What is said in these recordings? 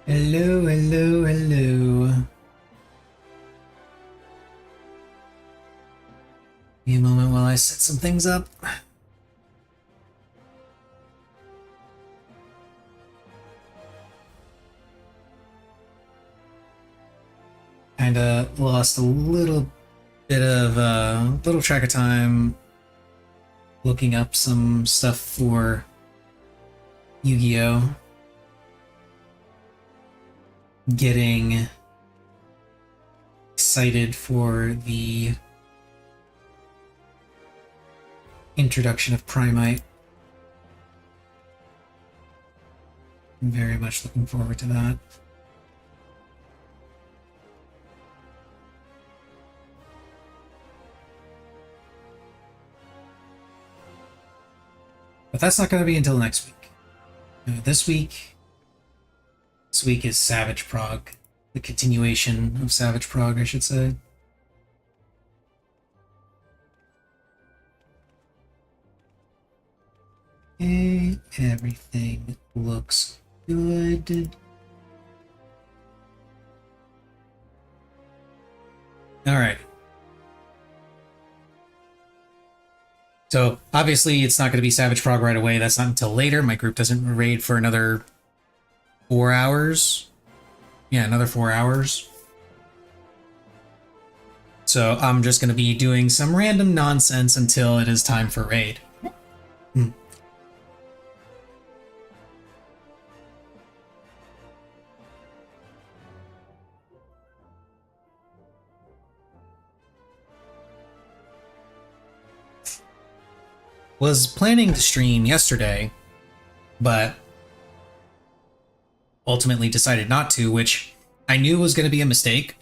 Hello, hello, hello. Give me a moment while I set some things up. Kinda lost a little bit of little track of time looking up some stuff for Yu-Gi-Oh! Getting excited for the introduction of Primite. I'm very much looking forward to that. But that's not going to be until next week. This week is Savage Prog. The continuation of Savage Prog, I should say. Okay, everything looks good. Alright. So, obviously, it's not going to be Savage Prog right away. That's not until later. My group doesn't raid for another 4 hours. Yeah, another 4 hours. So, I'm just going to be doing some random nonsense until it is time for raid. Was planning to stream yesterday, but ultimately decided not to, which I knew was going to be a mistake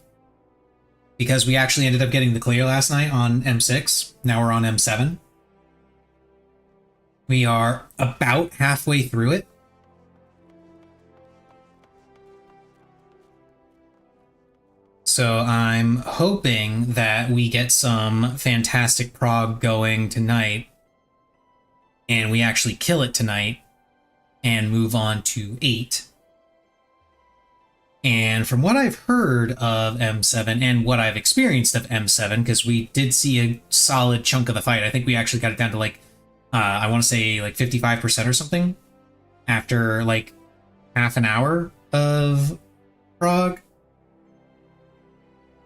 because we actually ended up getting the clear last night on M6. Now we're on M7. We are about halfway through it. So I'm hoping that we get some fantastic prog going tonight and we actually kill it tonight and move on to 8. And from what I've heard of M7 and what I've experienced of M7, because we did see a solid chunk of the fight, I think we actually got it down to like, I want to say like 55% or something after like half an hour of prog.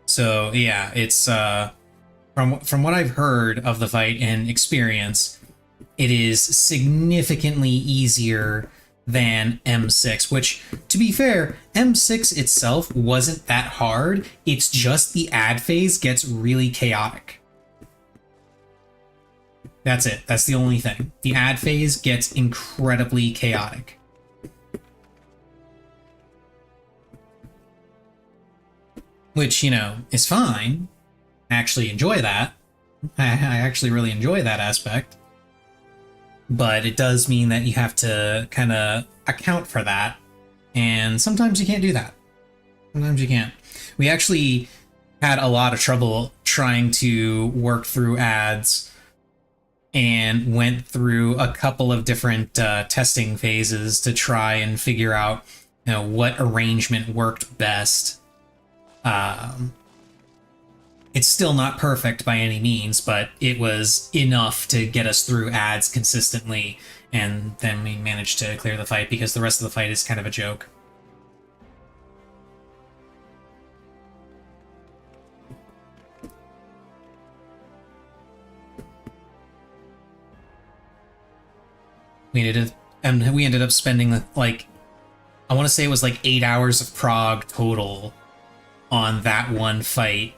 So yeah, it's from what I've heard of the fight and experience, it is significantly easier than M6, which, to be fair, M6 itself wasn't that hard. It's just the ad phase gets really chaotic. That's it. That's the only thing. The ad phase gets incredibly chaotic. Which, you know, is fine. I actually enjoy that. I actually really enjoy that aspect. But it does mean that you have to kind of account for that. And sometimes you can't do that. Sometimes you can't. We actually had a lot of trouble trying to work through ads and went through a couple of different testing phases to try and figure out, you know, what arrangement worked best. It's still not perfect by any means, but it was enough to get us through ads consistently, and then we managed to clear the fight because the rest of the fight is kind of a joke. We ended up spending like, I want to say it was like 8 hours of prog total on that one fight.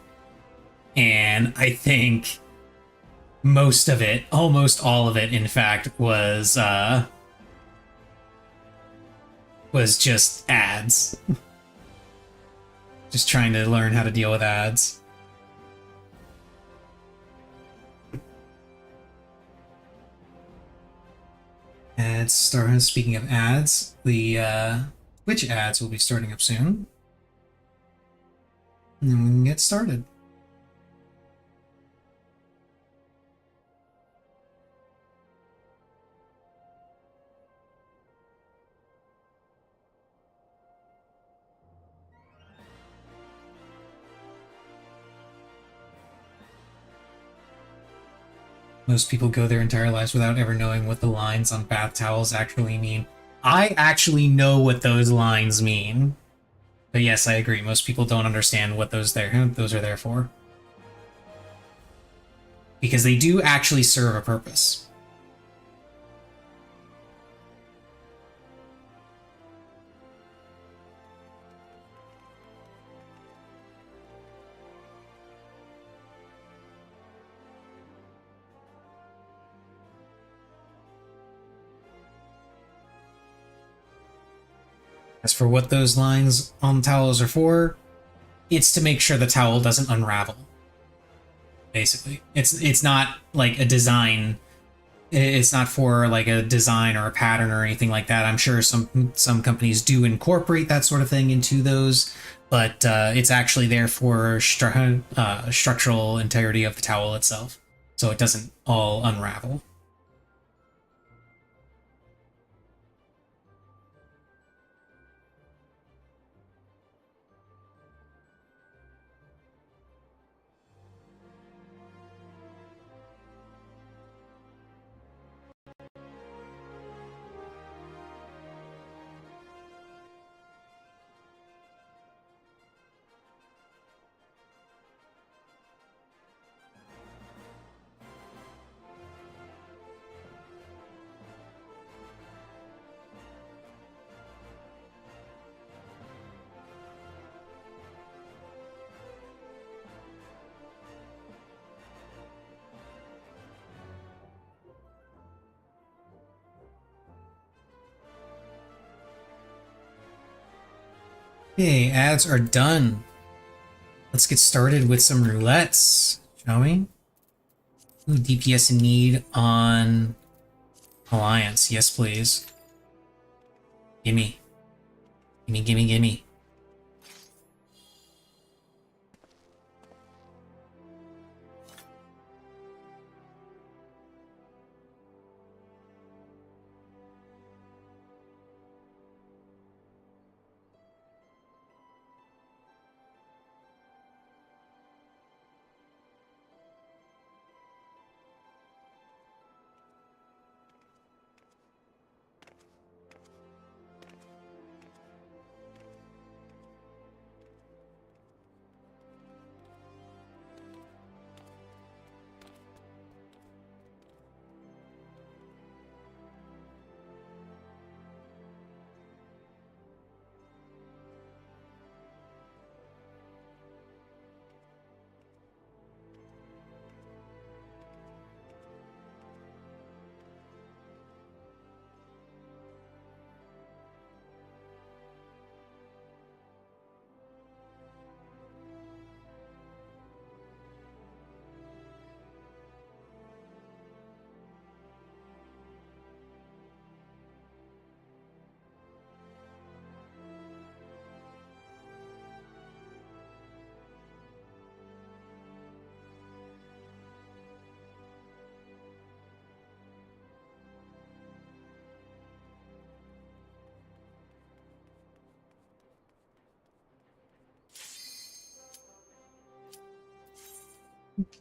And I think most of it, almost all of it, in fact, was just ads. Just trying to learn how to deal with ads. Ads start. Speaking of ads, the Twitch ads will be starting up soon. And then we can get started. Most people go their entire lives without ever knowing what the lines on bath towels actually mean. I actually know what those lines mean. But yes, I agree. Most people don't understand what those are there for. Because they do actually serve a purpose. As for what those lines on towels are for, it's to make sure the towel doesn't unravel. Basically, it's not like a design. It's not for like a design or a pattern or anything like that. I'm sure some companies do incorporate that sort of thing into those, but it's actually there for structural integrity of the towel itself, so it doesn't all unravel. Okay, ads are done. Let's get started with some roulettes, shall we? Ooh, DPS in need on Alliance. Yes, please. Gimme. Gimme, gimme, gimme.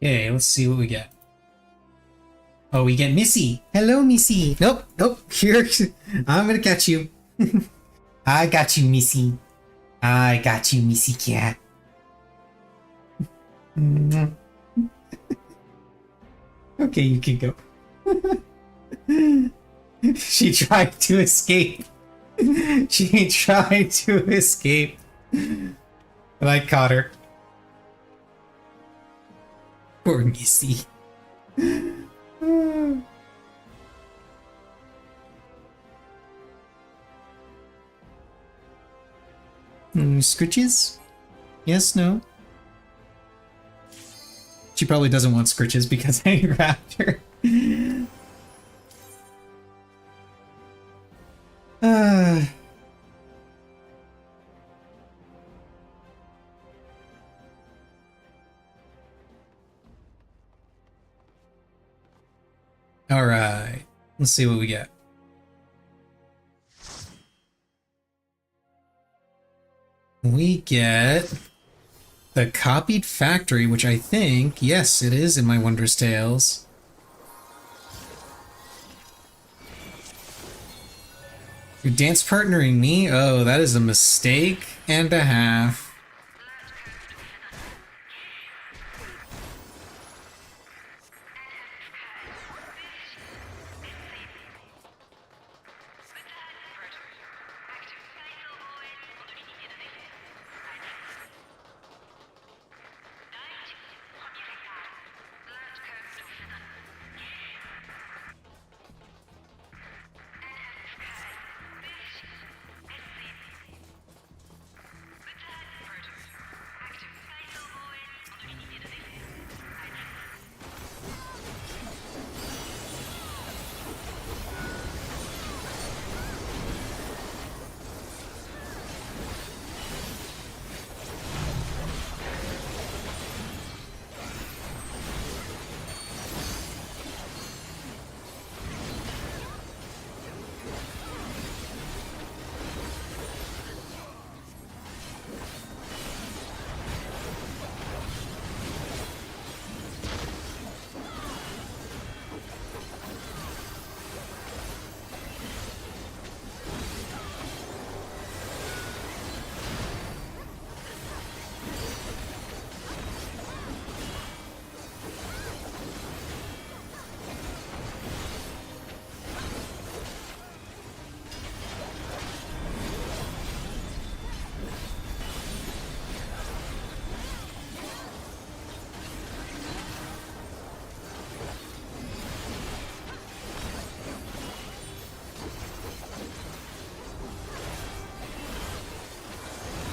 Okay, let's see what we get. Oh, we get Missy. Hello, Missy. Nope, nope. Here, I'm gonna catch you. I got you, Missy. I got you, Missy cat. Okay, you can go. She tried to escape. She tried to escape. But I caught her. Poor Missy. Scritches? Yes, no? She probably doesn't want scritches because I grabbed her. Alright, let's see what we get. We get the copied factory, which I think, yes, it is in my Wondrous Tales. You're dance partnering me? Oh, that is a mistake and a half.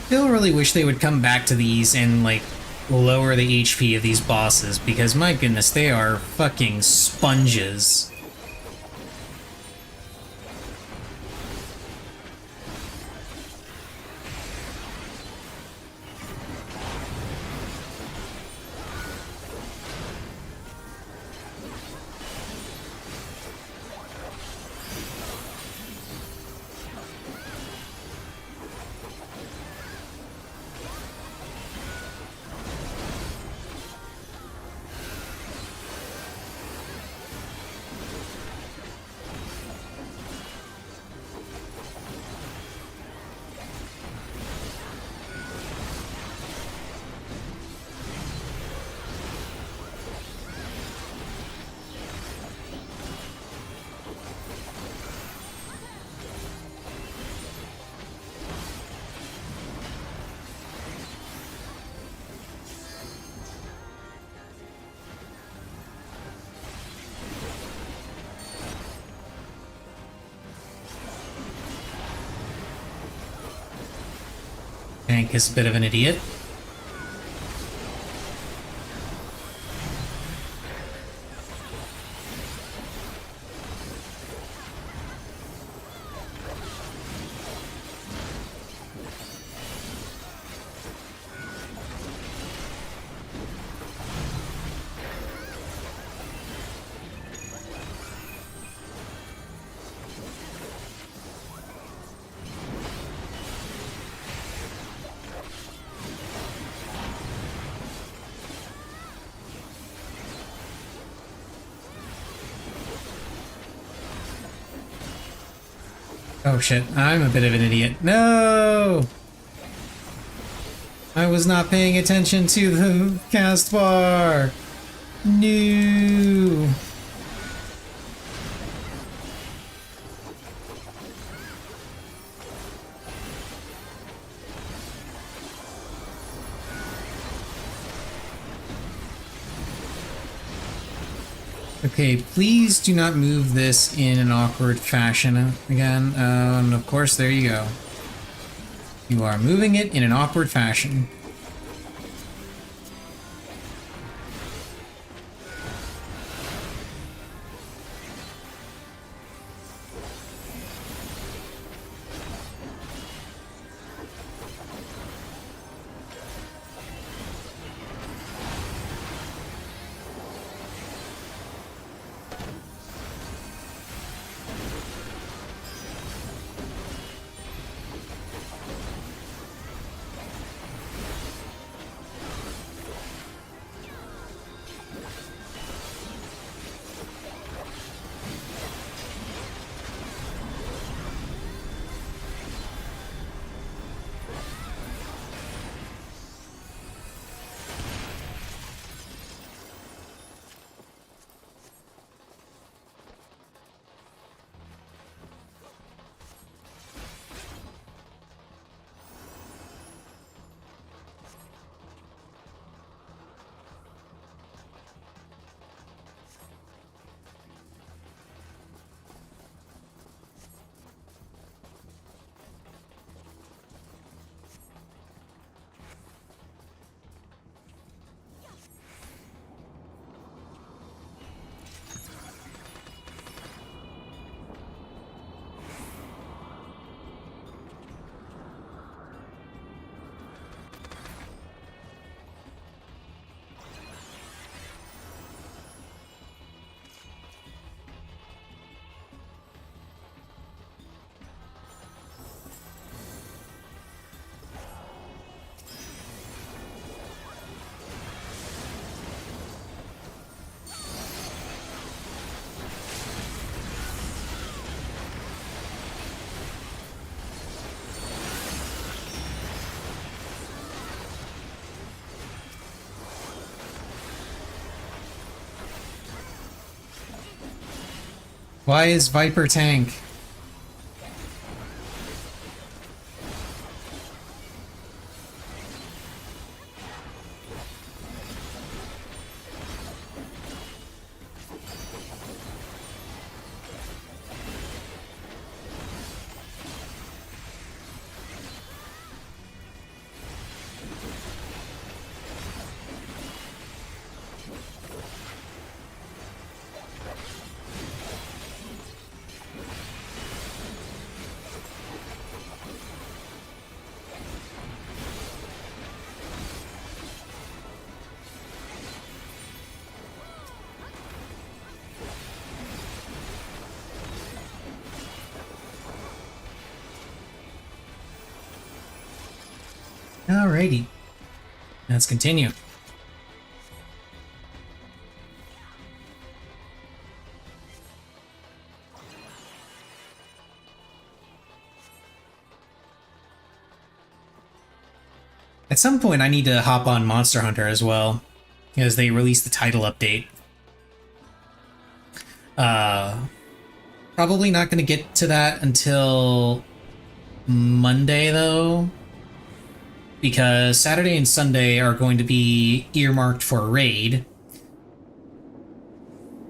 Still really wish they would come back to these and, like, lower the HP of these bosses, because my goodness, they are fucking sponges. Tank is a bit of an idiot. Oh shit, I'm a bit of an idiot. No! I was not paying attention to the cast bar! No! Okay, please do not move this in an awkward fashion again. And of course, there you go. You are moving it in an awkward fashion. Why is Viper tank? Alrighty, let's continue. At some point, I need to hop on Monster Hunter as well, as they released the title update. Probably not going to get to that until Monday, though, because Saturday and Sunday are going to be earmarked for a raid.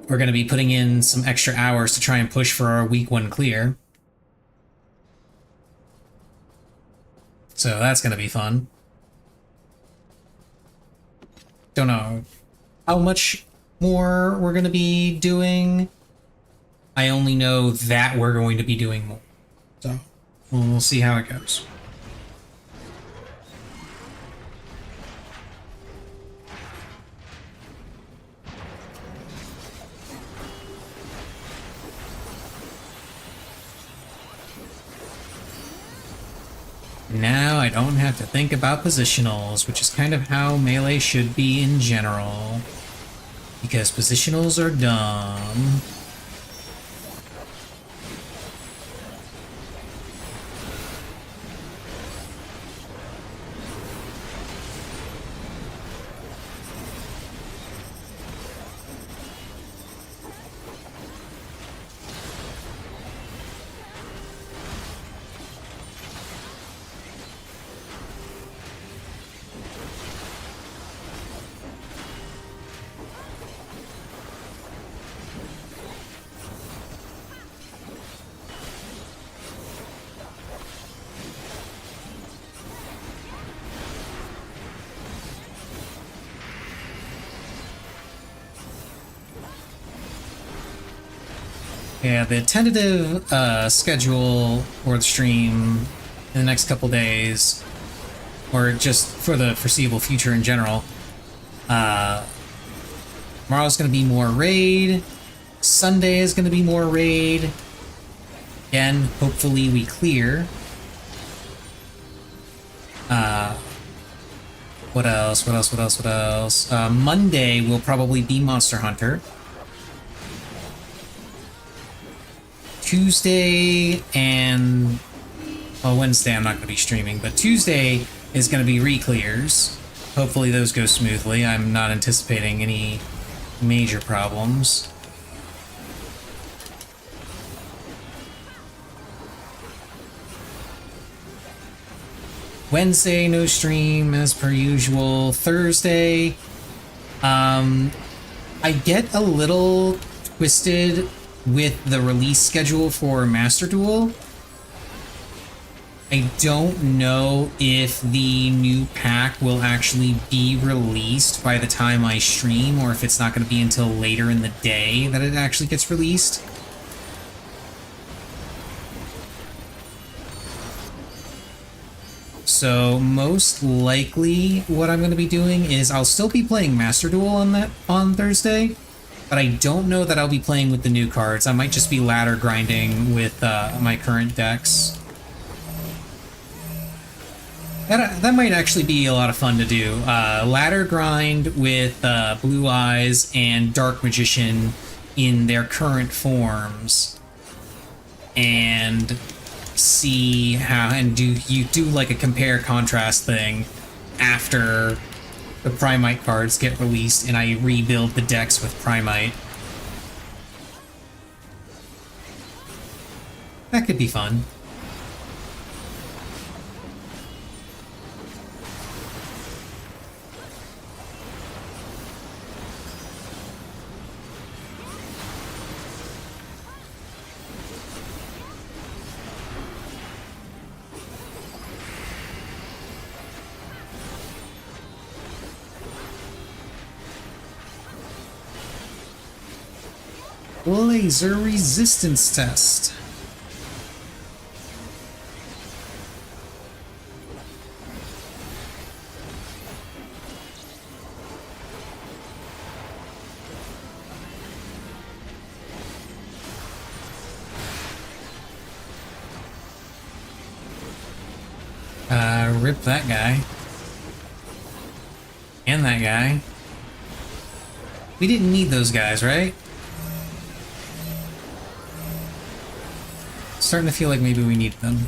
We're going to be putting in some extra hours to try and push for our week 1 clear. So that's going to be fun. Don't know how much more we're going to be doing. I only know that we're going to be doing more. So we'll see how it goes. Now I don't have to think about positionals, which is kind of how Melee should be in general. Because positionals are dumb. Yeah, the tentative schedule for the stream in the next couple days, or just for the foreseeable future in general, tomorrow's going to be more raid, Sunday is going to be more raid, again, hopefully we clear. What else? Monday will probably be Monster Hunter. Tuesday and Wednesday I'm not going to be streaming, but Tuesday is going to be re-clears. Hopefully those go smoothly. I'm not anticipating any major problems. Wednesday, no stream as per usual. Thursday, I get a little twisted with the release schedule for Master Duel. I don't know if the new pack will actually be released by the time I stream, or if it's not going to be until later in the day that it actually gets released. So most likely what I'm going to be doing is I'll still be playing Master Duel on Thursday, but I don't know that I'll be playing with the new cards. I might just be ladder grinding with my current decks. That might actually be a lot of fun to do. Ladder grind with Blue Eyes and Dark Magician in their current forms, and see how, and do like a compare contrast thing after the Primite cards get released and I rebuild the decks with Primite. That could be fun. Laser resistance test. Rip that guy. And that guy. We didn't need those guys, right? Starting to feel like maybe we need them.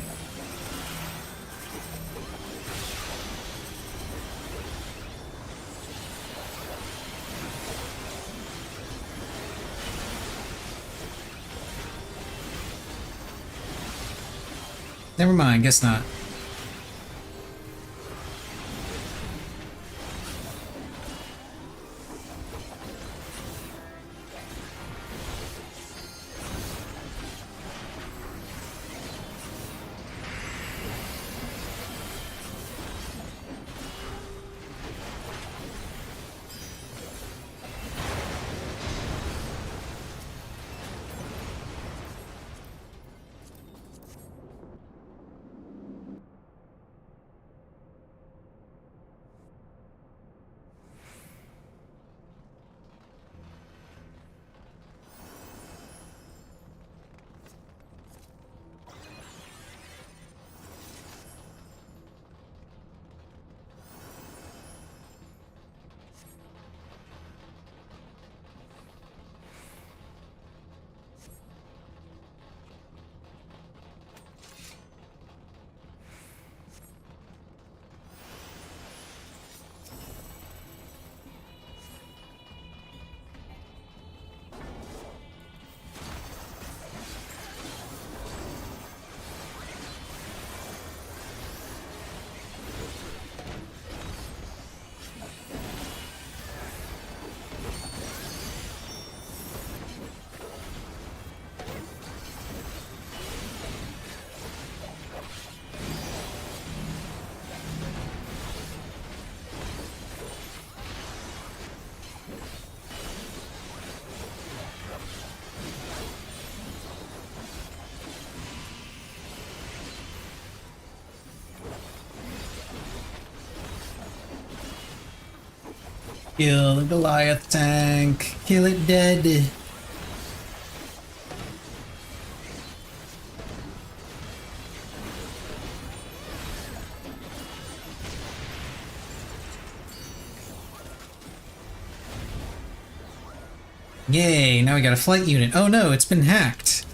Never mind, guess not. Kill the Goliath tank. Kill it dead. Yay, now we got a flight unit. Oh no, it's been hacked.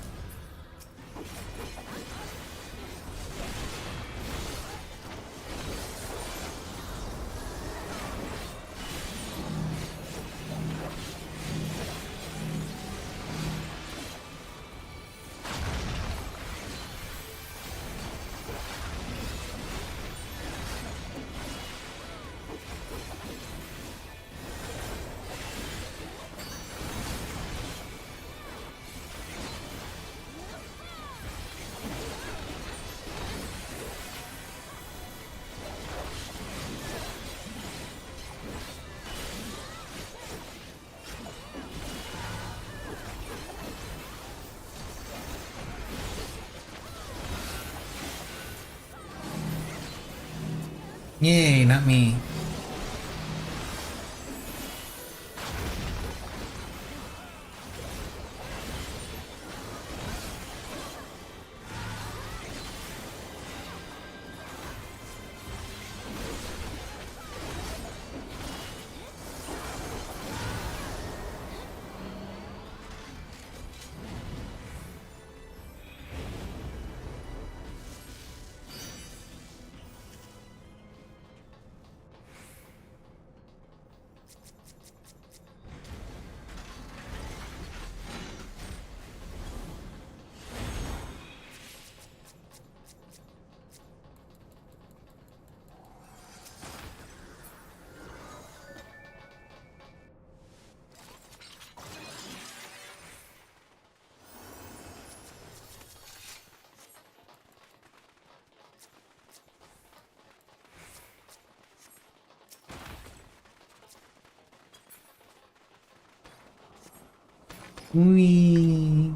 Yay, not me. Wee.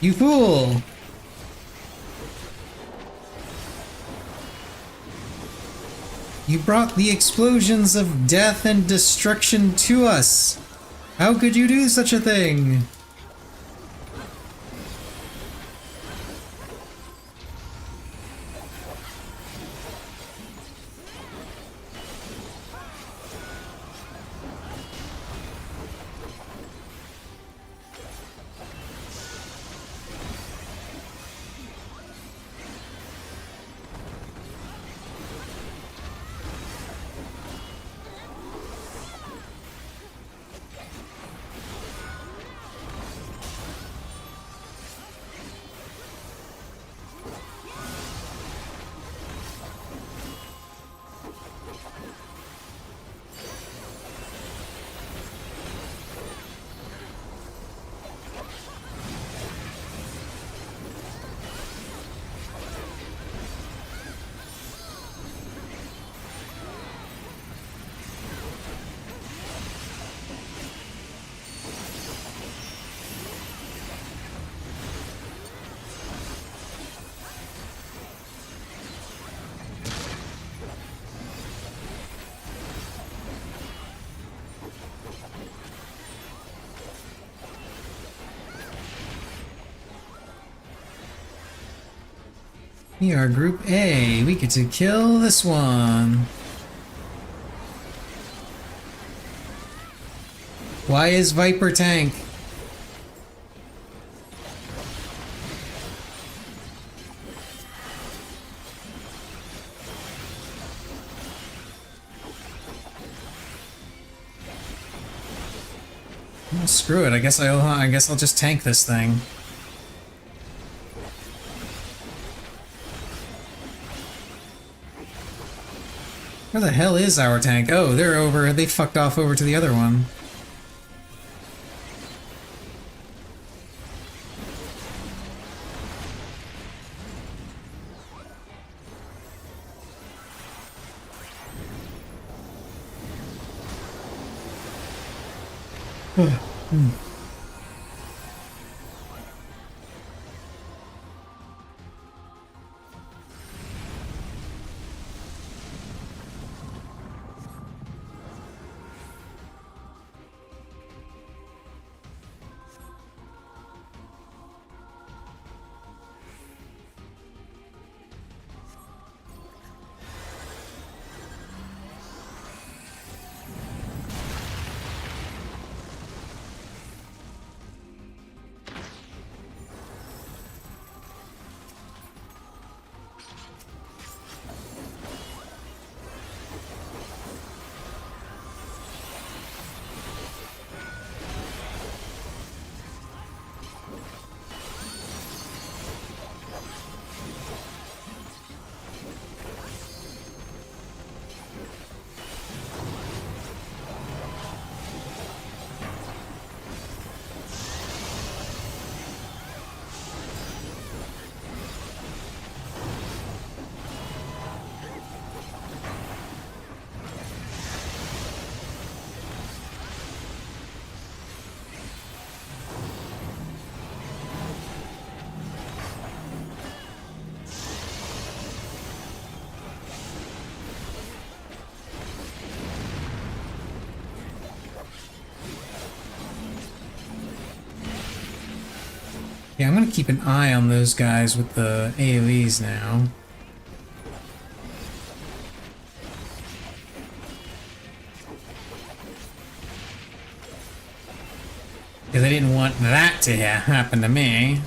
You fool! You brought the explosions of death and destruction to us! How could you do such a thing? We are Group A. We get to kill this one. Why is Viper tank? Well, screw it. I guess I'll just tank this thing. Where the hell is our tank? Oh, they're over. They fucked off over to the other one. Yeah, I'm gonna keep an eye on those guys with the AoEs now. Because I didn't want that to happen to me.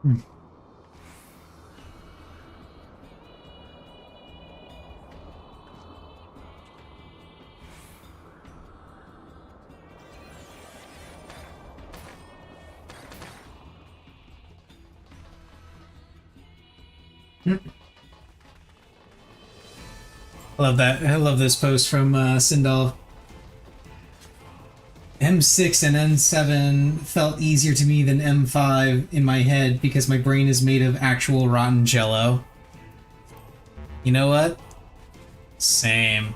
Hmm. I love that. I love this post from Sindal. M6 and M7 felt easier to me than M5 in my head because my brain is made of actual rotten jello. You know what? Same.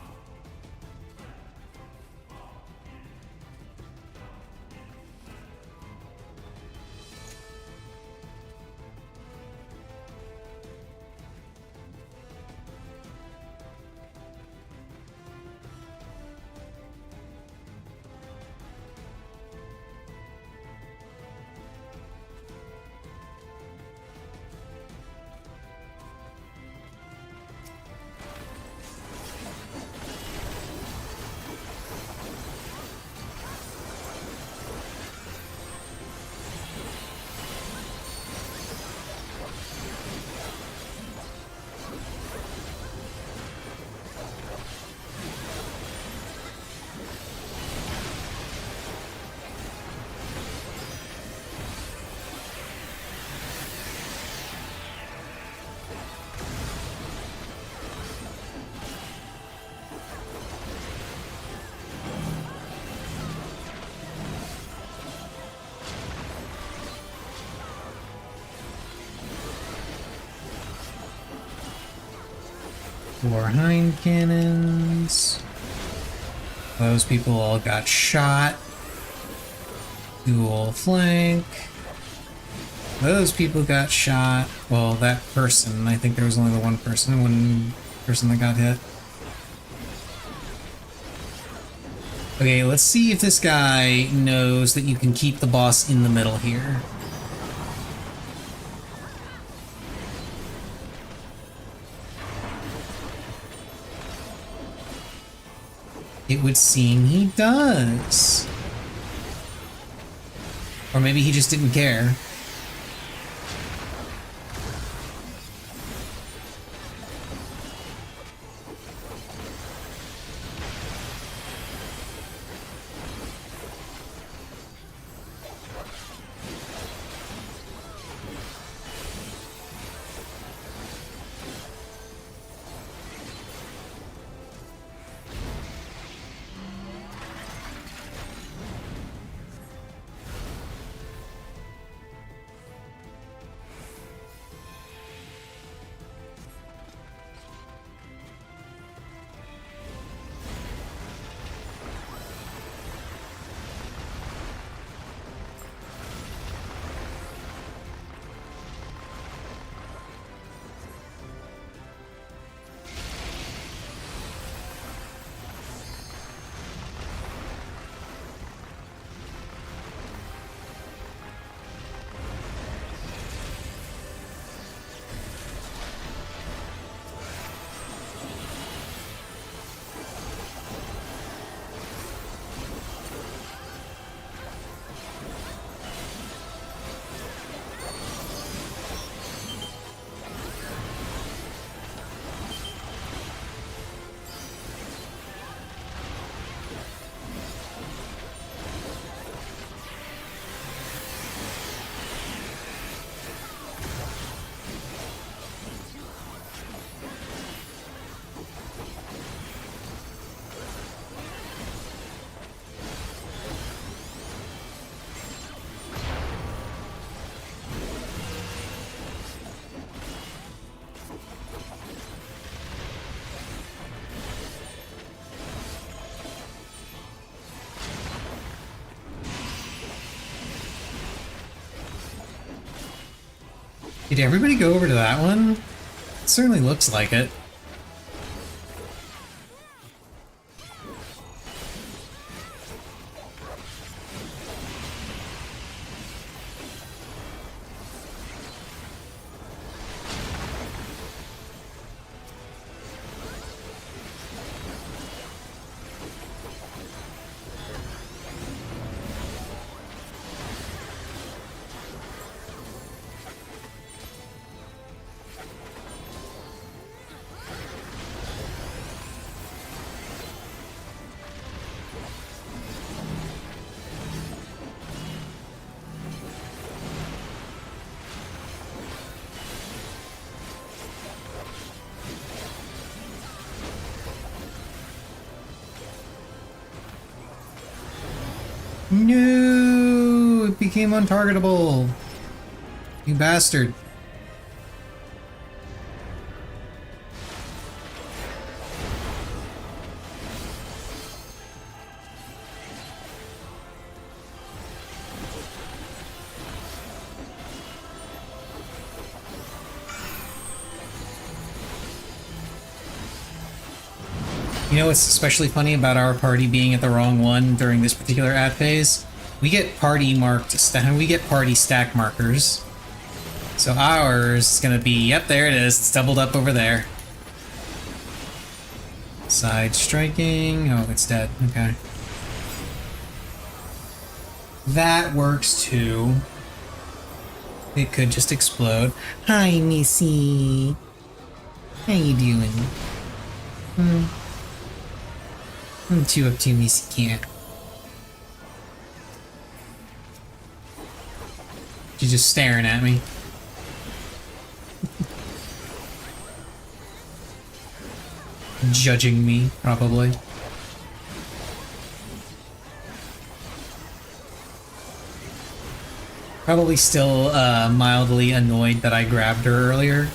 Four hind cannons. Those people all got shot. Dual flank. Those people got shot. Well, that person. I think there was only the one person that got hit. Okay, let's see if this guy knows that you can keep the boss in the middle here. It would seem he does. Or maybe he just didn't care. Did everybody go over to that one? It certainly looks like it. No, it became untargetable. You bastard. You know what's especially funny about our party being at the wrong one during this particular ad phase? We get party stack markers. So ours is gonna be, yep, there it is. It's doubled up over there. Side striking. Oh, it's dead. Okay. That works too. It could just explode. Hi, Missy. How you doing? What you up to, Missy Cat? She's just staring at me. Judging me, probably. Probably still mildly annoyed that I grabbed her earlier.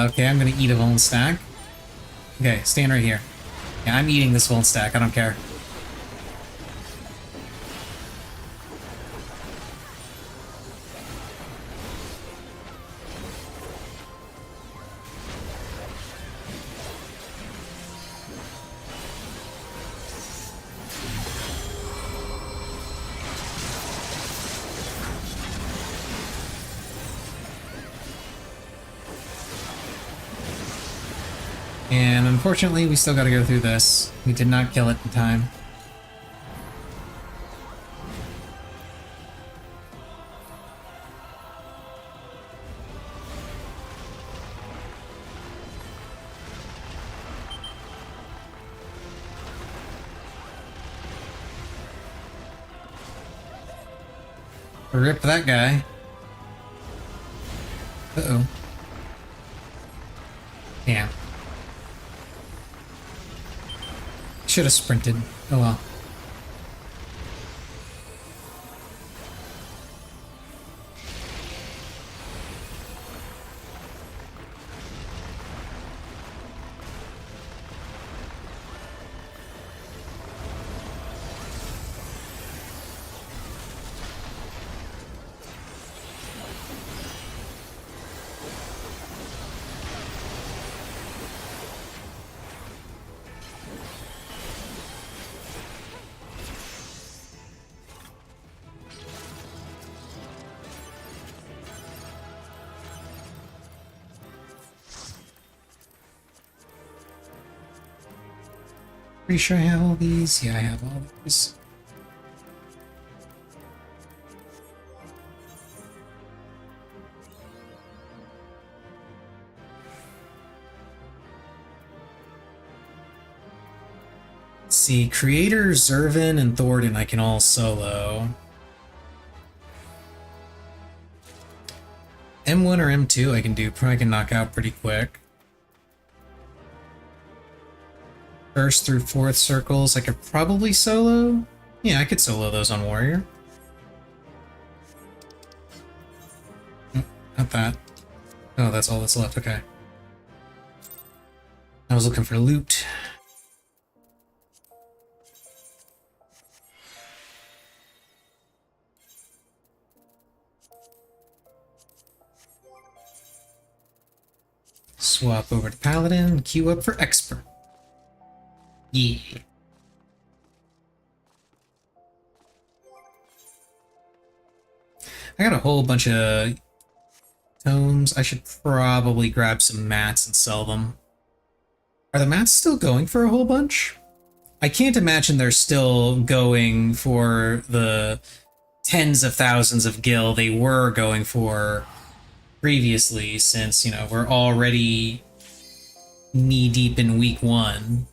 Okay, I'm gonna eat a Vuln stack. Okay, stand right here. Yeah, I'm eating this Vuln stack, I don't care. And unfortunately, we still gotta go through this. We did not kill it in time. Rip that guy. Uh-oh. Yeah. Should have sprinted. Oh well. Pretty sure I have all these. Yeah, I have all these. Let's see, Creator, Zervin, and Thornton I can all solo. M1 or M2 I can do, probably can knock out pretty quick. First through fourth circles, I could probably solo. Yeah, I could solo those on Warrior. Oh, not that. Oh, that's all that's left, okay. I was looking for loot. Swap over to Paladin, queue up for Expert. Yeah. I got a whole bunch of tomes. I should probably grab some mats and sell them. Are the mats still going for a whole bunch? I can't imagine they're still going for the tens of thousands of gil they were going for previously, since, you know, we're already knee-deep in week 1.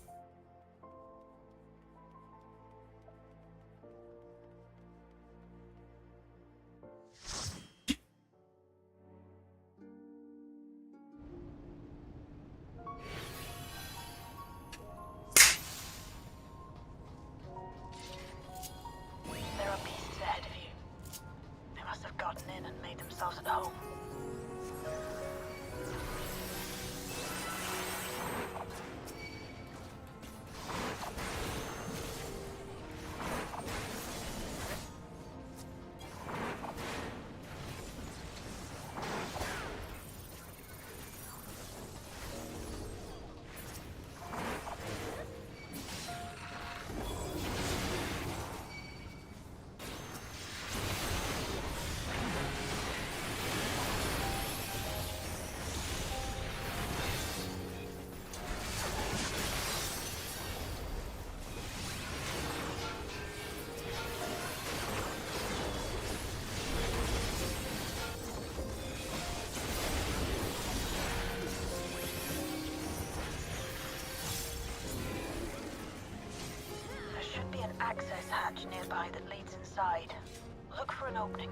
Access hatch nearby that leads inside. Look for an opening.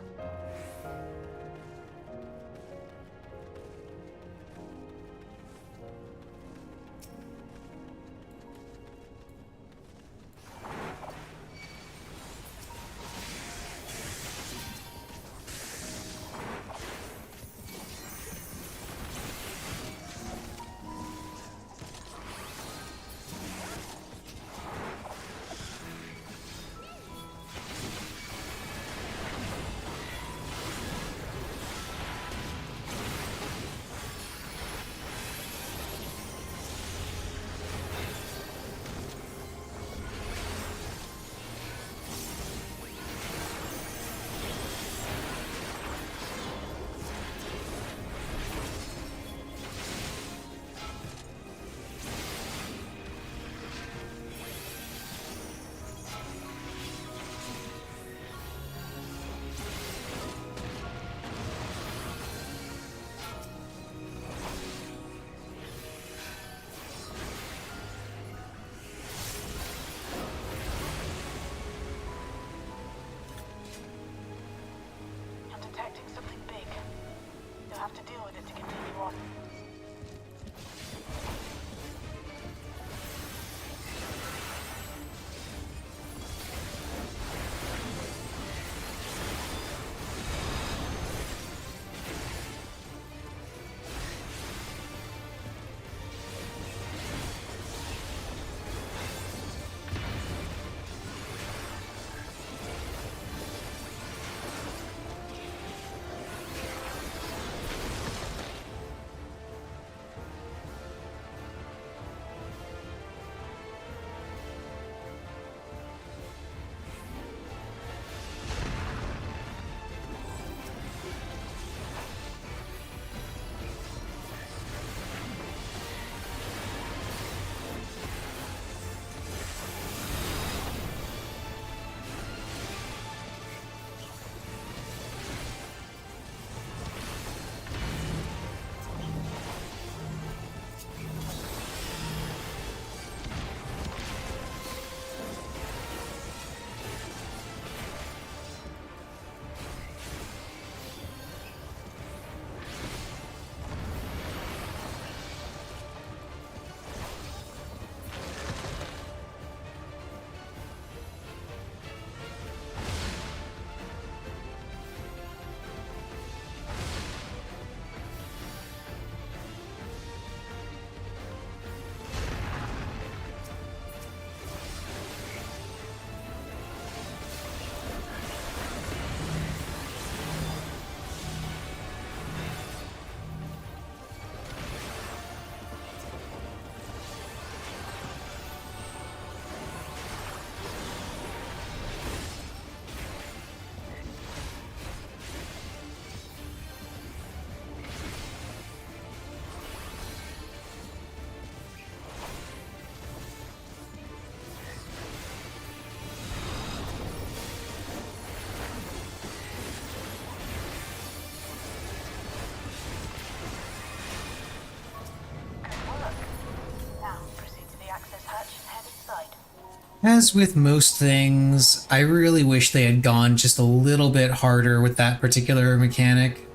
As with most things, I really wish they had gone just a little bit harder with that particular mechanic.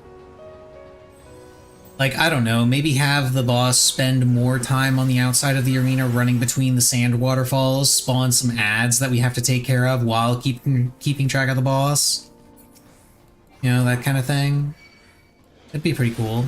Like, I don't know, maybe have the boss spend more time on the outside of the arena running between the sand waterfalls, spawn some ads that we have to take care of while keeping track of the boss. You know, that kind of thing. That'd be pretty cool.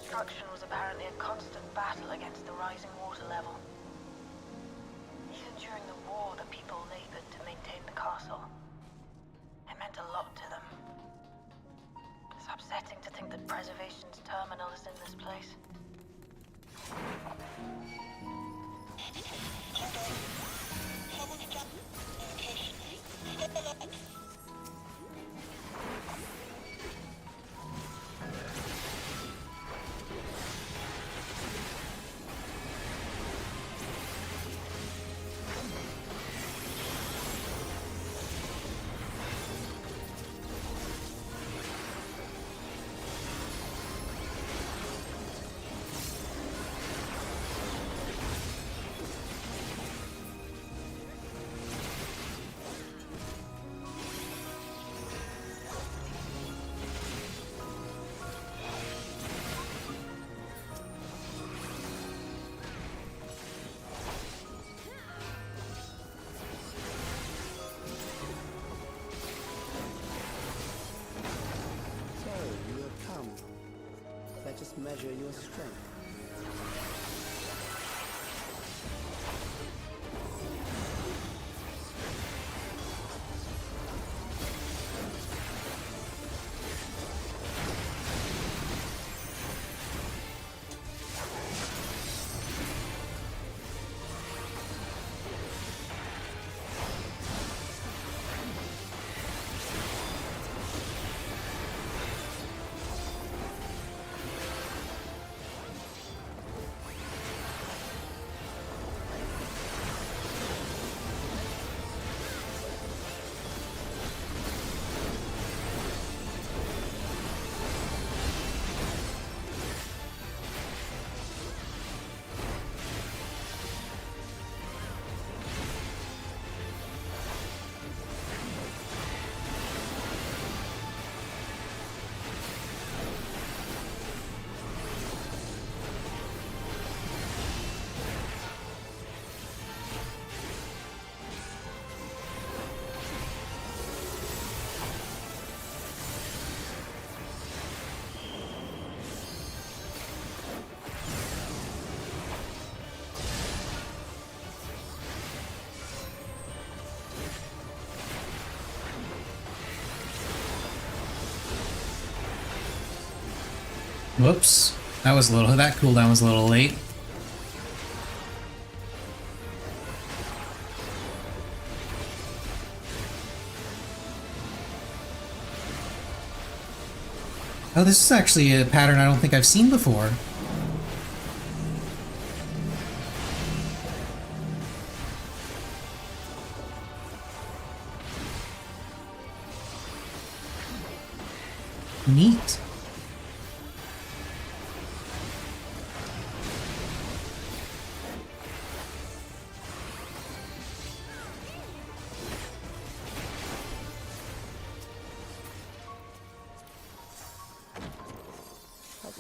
Construction was apparently a constant battle against the rising water level. Even during the war, the people labored to maintain the castle. It meant a lot to them. It's upsetting to think that preservation's terminal is in this place. Just measure your strength. Whoops. That cooldown was a little late. Oh, this is actually a pattern I don't think I've seen before. Neat.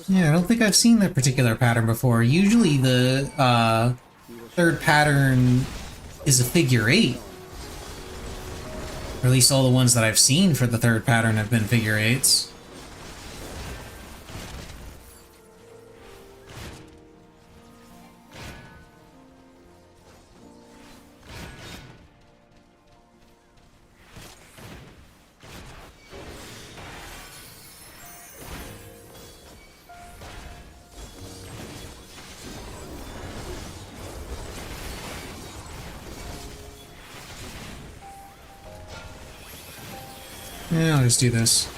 Yeah, I don't think I've seen that particular pattern before. Usually the third pattern is a figure 8. Or at least all the ones that I've seen for the third pattern have been figure 8s. Yeah, I'll just do this.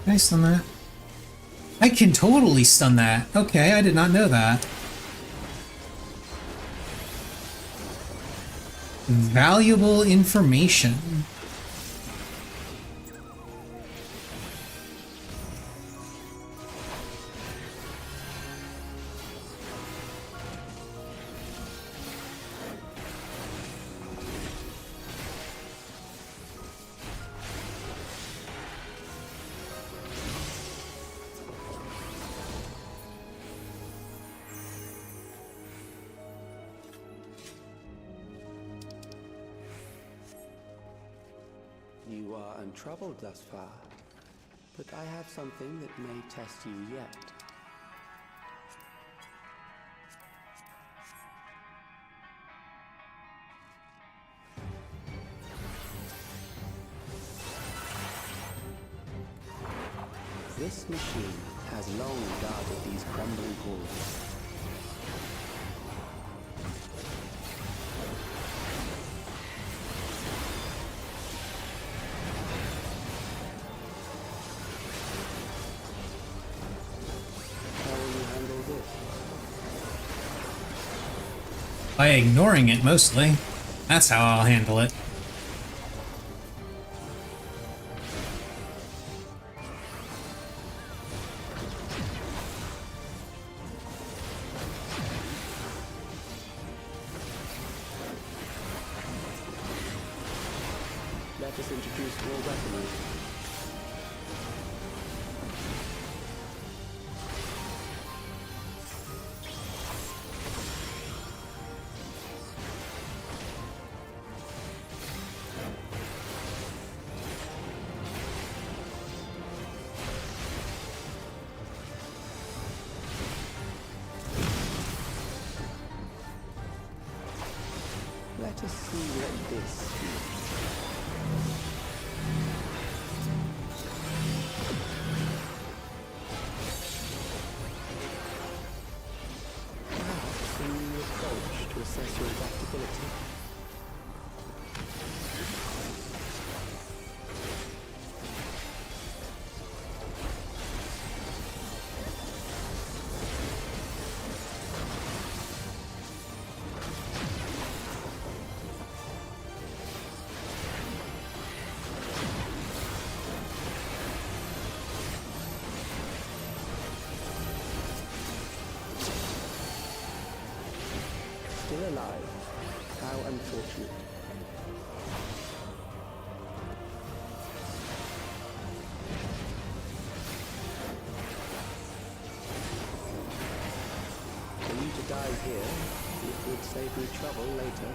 Can I stun that? I can totally stun that. Okay, I did not know that. Valuable information. You are untroubled thus far, but I have something that may test you yet. This machine has long guarded these crumbling halls. By ignoring it, mostly. That's how I'll handle it. Let us introduce more weaponry. Let us see what this is. Perhaps a new approach to assess your adaptability. Still alive. How unfortunate. For you to die here, it would save me trouble later.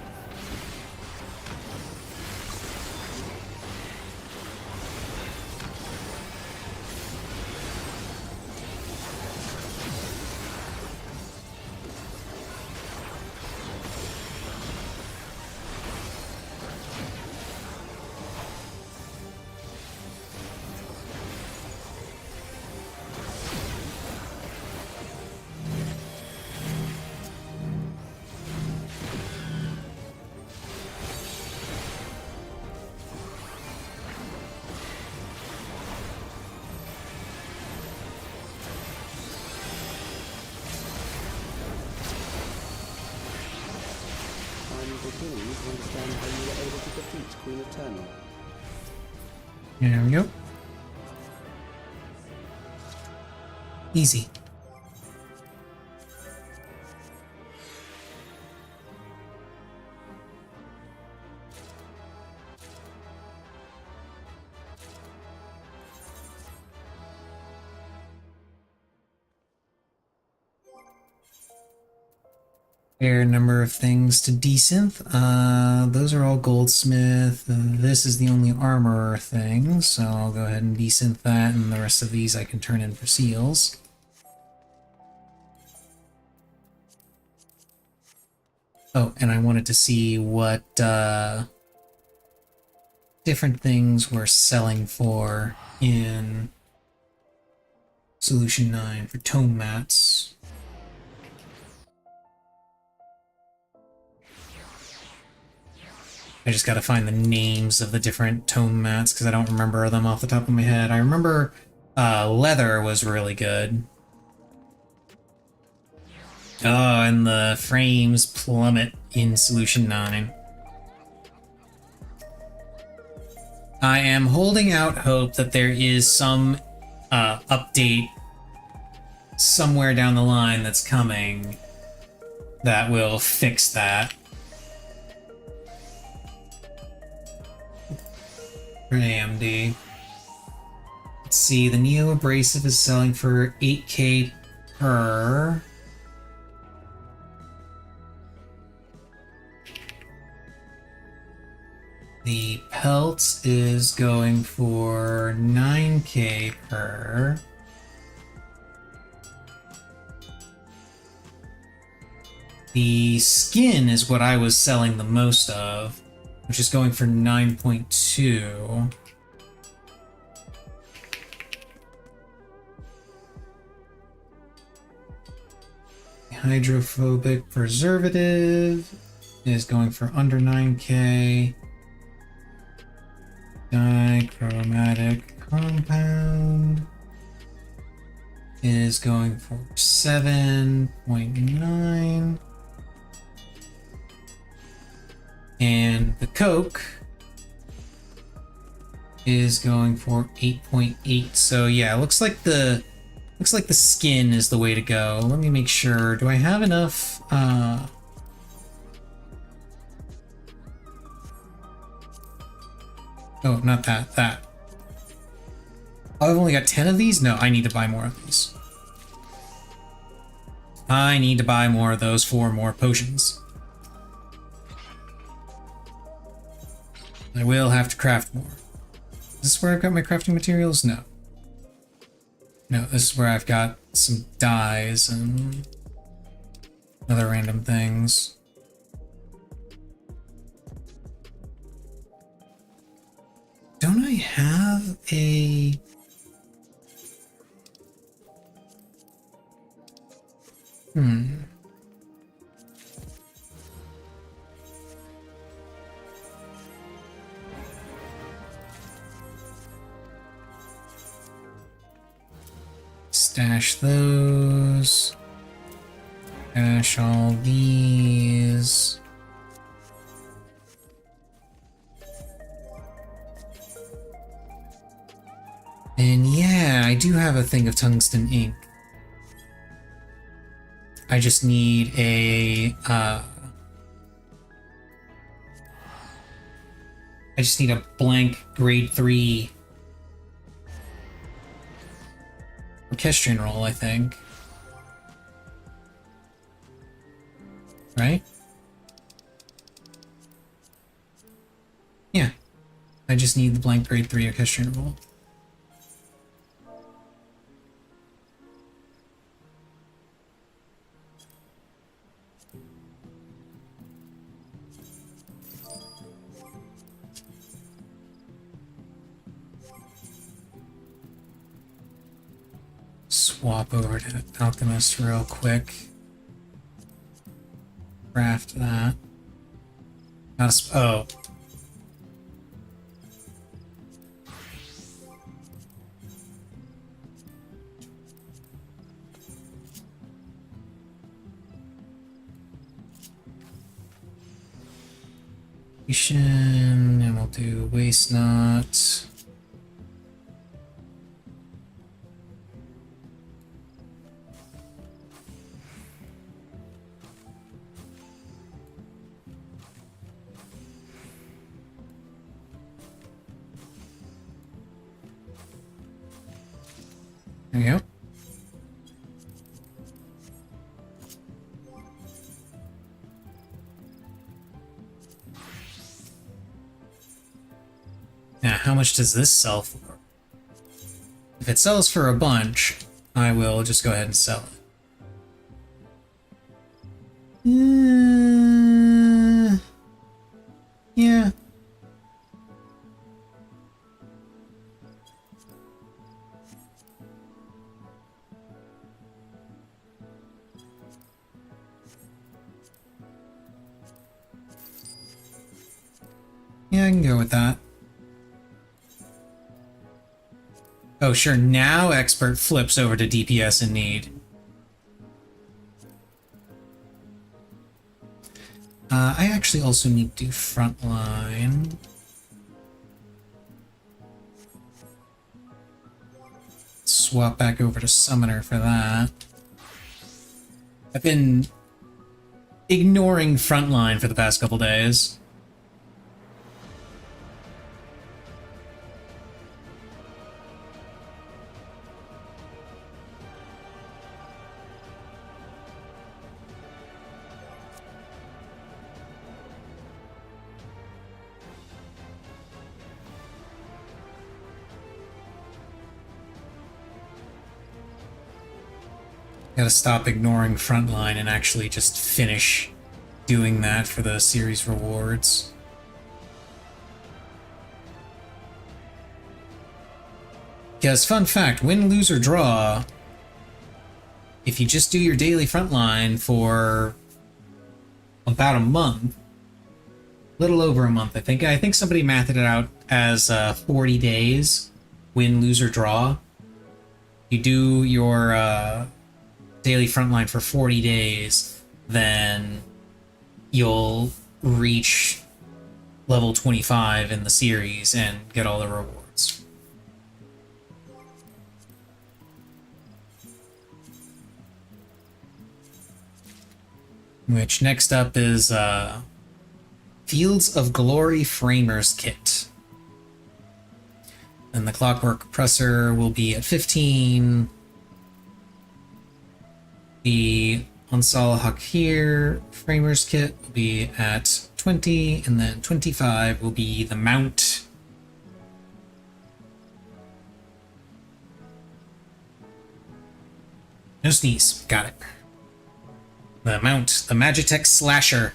beginning to understand how you were able to defeat Queen Eternal. There we go. Easy. Fair number of things to desynth. Those are all goldsmith. This is the only armor thing, so I'll go ahead and desynth that, and the rest of these I can turn in for seals. Oh, and I wanted to see what different things we're selling for in Solution 9 for tone mats. I just gotta find the names of the different tone mats because I don't remember them off the top of my head. I remember leather was really good. Oh, and the frames plummet in Solution 9. I am holding out hope that there is some update somewhere down the line that's coming that will fix that. For AMD. Let's see, the Neo Abrasive is selling for 8K per. The Pelt is going for 9K per. The skin is what I was selling the most of, which is going for 9.2. The hydrophobic preservative is going for under 9K. Dichromatic compound is going for 7.9. And the Coke is going for 8.8. So yeah, it looks like the skin is the way to go. Let me make sure. Do I have enough? Oh, not that. That. Oh, I've only got 10 of these? No, I need to buy more of these. I need to buy more of those for more potions. I will have to craft more. Is this where I've got my crafting materials? No. No, this is where I've got some dyes and other random things. Don't I have a... Stash those. Stash all these. And yeah, I do have a thing of tungsten ink. I just need a, I just need a blank grade 3 orchestrion roll, I think. Right? Yeah. I just need the blank grade 3 orchestrion roll. Swap over to Alchemist real quick. Craft that. Not a oh. And we'll do waste not. There we go. Now, how much does this sell for? If it sells for a bunch, I will just go ahead and sell it. Yeah. Yeah, I can go with that. Oh, sure, now Expert flips over to DPS in need. I actually also need to do Frontline. Swap back over to Summoner for that. I've been ignoring Frontline for the past couple days. Gotta stop ignoring Frontline and actually just finish doing that for the series rewards. Because, fun fact, win, lose, or draw, if you just do your daily Frontline for about a month, little over a month, I think. I think somebody mathed it out as 40 days, win, lose, or draw. You do your daily Frontline for 40 days, then you'll reach level 25 in the series and get all the rewards. Which next up is Fields of Glory Framers Kit. And the Clockwork Presser will be at 15. The Ansal Hakir Framers Kit will be at 20, and then 25 will be the Mount. No sneeze. Got it. The Mount, the Magitech Slasher.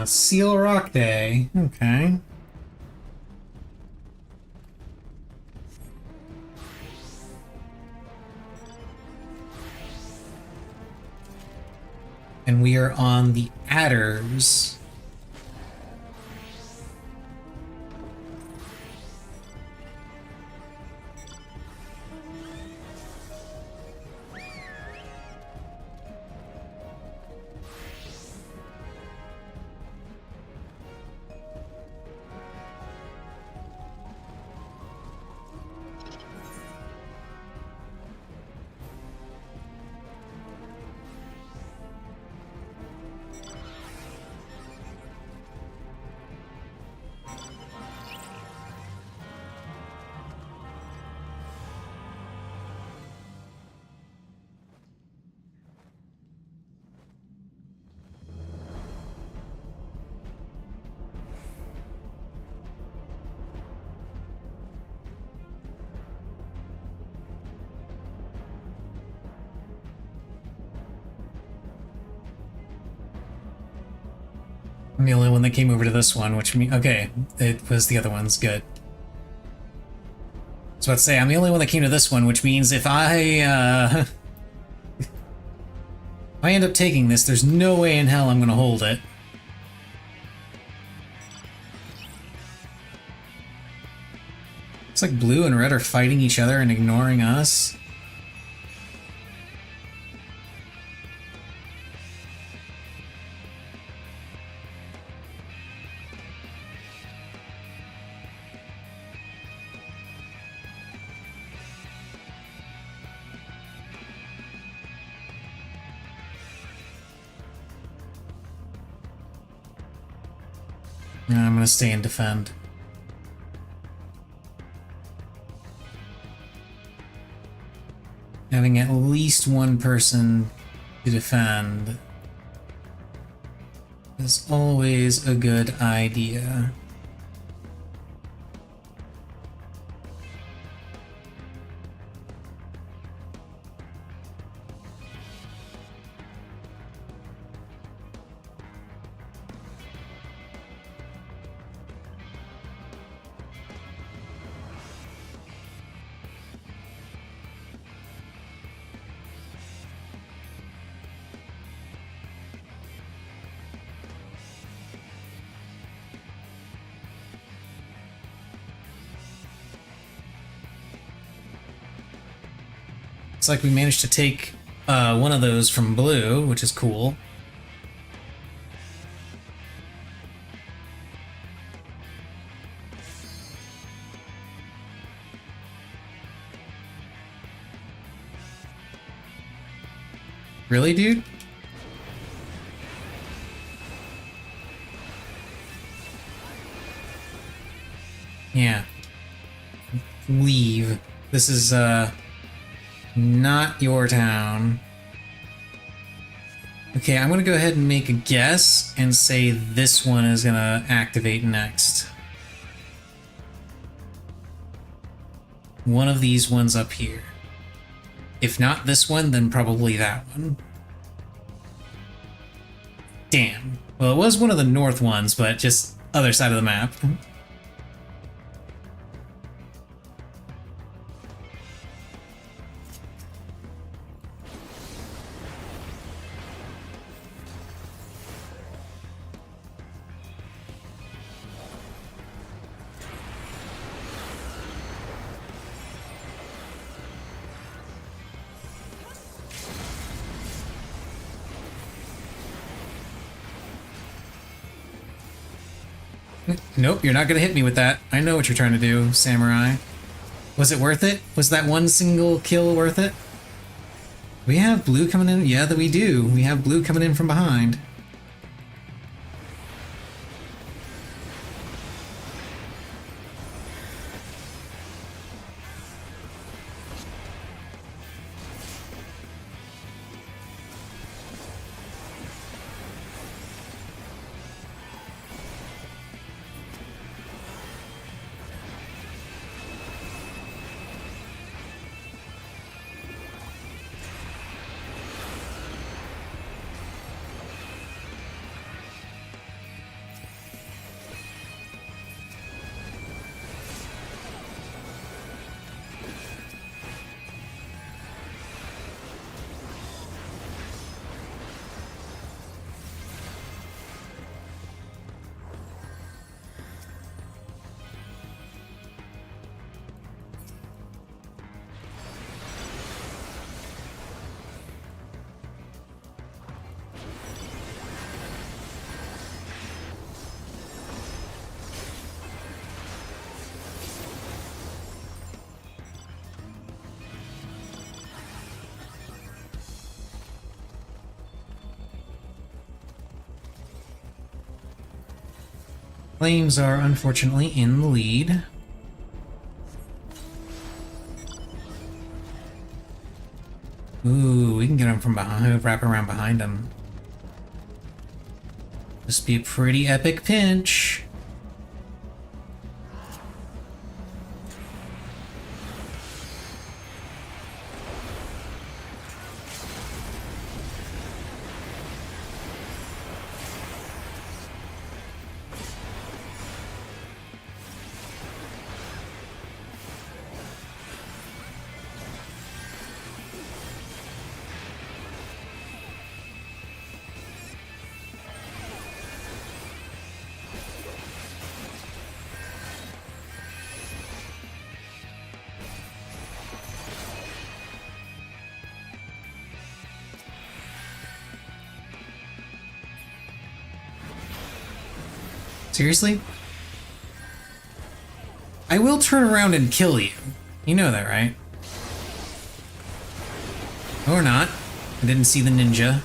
Seal Rock Day. Okay. And we are on the Adders. I'm the only one that came over to this one, which means... Okay, it was the other one's good. I was about to say, I'm the only one that came to this one, which means if I, if I end up taking this, there's no way in hell I'm gonna hold it. Looks like blue and red are fighting each other and ignoring us. I'm gonna stay and defend. Having at least one person to defend is always a good idea. Looks like we managed to take one of those from blue, which is cool. Really, dude? Yeah. Leave. This is, not your town. Okay, I'm gonna go ahead and make a guess and say this one is gonna activate next. One of these ones up here. If not this one, then probably that one. Damn. Well, it was one of the north ones, but just other side of the map. Nope, you're not gonna hit me with that. I know what you're trying to do, samurai. Was it worth it? Was that one single kill worth it? We have blue coming in? Yeah, that we do. We have blue coming in from behind. Flames are unfortunately in the lead. Ooh, we can get him from behind, wrap around behind him. This be a pretty epic pinch. Seriously? I will turn around and kill you. You know that, right? Or not. I didn't see the ninja.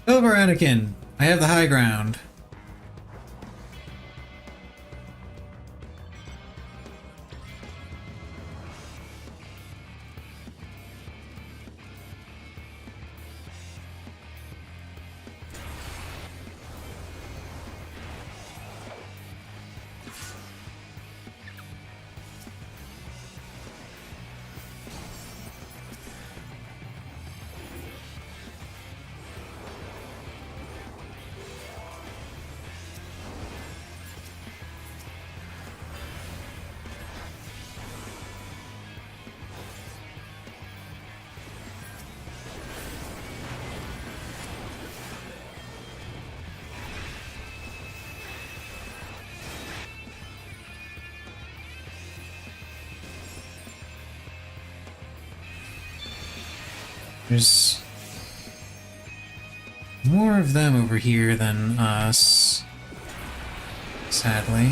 Over, Anakin. I have the high ground. There's more of them over here than us, sadly.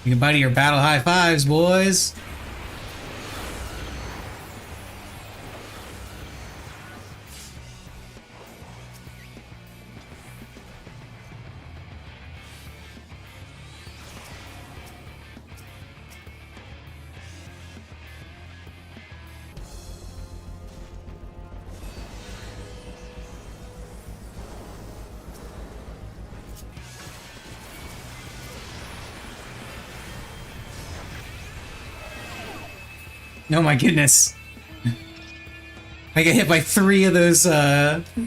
You can buddy your battle high fives, boys. Oh my goodness. I get hit by 3 of those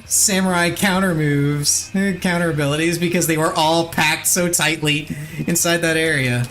samurai counter moves, counter abilities, because they were all packed so tightly inside that area.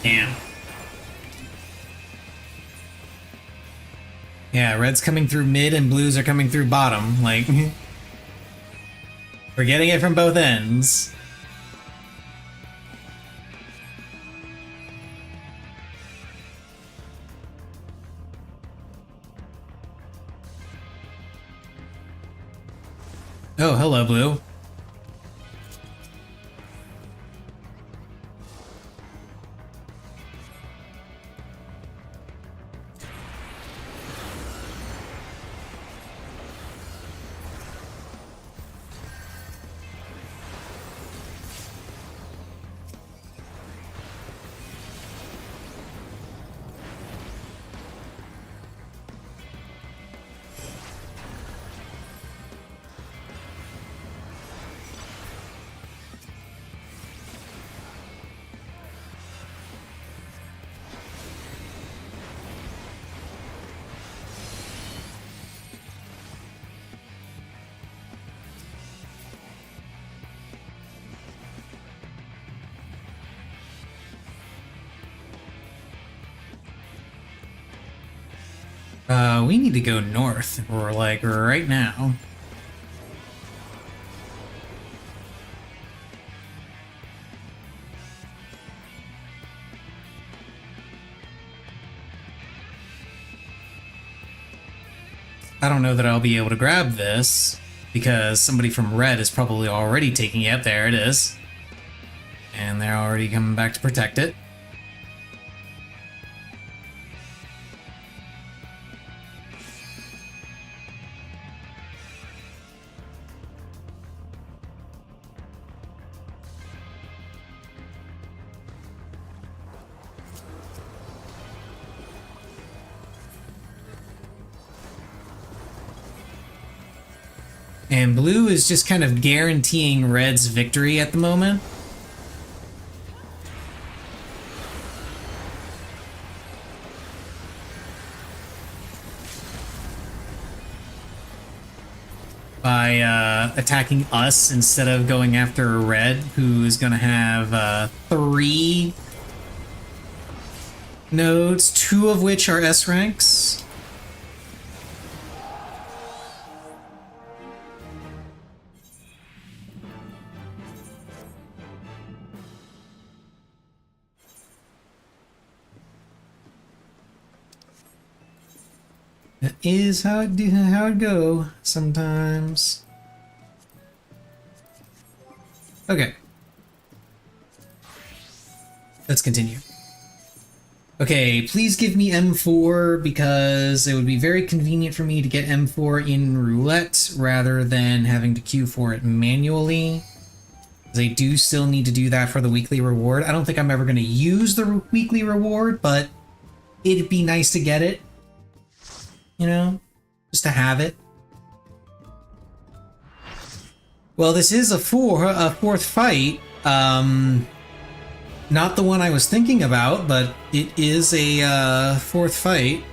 Damn. Yeah, red's coming through mid and blues are coming through bottom. Like, we're getting it from both ends. Oh, hello, blue. We need to go north, or like right now. I don't know that I'll be able to grab this, because somebody from red is probably already taking it. Yep, there it is. And they're already coming back to protect it. And blue is just kind of guaranteeing red's victory at the moment. By attacking us instead of going after red, who is going to have 3 nodes, 2 of which are S ranks. That is how it go sometimes. Okay. Let's continue. Okay, please give me M4 because it would be very convenient for me to get M4 in roulette rather than having to queue for it manually. I do still need to do that for the weekly reward. I don't think I'm ever going to use the weekly reward, but it'd be nice to get it. You know, just to have it. Well, this is a fourth fight. Not the one I was thinking about, but it is a fourth fight.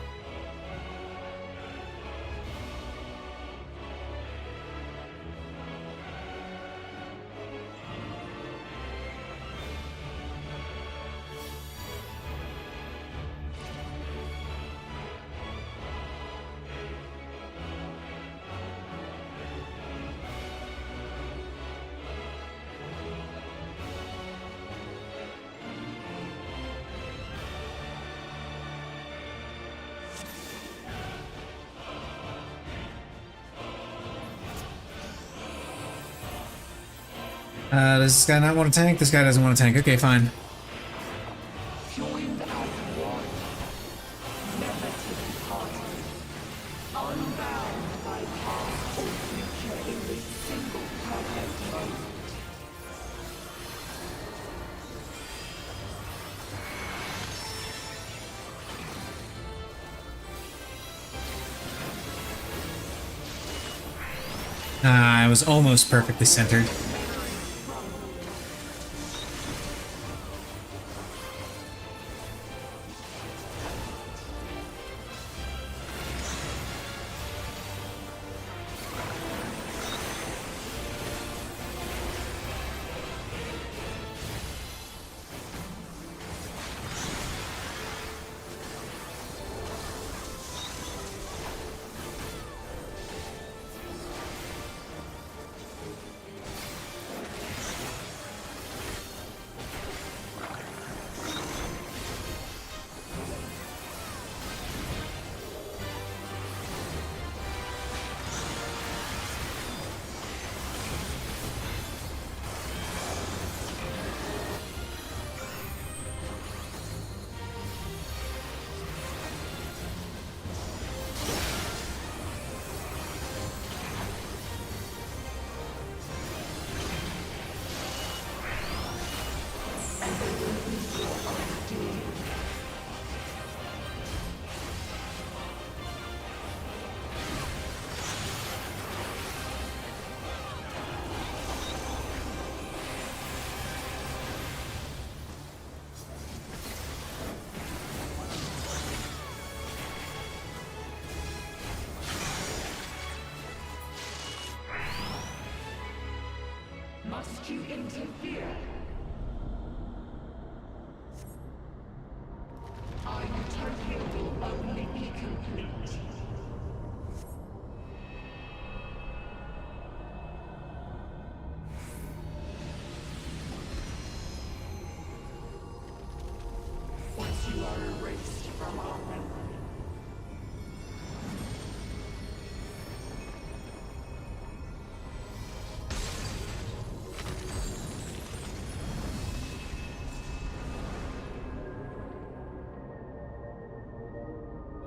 Does this guy not want to tank? This guy doesn't want to tank. Okay, fine. I was almost perfectly centered. Must you interfere? Our utopia will only be complete. Once you are erased from our memory,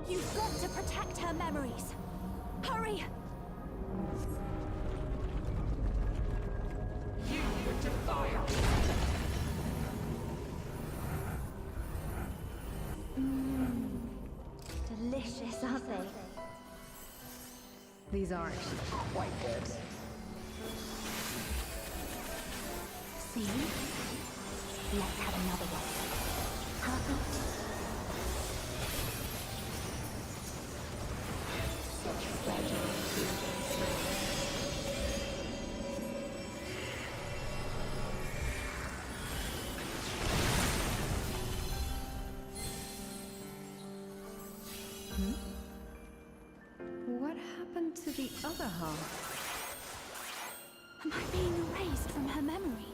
You've got to protect her memories. Hurry! you would defy us. Delicious, aren't they? These are actually quite good. See? Let's have another one. Perfect. What happened to the other half? Am I being erased from her memory?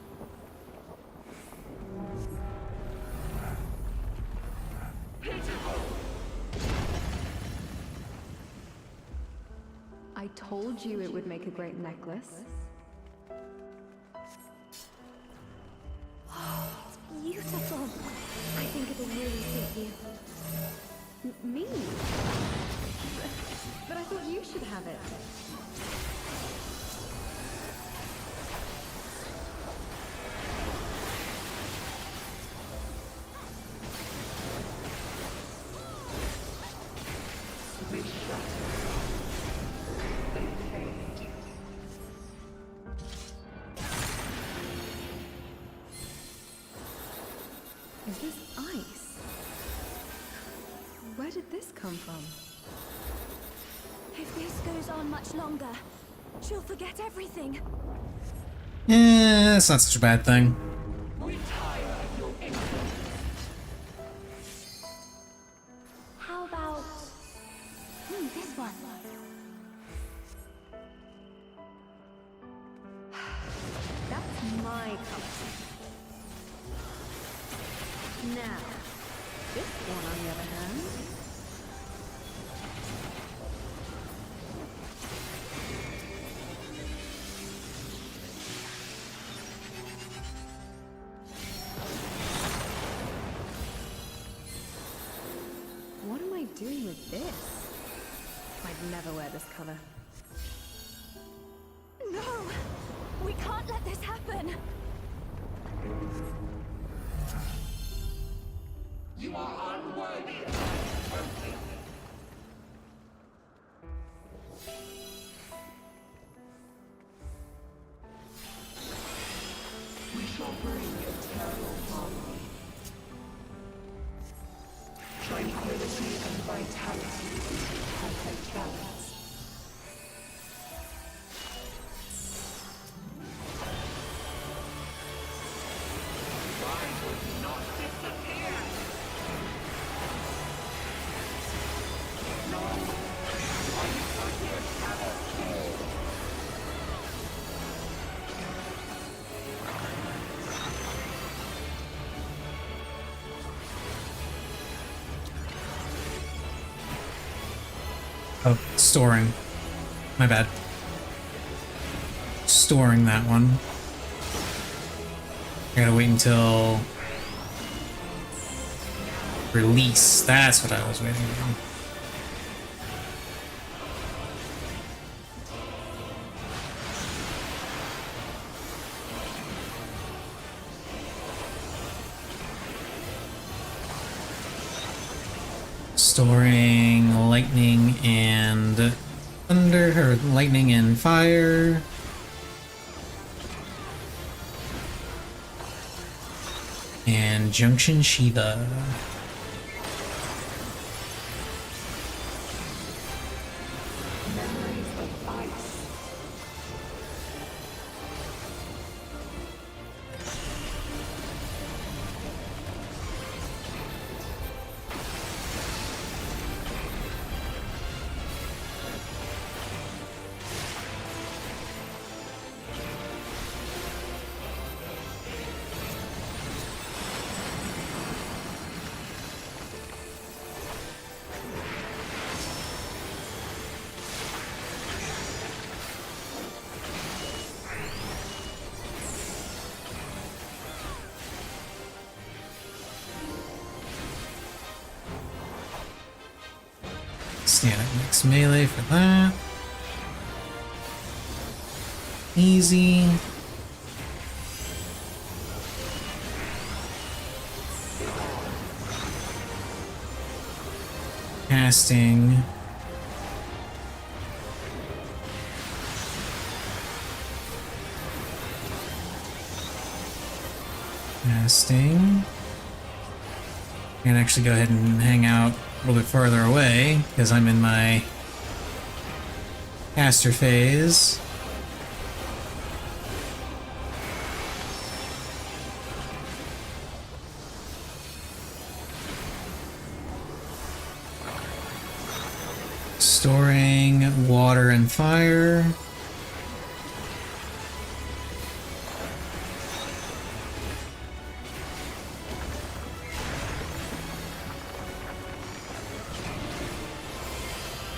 I told you it would make a great necklace. Beautiful. I think it'll really suit you. Me? But I thought you should have it. Is this ice? Where did this come from? If this goes on much longer, she'll forget everything. Yeah, that's not such a bad thing. Retire your influence. How about... this one. That's my cup. Now, this one on the other hand. What am I doing with this? I'd never wear this color. No! We can't let this happen! You are unworthy of my utopia. We shall bring eternal harmony, tranquility and vitality into perfect balance. I would not disappear. No, I find your shadow. Oh, storing. My bad. Storing that one. I gotta wait until release. That's what I was waiting for. Storing lightning and thunder, or lightning and fire. And Junction Shiva. Memories of ice. Stand up next melee for that. Easy. Casting. Casting. I can actually go ahead and hang out a little bit farther away because I'm in my caster phase. Storing water and fire.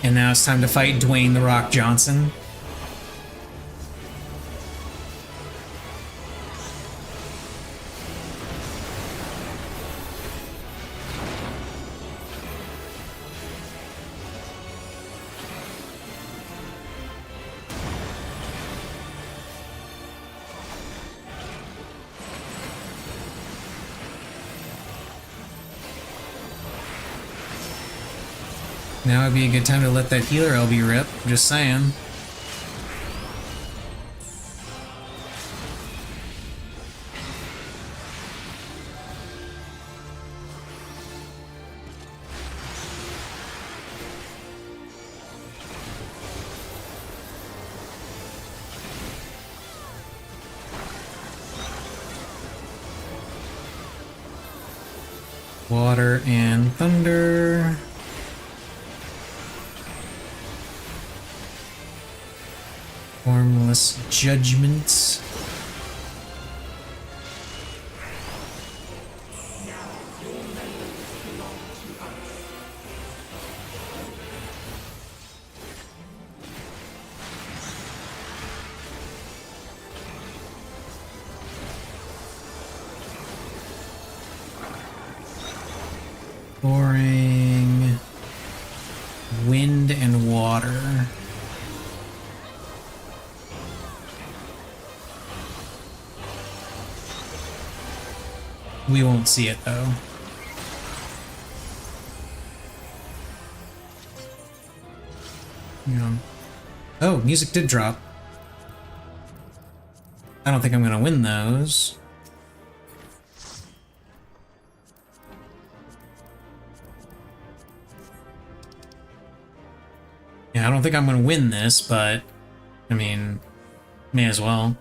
And now it's time to fight Dwayne "The Rock" Johnson. Now would be a good time to let that healer LB rip, just saying. Water and thunder. Formless judgments. Pouring wind and water. We won't see it though. Yeah. Oh, music did drop. I don't think I'm gonna win those. Yeah, I don't think I'm gonna win this, but I mean, may as well.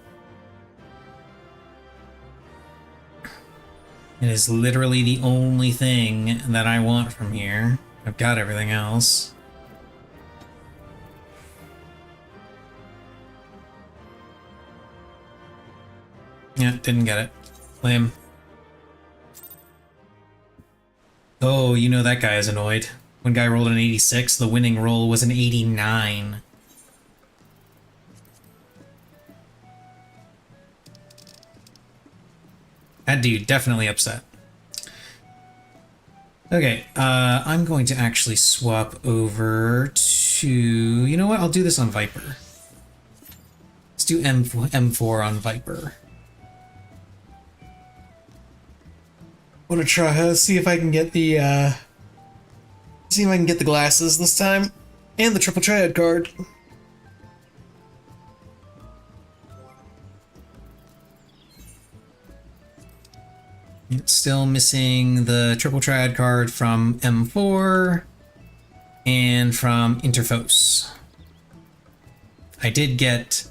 It is literally the only thing that I want from here. I've got everything else. Yeah, didn't get it. Lame. Oh, you know that guy is annoyed. One guy rolled an 86, the winning roll was an 89. That dude definitely upset. Okay, I'm going to actually swap over to... You know what? I'll do this on Viper. Let's do M4 on Viper. I want to try see if I can get the see if I can get the glasses this time and the triple triad card. Still missing the triple triad card from M4 and from Interfos. I did get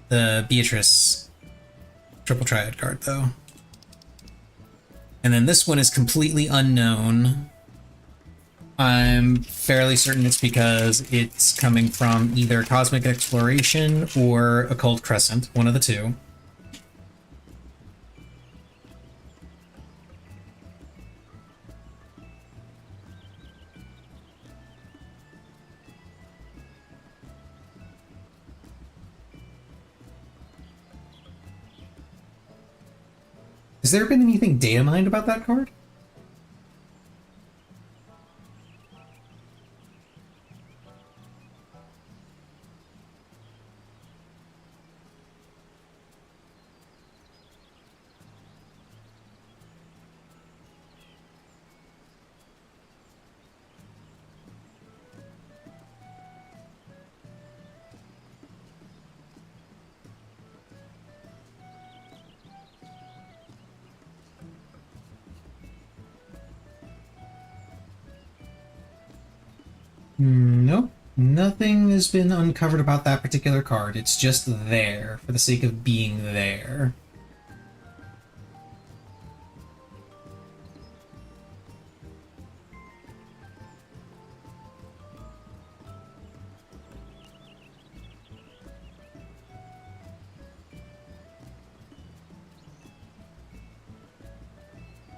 the Beatrice triple triad card though. And then this one is completely unknown. I'm fairly certain it's because it's coming from either Cosmic Exploration or Occult Crescent, one of the two. Has there been anything data mined about that card? Nope. Nothing has been uncovered about that particular card. It's just there for the sake of being there.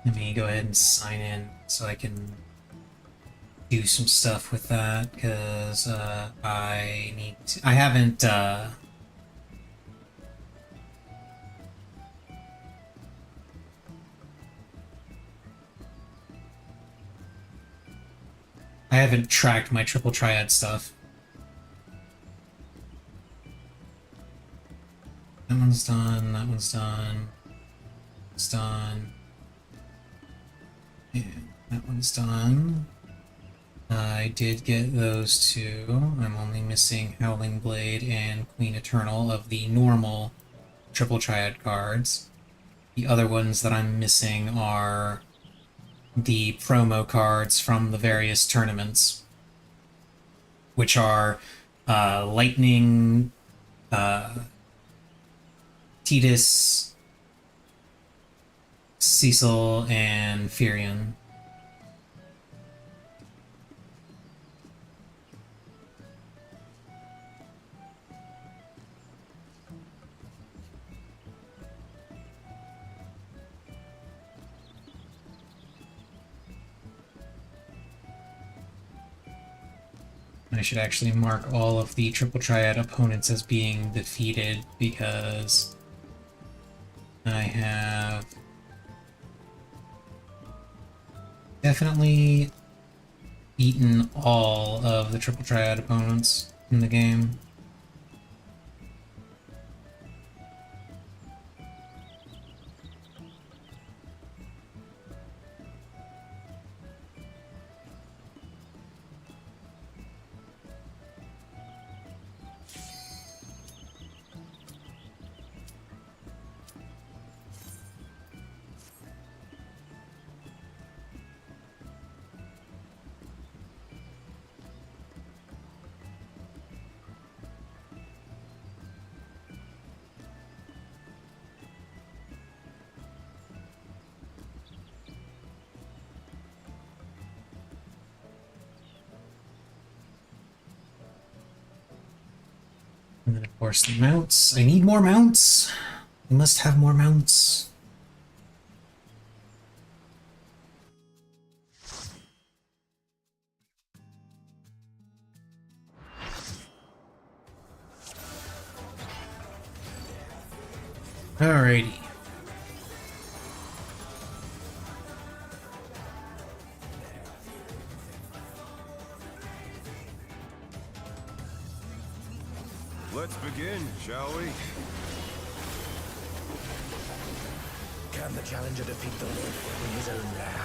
Let me go ahead and sign in so I can do some stuff with that, because I need to, I haven't tracked my triple triad stuff. That one's done, that one's done, it's done. Yeah, that one's done. I did get those two. I'm only missing Howling Blade and Queen Eternal of the normal triple triad cards. The other ones that I'm missing are the promo cards from the various tournaments, which are Lightning, Tidus, Cecil, and Firion. I should actually mark all of the triple triad opponents as being defeated, because I have definitely beaten all of the triple triad opponents in the game. And then, of course, the mounts. I need more mounts! I must have more mounts. Alrighty. Let's begin, shall we? Can the challenger defeat the wolf in his own lair?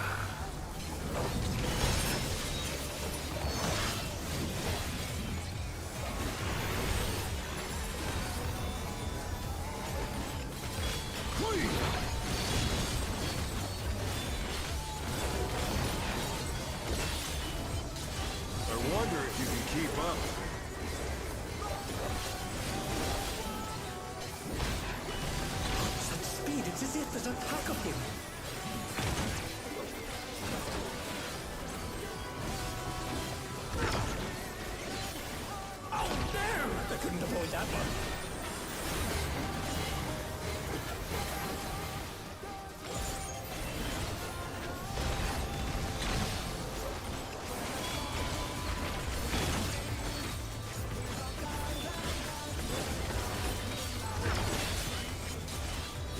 I wonder if you can keep up. Such speed, it's as if there's a pack of him. Oh no! They couldn't avoid that one.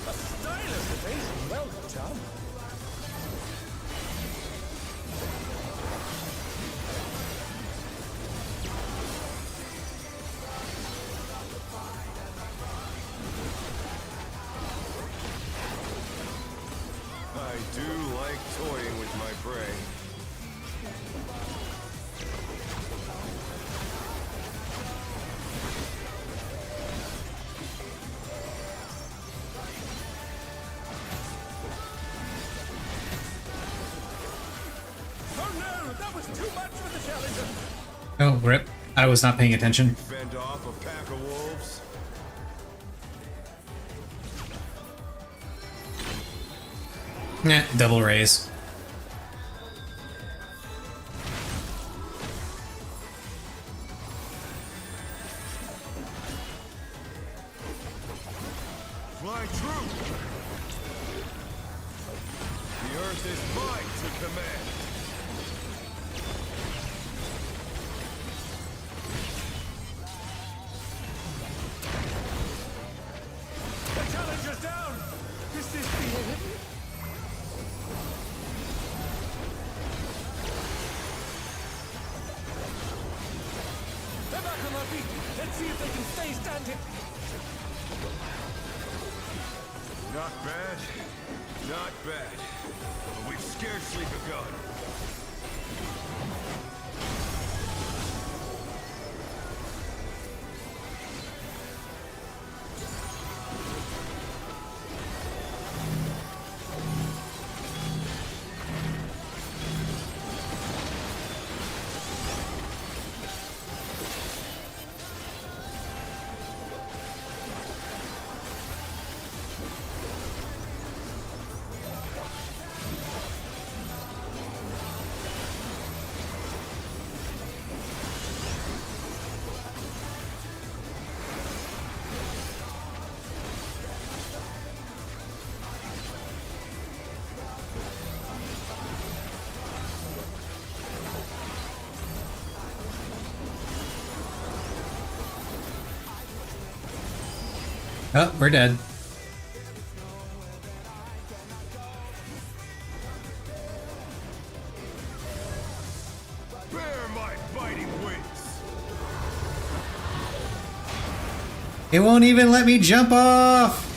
A stylish evasion, well done. I do like toying with my prey. Oh no, that was too much for the challenger. Oh, rip. I was not paying attention. Fend off a pack of wolves? Double raise. Fly true! The earth is mine to command! The challenger's down! Is this the end? They're back on their feet. Let's see if they can stay standing. Not bad. Not bad. But we've scarcely begun. Oh, we're dead. Bear my biting wings! It won't even let me jump off!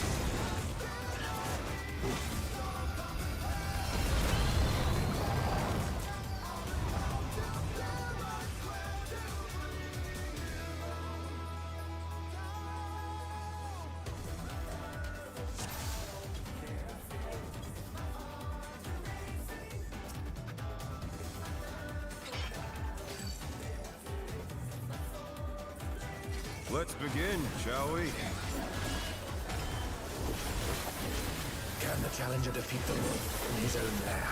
Let's begin, shall we? Can the challenger defeat the wolf in his own lair?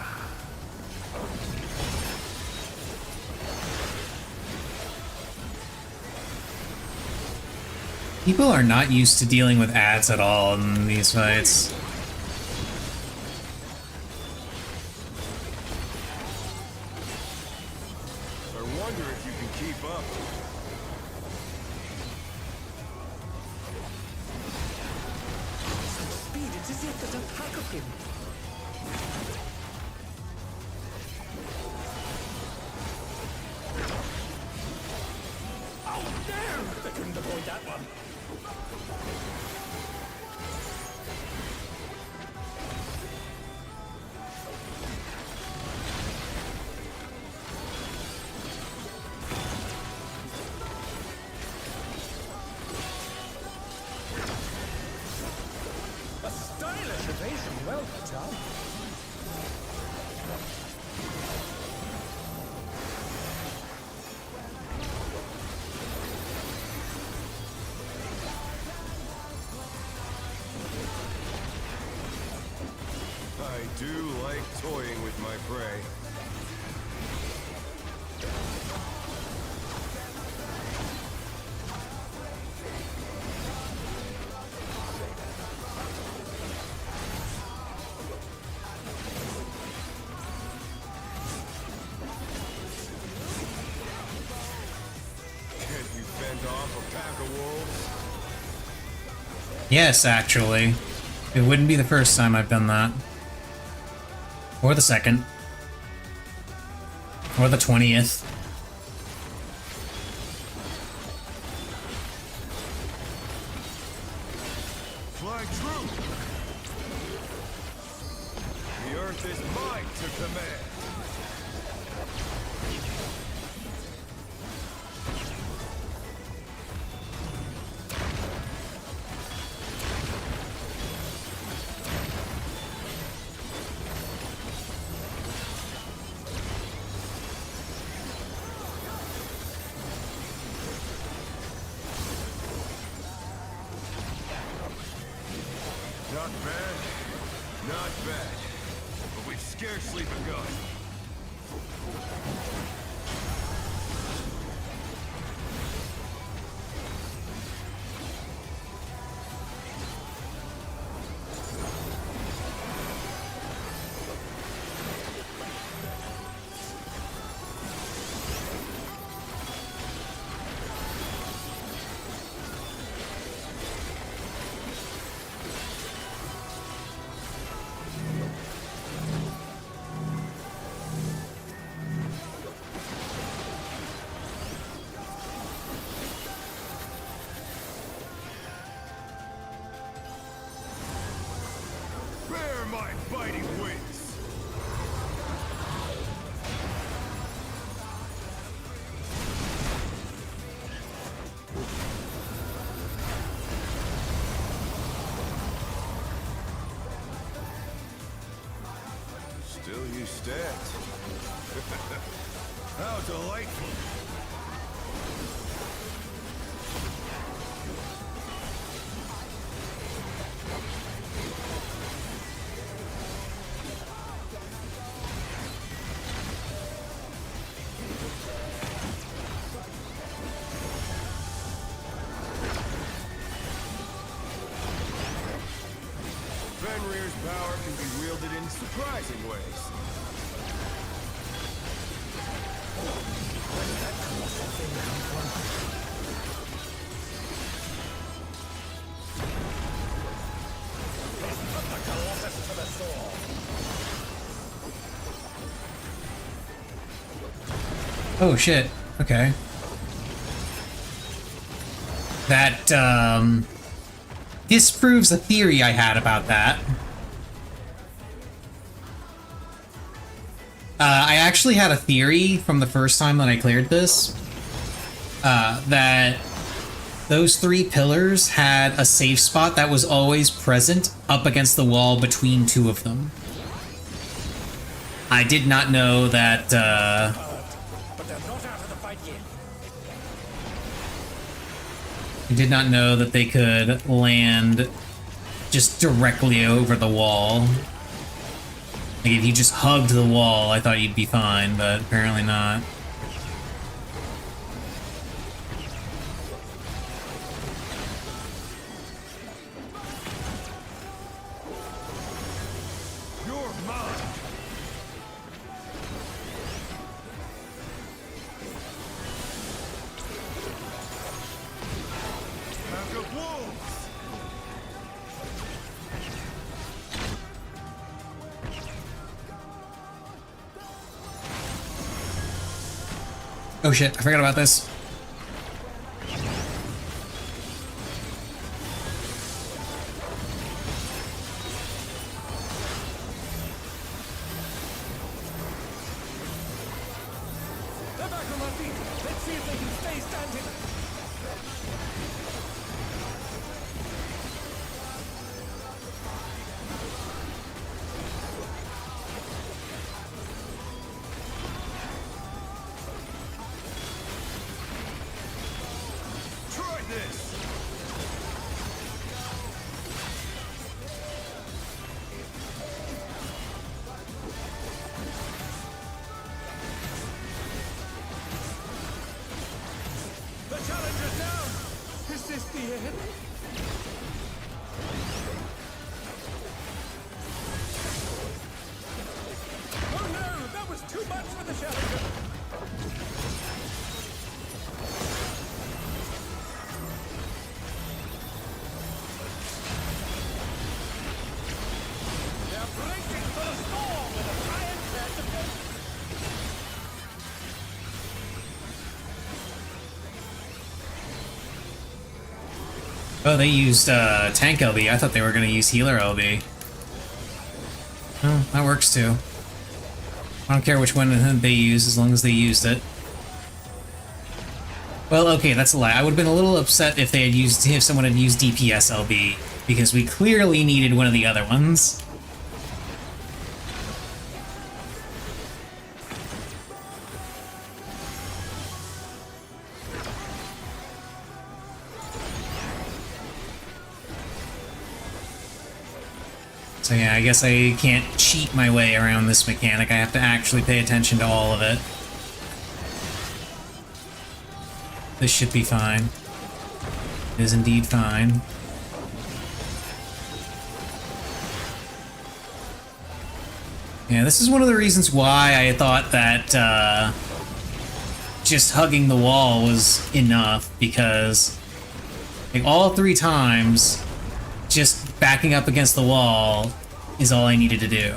People are not used to dealing with ads at all in these fights. I wonder if you can keep up. Speed, it's as if there's a pack of him. Oh, no! They couldn't avoid that one. A stylish evasion, well done. I do like toying with my prey. Can't you fend off a pack of wolves? Yes, actually. It wouldn't be the first time I've done that. Or the second. Or the 20th. Fly true! The earth is mine to command! my fighting wits. Still you stacked. How delightful. Fenrir's power can be wielded in surprising ways. Oh shit. Okay. That disproves a theory I had about that. I actually had a theory from the first time that I cleared this, that those 3 pillars had a safe spot that was always present up against the wall between 2 of them. I did not know that, But they're not out of the fight yet. I did not know that they could land just directly over the wall. Like, if you just hugged the wall, I thought you'd be fine, but apparently not. You're mine. Pack of wolves. Oh shit, I forgot about this. They're back on their feet. Let's see if they can stay standing. Try this. The challenger's down. Is this the end? Oh no, that was too much for the challenger. They're bracing for the storm with a giant precipice. Oh, they used tank LB. I thought they were going to use healer LB. Oh, that works too. I don't care which one they use as long as they used it. Well, okay, that's a lie. I would have been a little upset if they had used, if someone had used DPS LB, because we clearly needed one of the other ones. So yeah, I guess I can't cheat my way around this mechanic. I have to actually pay attention to all of it. This should be fine. It is indeed fine. Yeah, this is one of the reasons why I thought that just hugging the wall was enough, because like, all 3 times, just backing up against the wall is all I needed to do.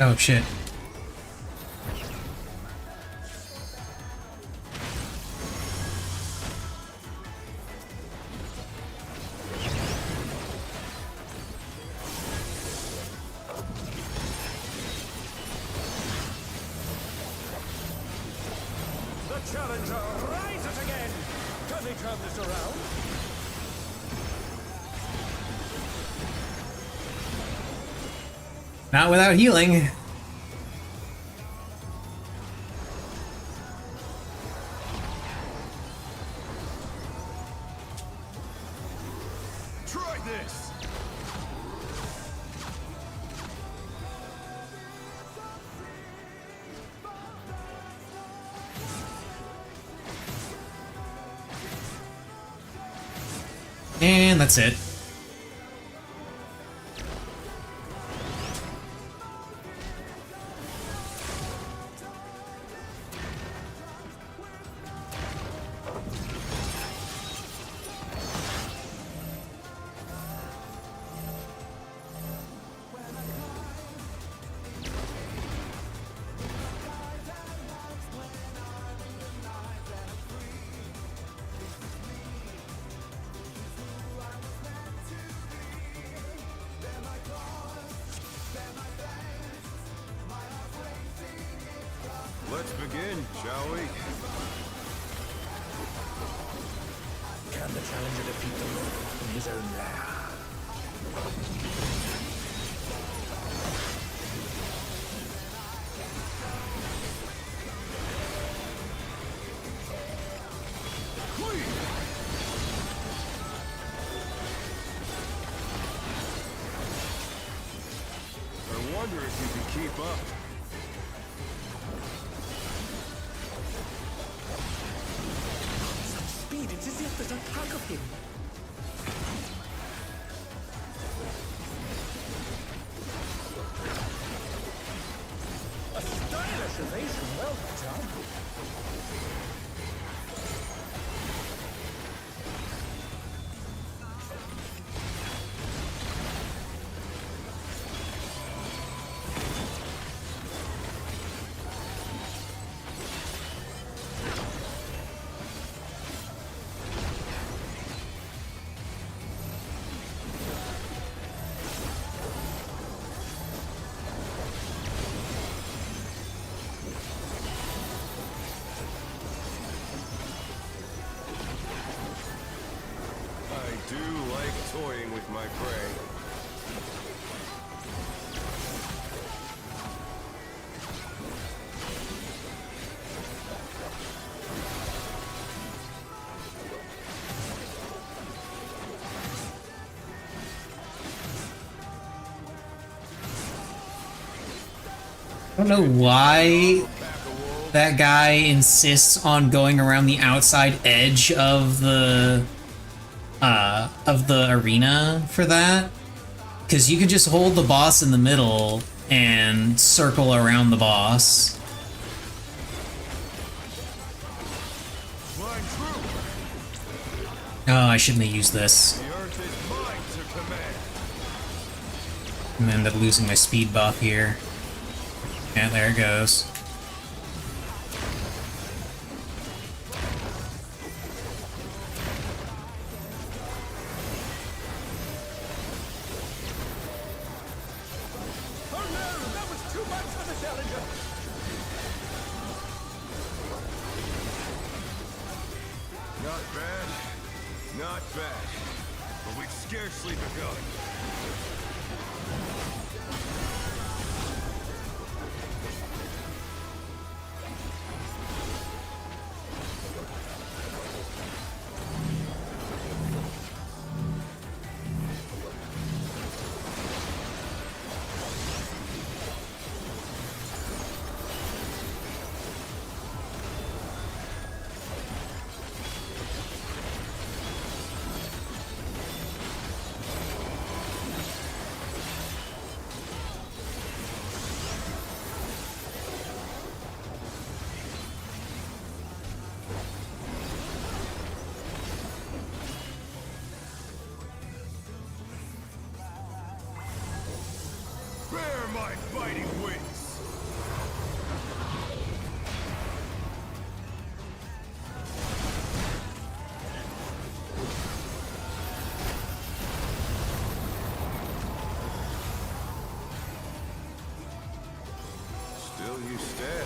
Oh shit. The challenger rises again! Can they turn this around? Not without healing. Try this! And that's it. Let's begin, shall we? Can the challenger defeat the Lord in his own lair? I wonder if you can keep up. Such speed, it's as if there's a pack of him. A stylish ovation, well done. I do like toying with my prey. I don't know why that guy insists on going around the outside edge of the arena for that. Because you could just hold the boss in the middle and circle around the boss. Flying true. Oh, I shouldn't have used this. The earth is mine to command. I'm gonna end up losing my speed buff here. Yeah, there it goes. Oh no, that was too much for the challenger. Not bad. Not bad. But we've scarcely begun. Bear my fighting wings! instead.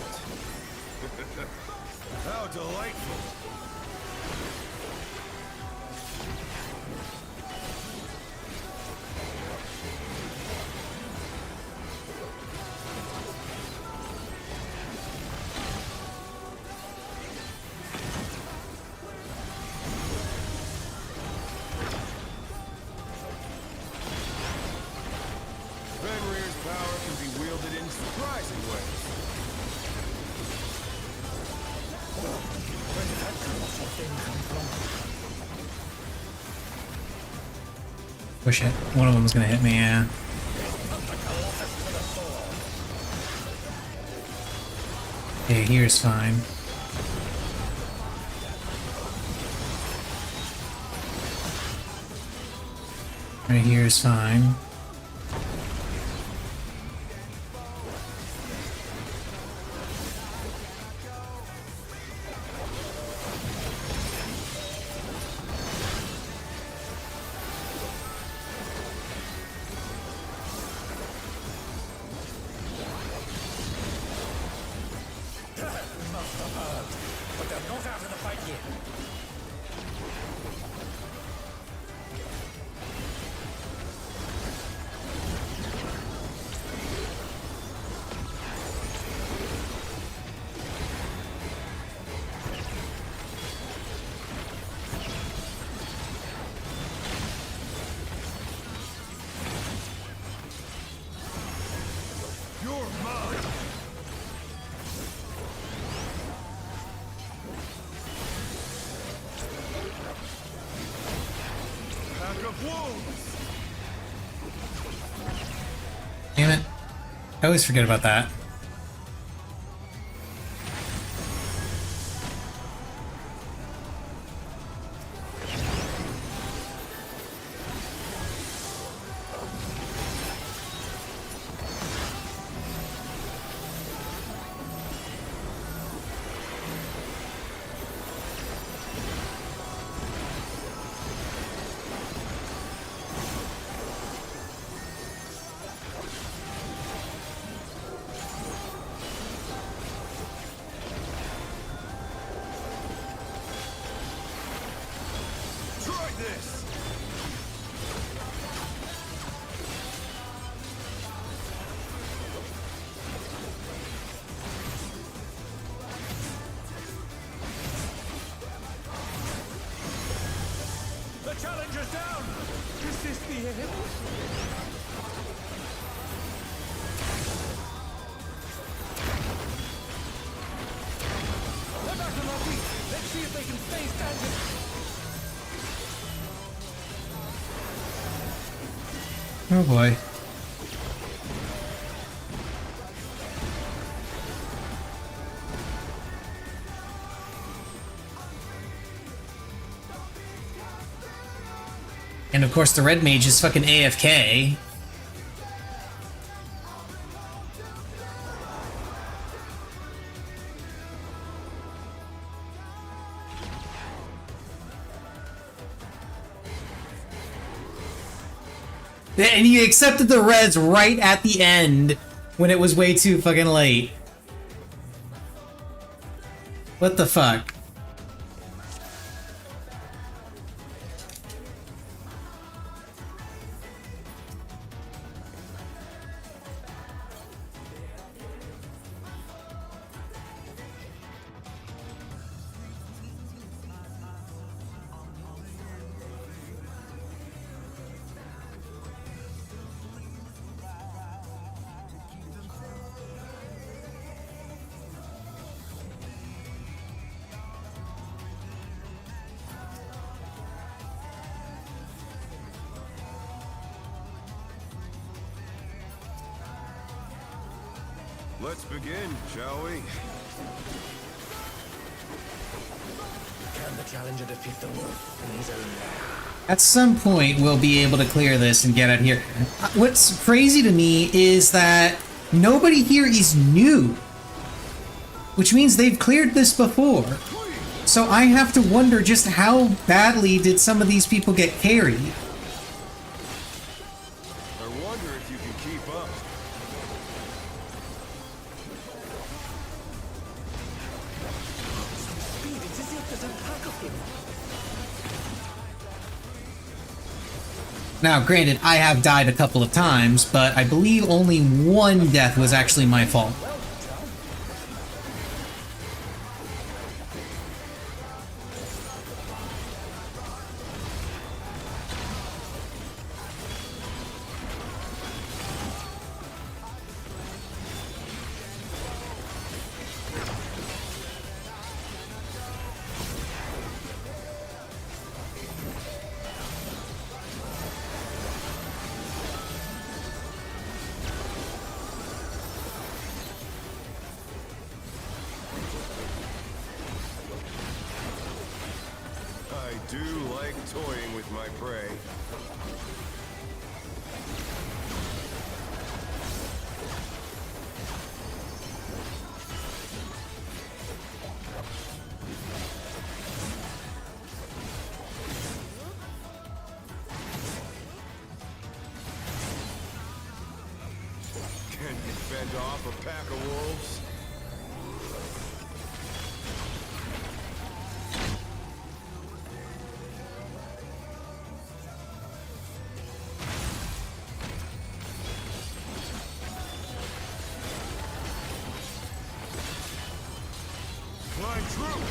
How delightful. Fenrir's power can be wielded in surprising ways. Where did that colossal thing come from? Wish it. One of them was gonna hit me, yeah. Okay, here's fine. Right here is fine. But they're not out of the fight yet. You're mine. Pack of wolves. Damn it. I always forget about that. Try this. The challenger's down! Is this the end? They're back on our feet. Let's see if they can stay standing. Oh boy. And of course the red mage is fucking AFK. And you accepted the reds right at the end when it was way too fucking late. What the fuck? Let's begin, shall we? Can the challenger defeat the wolf in his own lair? At some point, we'll be able to clear this and get out here. What's crazy to me is that nobody here is new, which means they've cleared this before. So I have to wonder just how badly did some of these people get carried? I wonder if you can keep up. Now, granted, I have died a couple of times, but I believe only one death was actually my fault. I do like toying with my prey. Can you fend off a pack of wolves? Fly true!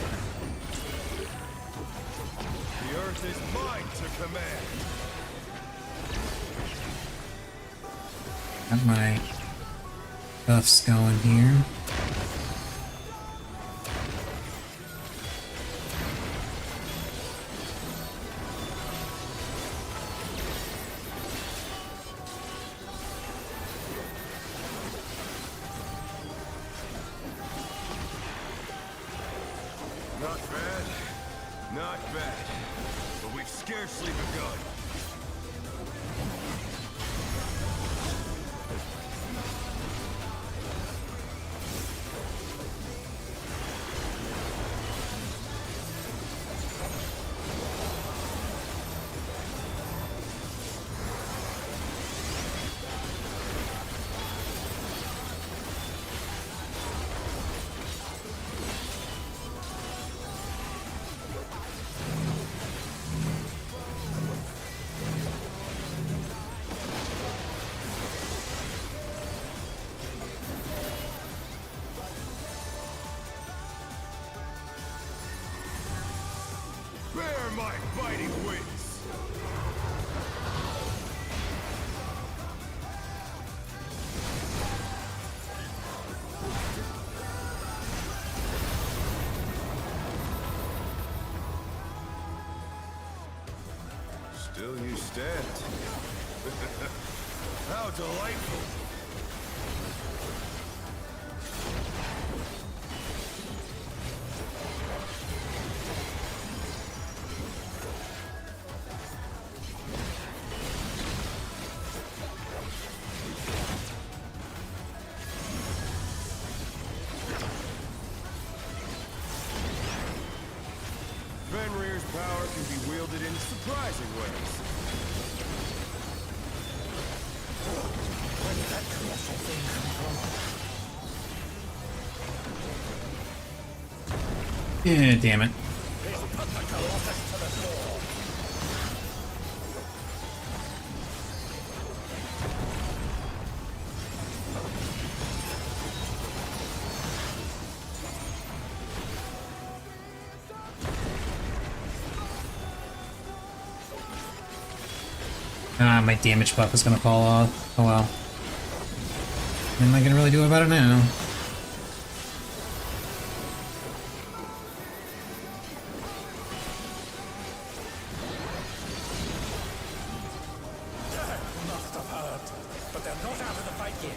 The earth is mine to command! Got my buffs going here. Not bad. Not bad. But we've scarcely begun. Bear my biting wings! Still you stand. How delightful! Fenrir's power can be wielded in surprising ways. Where did that colossal thing come from? Yeah, damn it. He's put the Colossus to the sword. Ah, my damage buff is gonna fall off. Oh well. What am I gonna really do about it now? Must have hurt, but they're not out of the fight yet.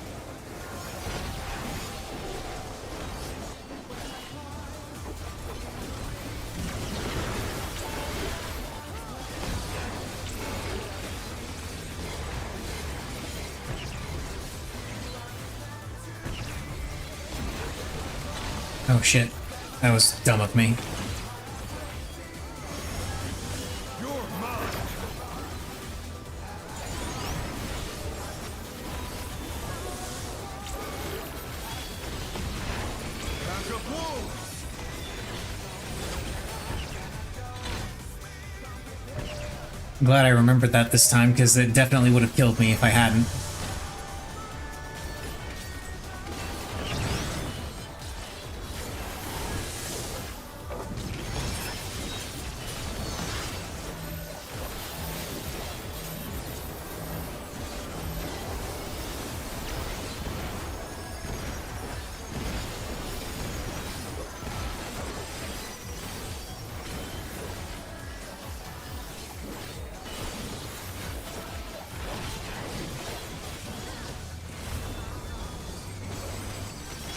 Oh shit. That was dumb of me. You're mine! Pack of wolves! I'm glad I remembered that this time, because it definitely would have killed me if I hadn't.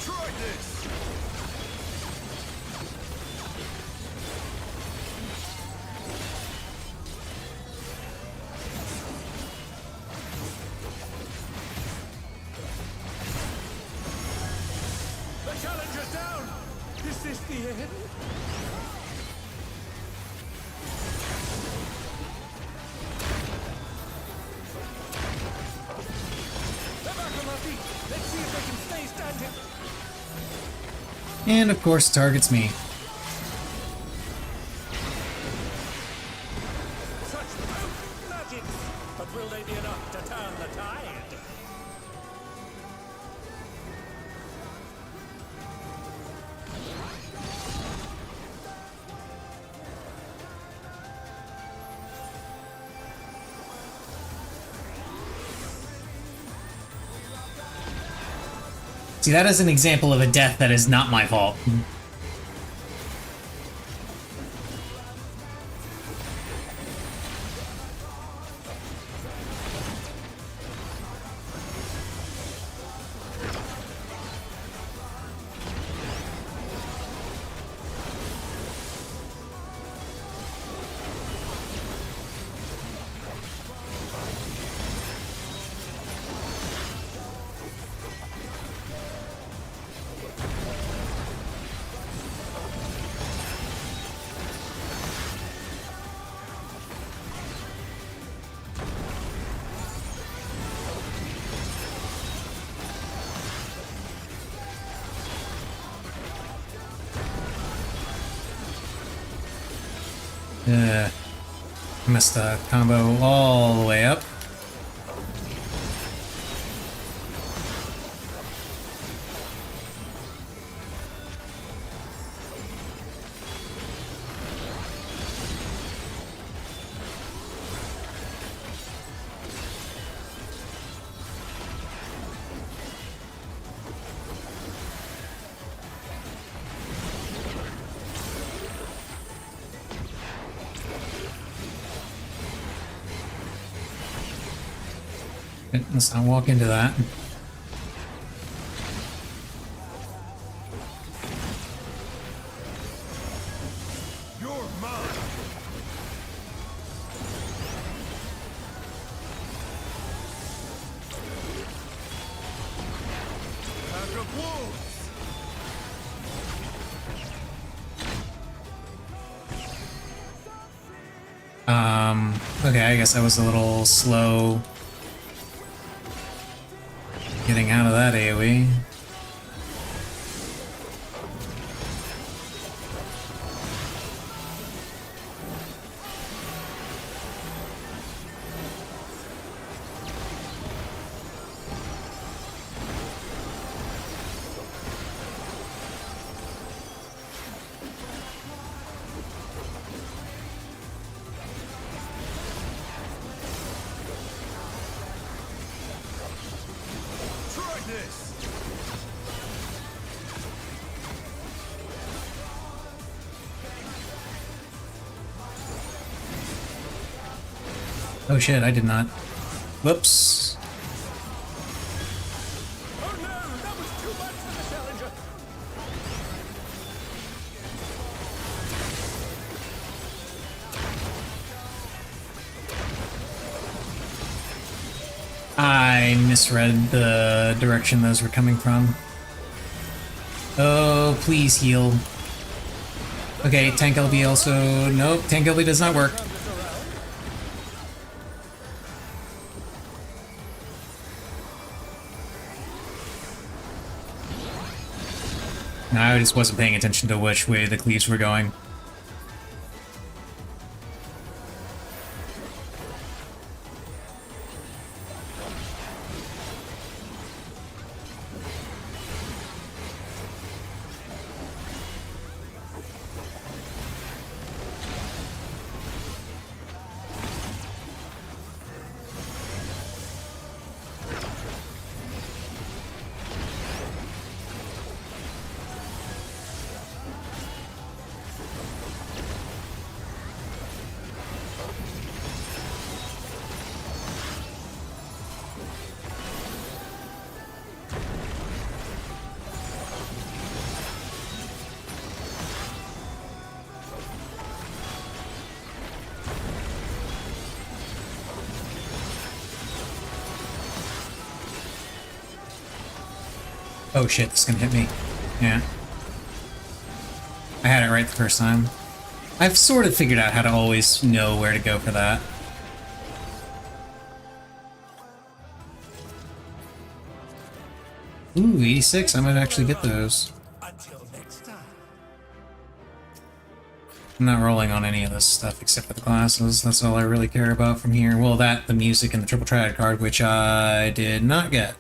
Try this! The challenger's down! Is this the end? They're back on their feet! Let's see if they can stay standing! And of course, targets me. Such potent magic! But will they be enough to turn the tide? See, that is an example of a death that is not my fault. Messed the combo all the way up. Let's not walk into that. You're mine! Pack of wolves! Okay, I guess I was a little slow getting out of that AoE. Try this! Oh shit, I did not. Whoops. Oh no! That was too much for the challenger! I misread the direction those were coming from. Oh, please heal. Okay, tank LB also... Nope, tank LB does not work. No, I just wasn't paying attention to which way the cleaves were going. Oh shit, this is gonna hit me. Yeah. I had it right the first time. I've sort of figured out how to always know where to go for that. Ooh, 86, I might actually get those. Until next time. I'm not rolling on any of this stuff except for the classes. That's all I really care about from here. Well, that, the music, and the triple triad card, which I did not get.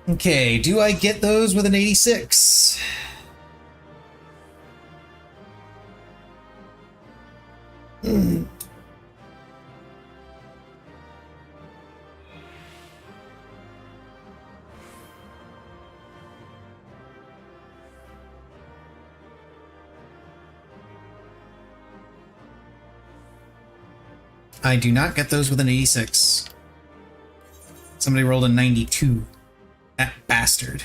Okay, do I get those with an 86? I do not get those with an 86. Somebody rolled a 92. That bastard.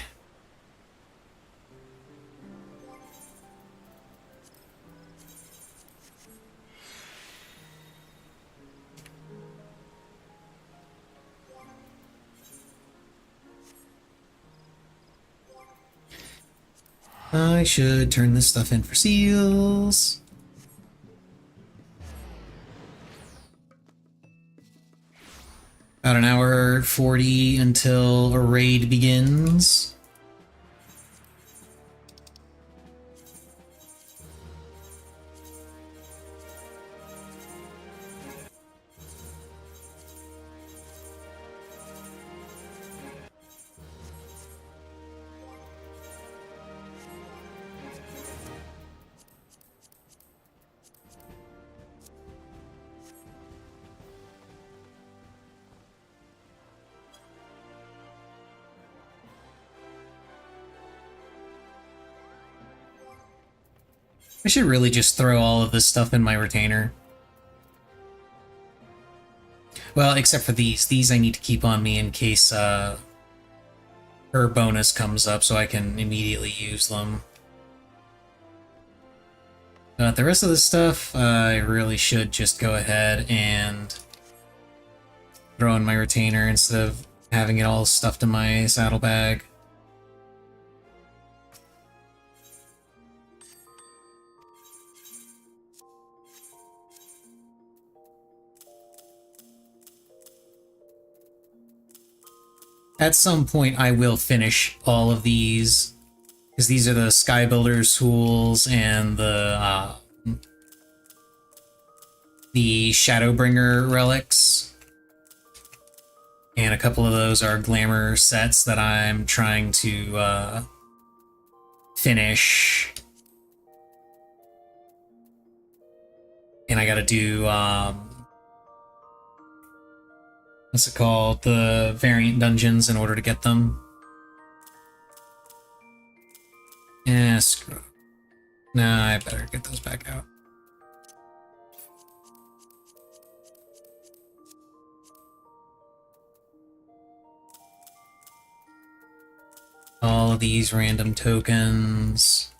I should turn this stuff in for seals. About an hour 40 until a raid begins. I should really just throw all of this stuff in my retainer. Well, except for these. These I need to keep on me in case her bonus comes up so I can immediately use them. But the rest of this stuff, I really should just go ahead and throw in my retainer instead of having it all stuffed in my saddlebag. At some point, I will finish all of these, because these are the Sky Builder's tools and the Shadowbringer relics. And a couple of those are glamour sets that I'm trying to finish. And I gotta do what's it called? The variant dungeons in order to get them. Yeah, screw it. Nah, I better get those back out. All of these random tokens.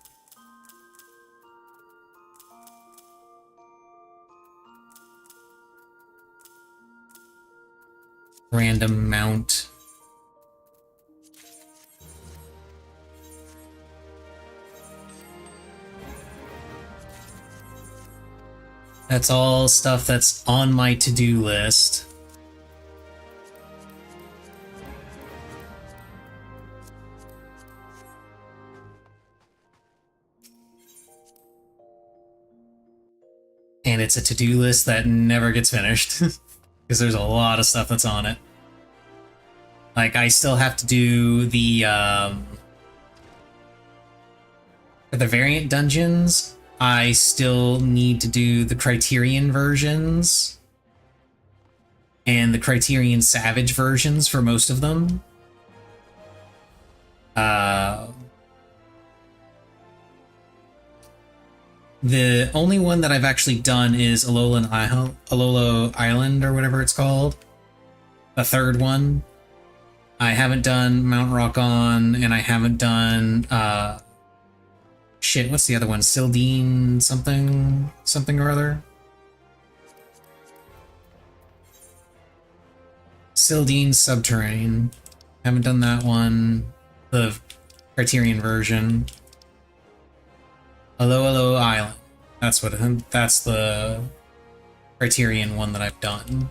Random mount. That's all stuff that's on my to-do list. And it's a to-do list that never gets finished. Because there's a lot of stuff that's on it. Like, I still have to do the, for the variant dungeons, I still need to do the Criterion versions. And the Criterion Savage versions for most of them. The only one that I've actually done is Alolo Island, or whatever it's called. The third one. I haven't done Mount Rockon, and I haven't done, shit, what's the other one? Sildine something? Something or other? Sildine Subterrane. Haven't done that one. The Criterion version. Hello Island. That's the Criterion one that I've done.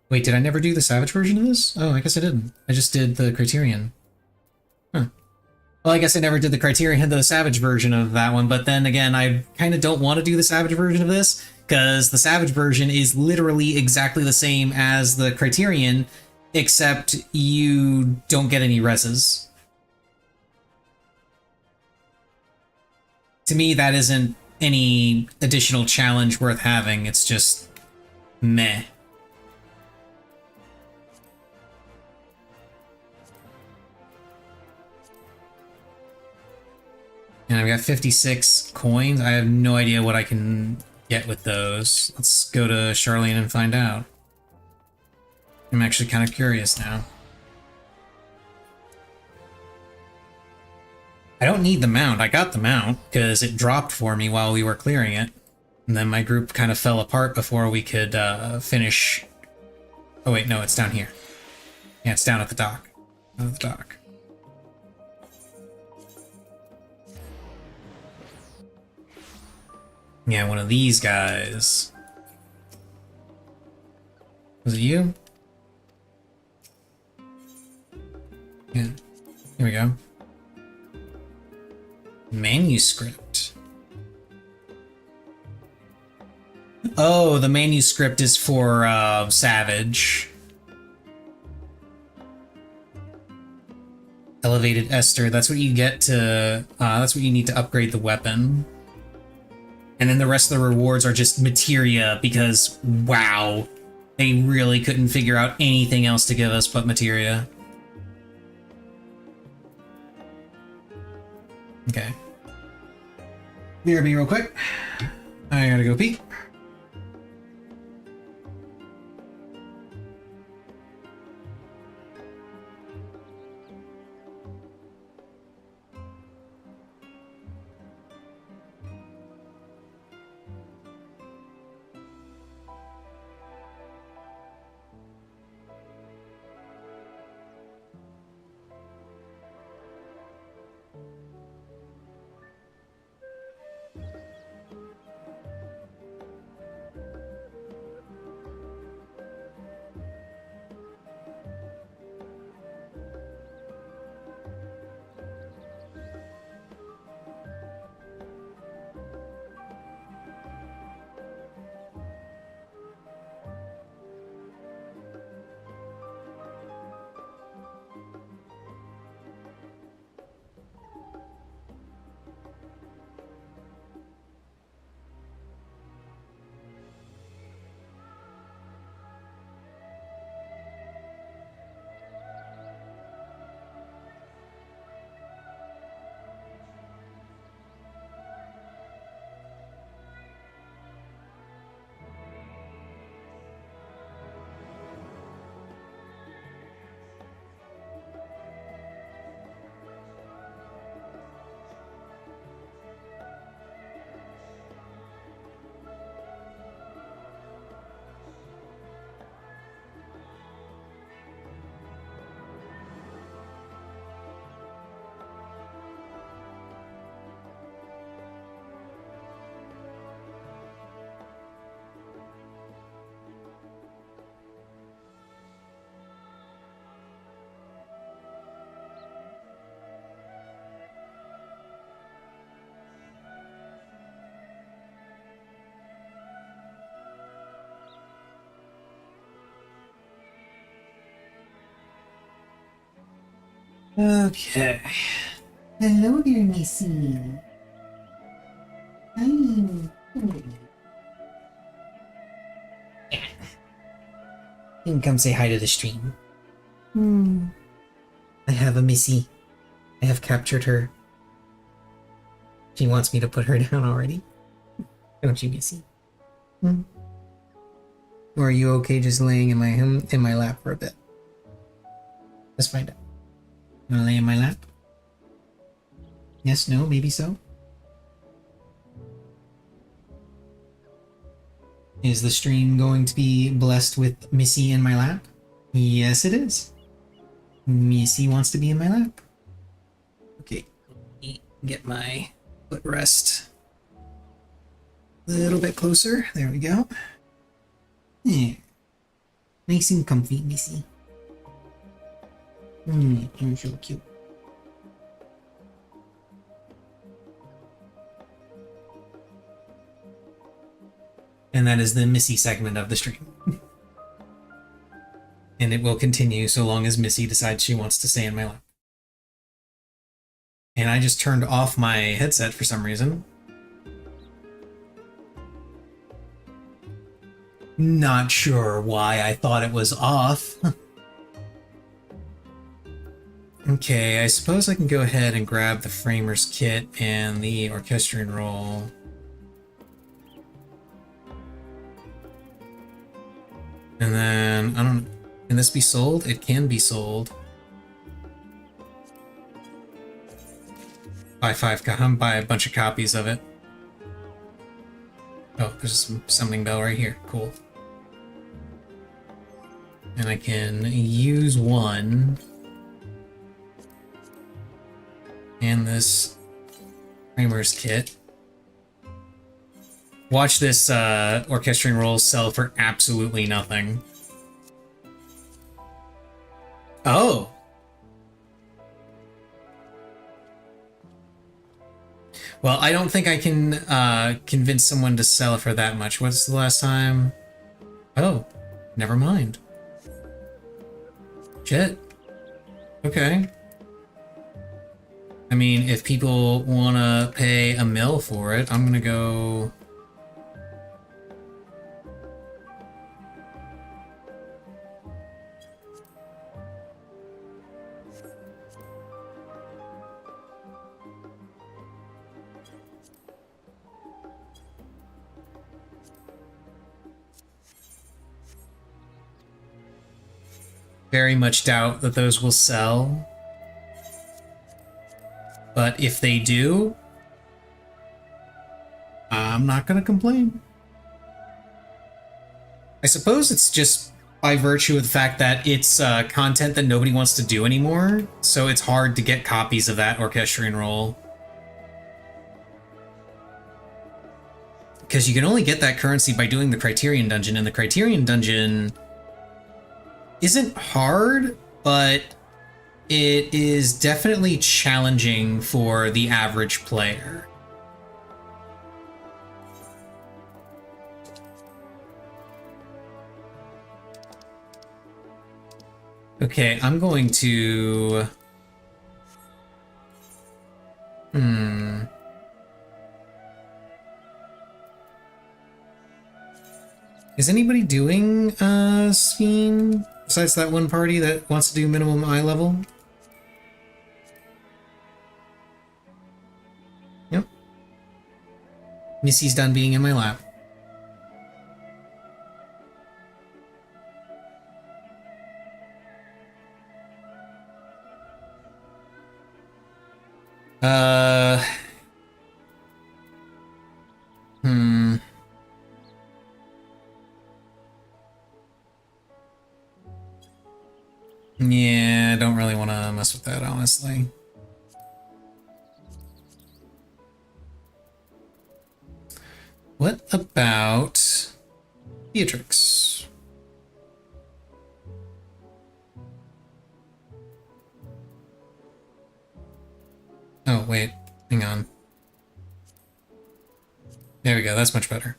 Wait, did I never do the Savage version of this? Oh, I guess I didn't. I just did the Criterion. Huh. Well, I guess I never did the Criterion, the Savage version of that one, but then again, I kind of don't want to do the Savage version of this, because the Savage version is literally exactly the same as the Criterion, except you don't get any reses. To me, that isn't any additional challenge worth having, it's just meh. And I've got 56 coins. I have no idea what I can get with those. Let's go to Charlene and find out. I'm actually kind of curious now. I don't need the mount. I got the mount because it dropped for me while we were clearing it. And then my group kind of fell apart before we could finish. Oh wait, no, it's down here. Yeah, it's down at the dock. At the dock. Yeah, one of these guys. Was it you? Yeah. Here we go. Manuscript. Oh, the manuscript is for Savage. Elevated Esther. That's what you get to. That's what you need to upgrade the weapon. And then the rest of the rewards are just materia because, wow, they really couldn't figure out anything else to give us but materia. Okay. BRB real quick. I gotta go pee. Okay. Hello there, Missy. Hi. You can come say hi to the stream. I have a Missy. I have captured her. She wants me to put her down already. Don't you, Missy? Or are you okay just laying in my lap for a bit? Let's find out. Wanna lay in my lap? Yes, no, maybe so? Is the stream going to be blessed with Missy in my lap? Yes, it is. Missy wants to be in my lap. Okay, let me get my footrest a little bit closer. There we go. Yeah. Nice and comfy, Missy. You're so cute. And that is the Missy segment of the stream. And it will continue so long as Missy decides she wants to stay in my lap. And I just turned off my headset for some reason. Not sure why I thought it was off. Okay, I suppose I can go ahead and grab the Framer's Kit and the Orchestrion Roll. And then, I don't... Can this be sold? It can be sold. Buy a bunch of copies of it. Oh, there's a summoning bell right here. Cool. And I can use one. And this Kramer's Kit. Watch this Orchestrion Roll sell for absolutely nothing. Oh! Well, I don't think I can convince someone to sell it for that much. What's the last time? Oh, never mind. Shit. Okay. I mean, if people want to pay $1 mil for it, I'm gonna go... Very much doubt that those will sell. But if they do, I'm not gonna complain. I suppose it's just by virtue of the fact that it's content that nobody wants to do anymore, so it's hard to get copies of that Orchestrion Roll. Because you can only get that currency by doing the Criterion Dungeon, and the Criterion Dungeon isn't hard, but it is definitely challenging for the average player. Okay, I'm going to... Is anybody doing Sphene? Besides that one party that wants to do minimum eye level? Yep. Missy's done being in my lap. Yeah, I don't really want to mess with that, honestly. What about Beatrix? Oh, wait. Hang on. There we go. That's much better.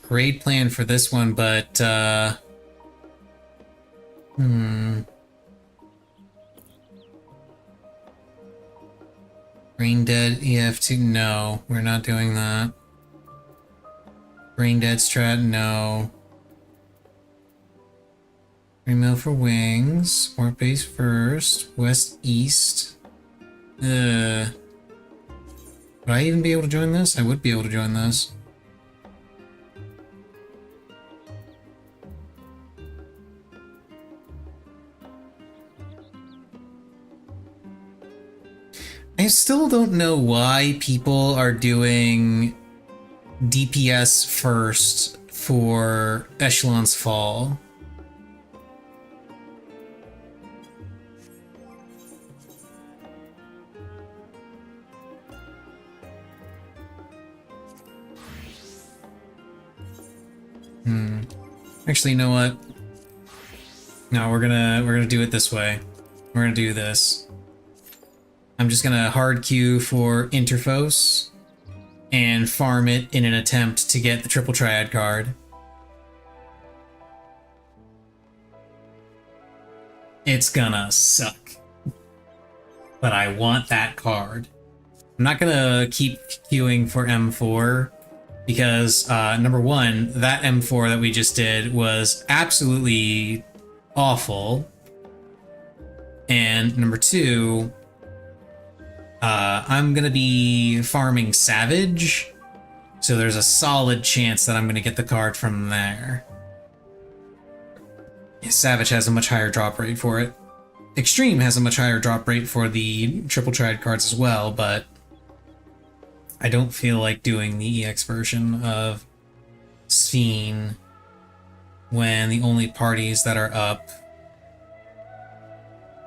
Raid plan for this one, but, Brain Dead EF2, no, we're not doing that. Brain Dead Strat, no. Remil for wings, Port Base first, West East. Would I even be able to join this? I would be able to join this. I still don't know why people are doing DPS first for Echelon's Fall. Actually, you know what? No, we're gonna do it this way. We're gonna do this. I'm just gonna hard queue for Interphos and farm it in an attempt to get the triple triad card. It's gonna suck. But I want that card. I'm not gonna keep queuing for M4 because, number one, that M4 that we just did was absolutely awful. And number two, I'm gonna be farming Savage, so there's a solid chance that I'm gonna get the card from there. Savage has a much higher drop rate for it. Extreme has a much higher drop rate for the triple triad cards as well, but I don't feel like doing the EX version of Sphene when the only parties that are up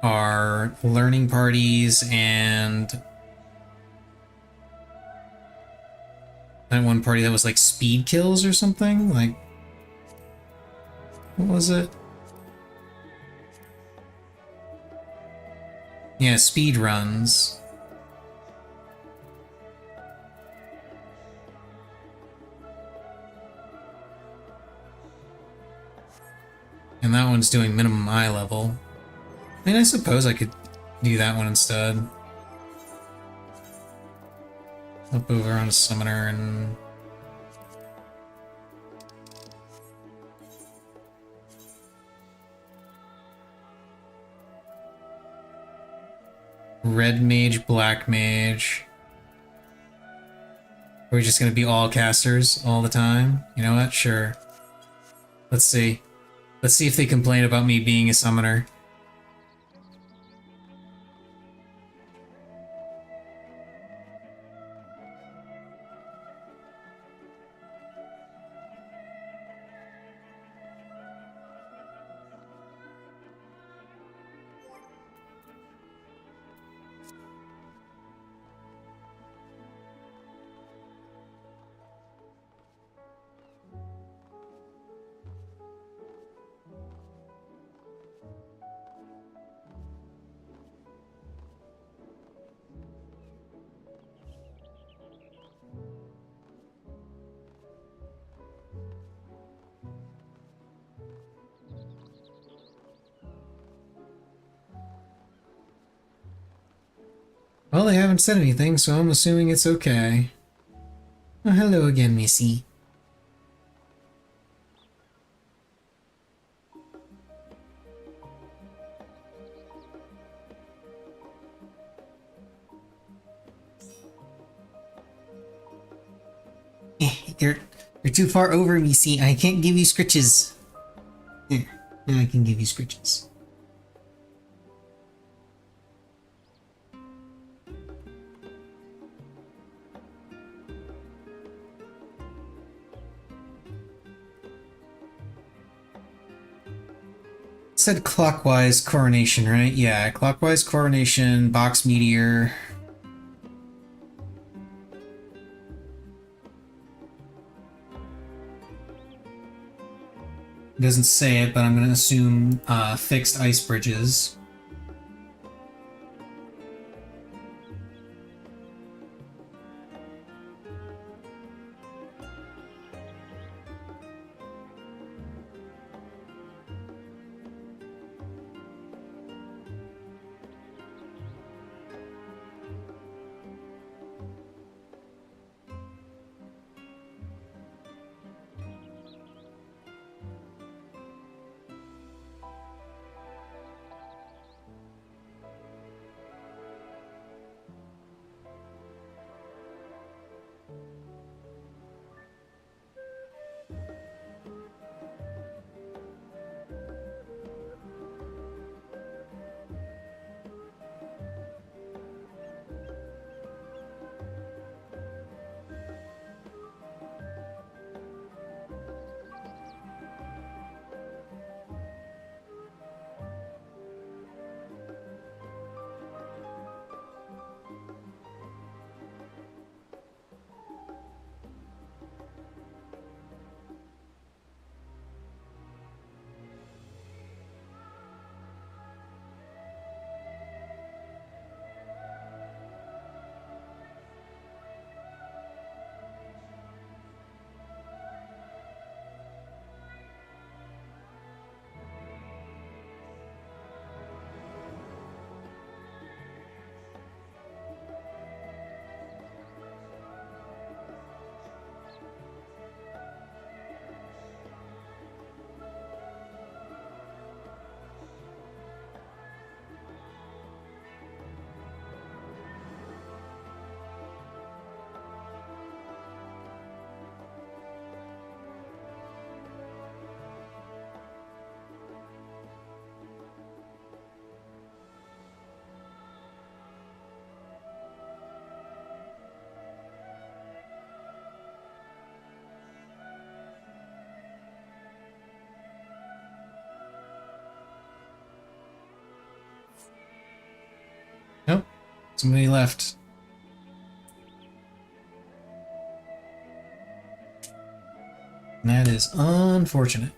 are learning parties and that one party that was like speed kills or something. Like, what was it? Yeah, speed runs. And that one's doing minimum eye level. I mean, I suppose I could do that one instead. Flip over on a summoner and... Red mage, black mage. Are we just gonna be all casters all the time? You know what? Sure. Let's see. Let's see if they complain about me being a summoner. Well, they haven't said anything, so I'm assuming it's okay. Oh, hello again, Missy. You're too far over, Missy. I can't give you scritches. Here, now I can give you scritches. Said clockwise coronation, right? Yeah, clockwise coronation, box meteor. It doesn't say it, but I'm going to assume fixed ice bridges. Somebody left. And that is unfortunate.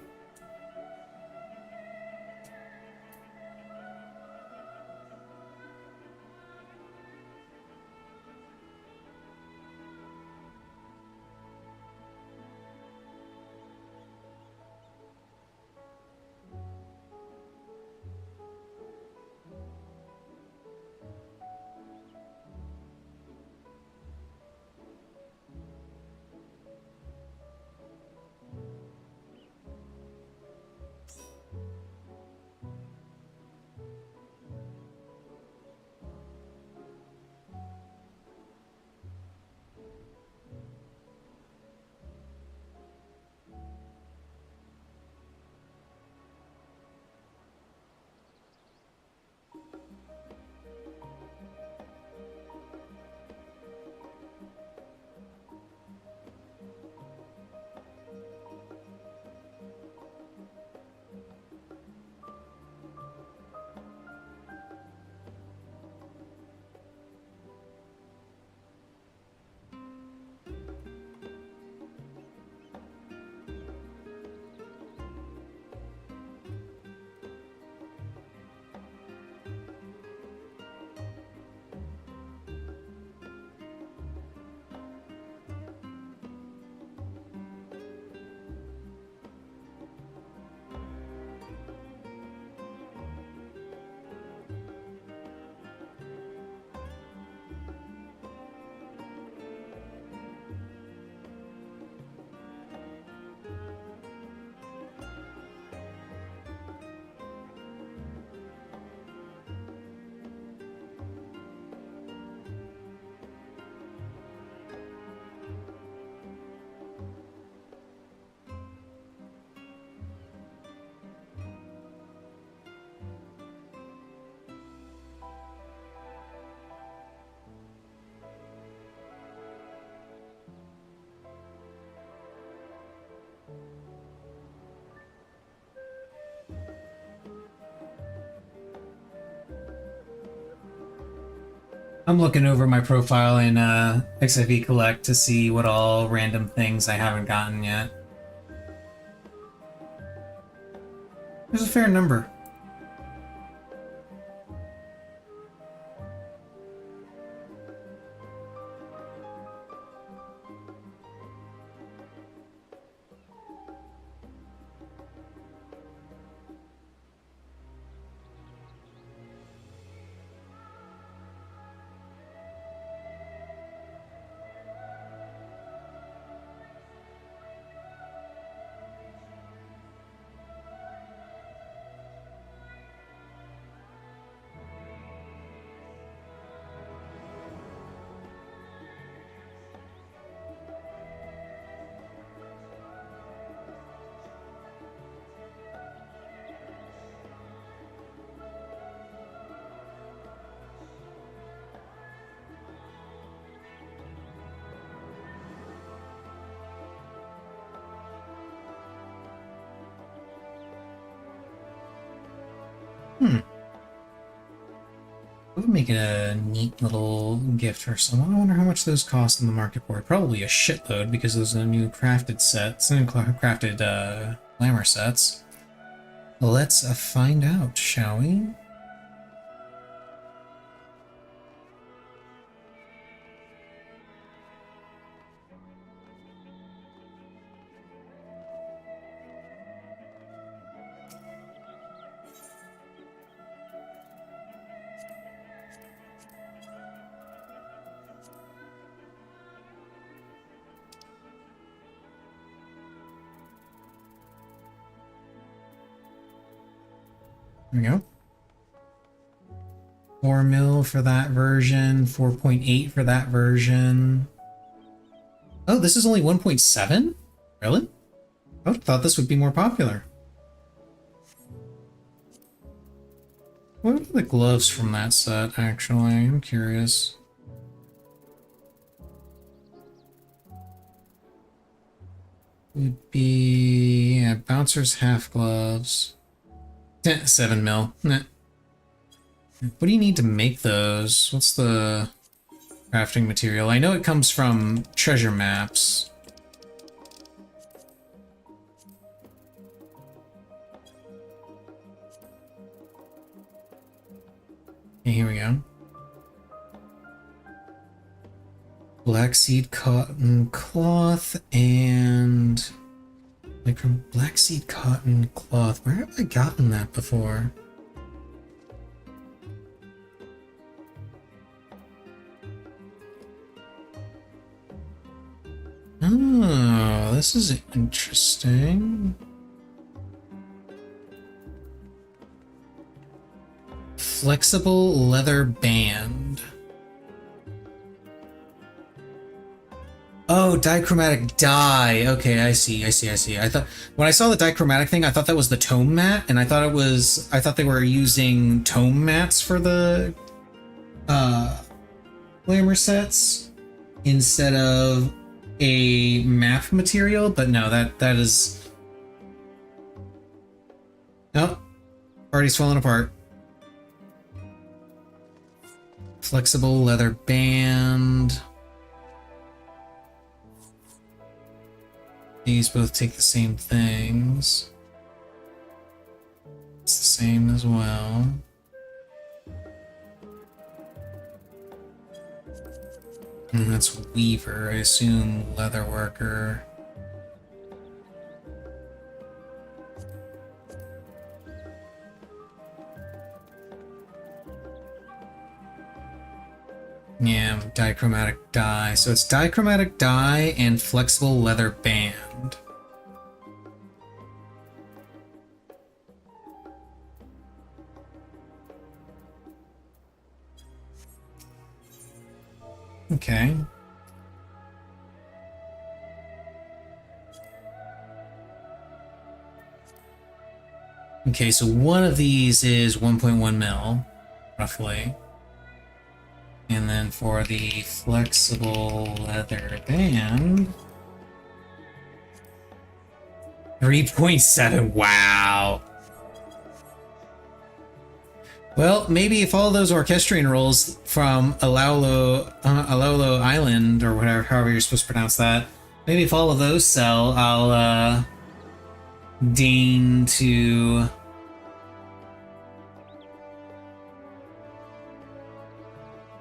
I'm looking over my profile in XIV Collect to see what all random things I haven't gotten yet. There's a fair number. I would make a neat little gift for someone. I wonder how much those cost in the market board. Probably a shitload because those are new crafted sets, new crafted glamour sets. Let's find out, shall we? There we go. 4 mil for that version, 4.8 for that version. Oh, this is only 1.7? Really? I would have thought this would be more popular. What are the gloves from that set, actually? I'm curious. Would be... yeah, Bouncer's half gloves. 7 mil. Nah. What do you need to make those? What's the crafting material? I know it comes from treasure maps. Okay, here we go. Black seed cotton cloth and... Like from black seed cotton cloth. Where have I gotten that before? Oh, this is interesting. Flexible leather band. Oh, dichromatic dye. Okay, I see. I thought when I saw the dichromatic thing, I thought that was the tome mat, and I thought they were using tome mats for the glamour sets instead of a map material, but no, that is... Oh, party's falling apart. Flexible leather band. These both take the same things. It's the same as well. And that's weaver, I assume leather worker. Yeah, dichromatic dye. So it's dichromatic dye and flexible leather band. Okay. Okay, so one of these is 1.1 mil, roughly. And then for the flexible leather band... 3.7, wow! Well, maybe if all those orchestrion rolls from Alaulo Island, or whatever, however you're supposed to pronounce that, maybe if all of those sell, I'll deign to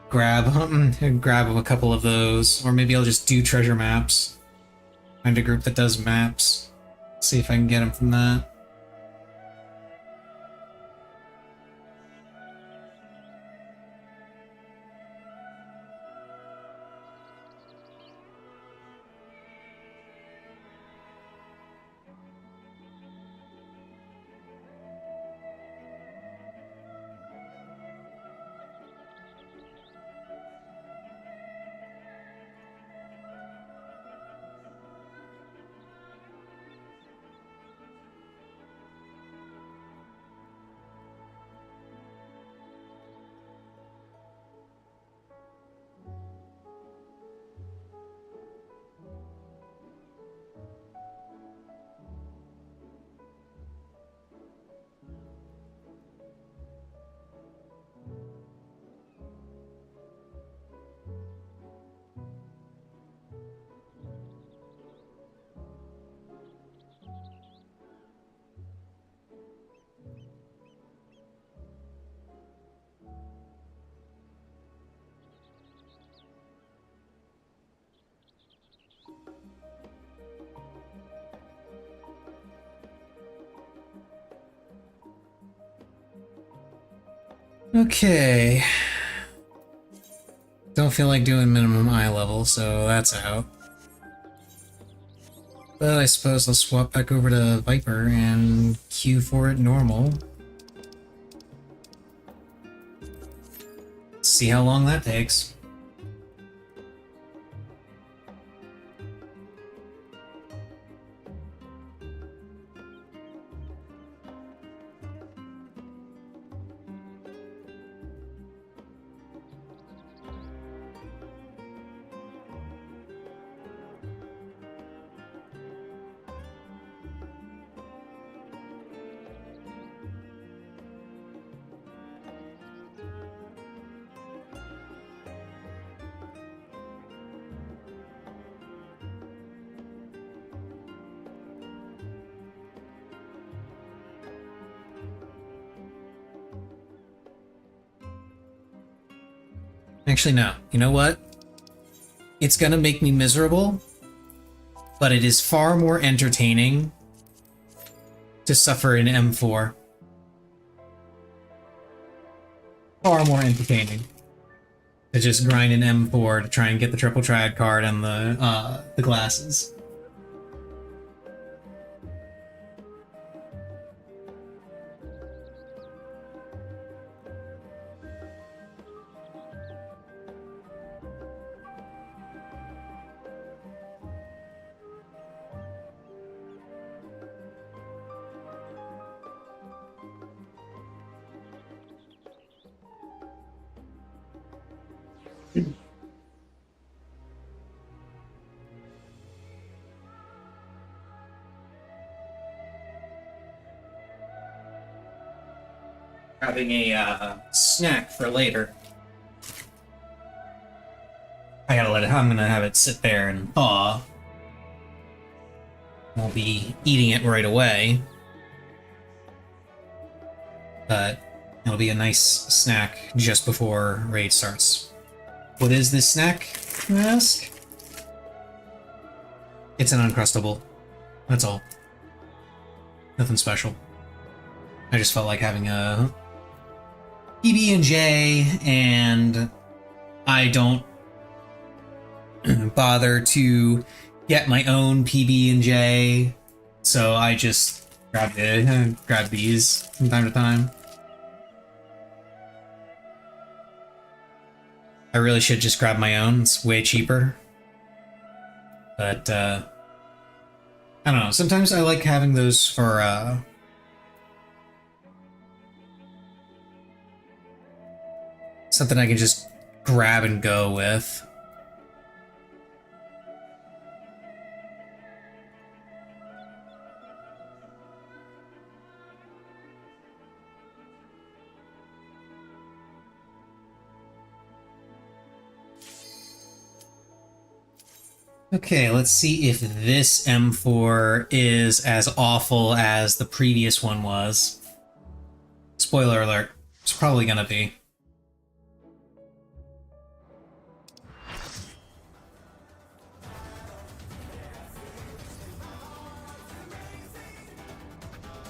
grab a couple of those, or maybe I'll just do treasure maps. Find a group that does maps. See if I can get them from that. Okay. Don't feel like doing minimum eye level, so that's out. But I suppose I'll swap back over to Viper and queue for it normal. See how long that takes. Actually, no. You know what? It's gonna make me miserable, but it is far more entertaining to suffer in M4. Far more entertaining to just grind in M4 to try and get the triple triad card and the glasses. Having a snack for later. I'm gonna have it sit there and thaw. Won't be eating it right away. But it'll be a nice snack just before raid starts. What is this snack, you ask? It's an Uncrustable. That's all. Nothing special. I just felt like having a PB&J, and I don't bother to get my own PB&J, so I just grab these from time to time. I really should just grab my own. It's way cheaper. But I don't know. Sometimes I like having those for something I can just grab and go with. Okay, let's see if this M4 is as awful as the previous one was. Spoiler alert, it's probably gonna be.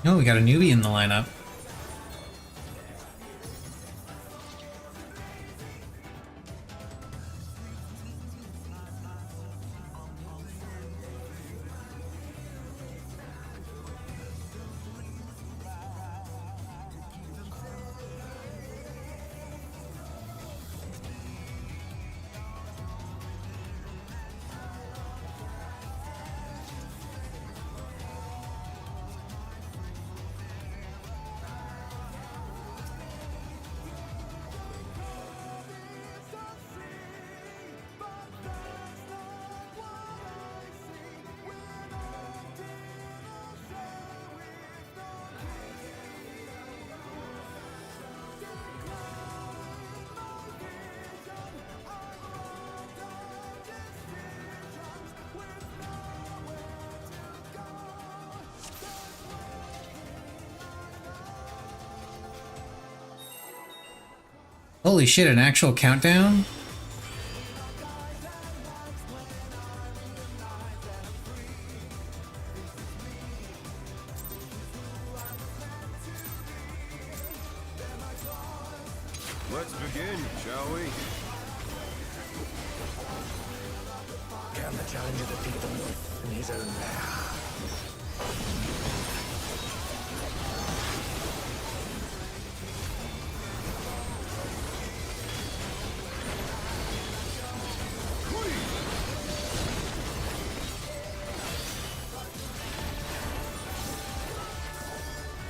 Oh, we got a newbie in the lineup. Holy shit, an actual countdown? Let's begin, shall we? Can the challenger defeat the wolf in his own lair?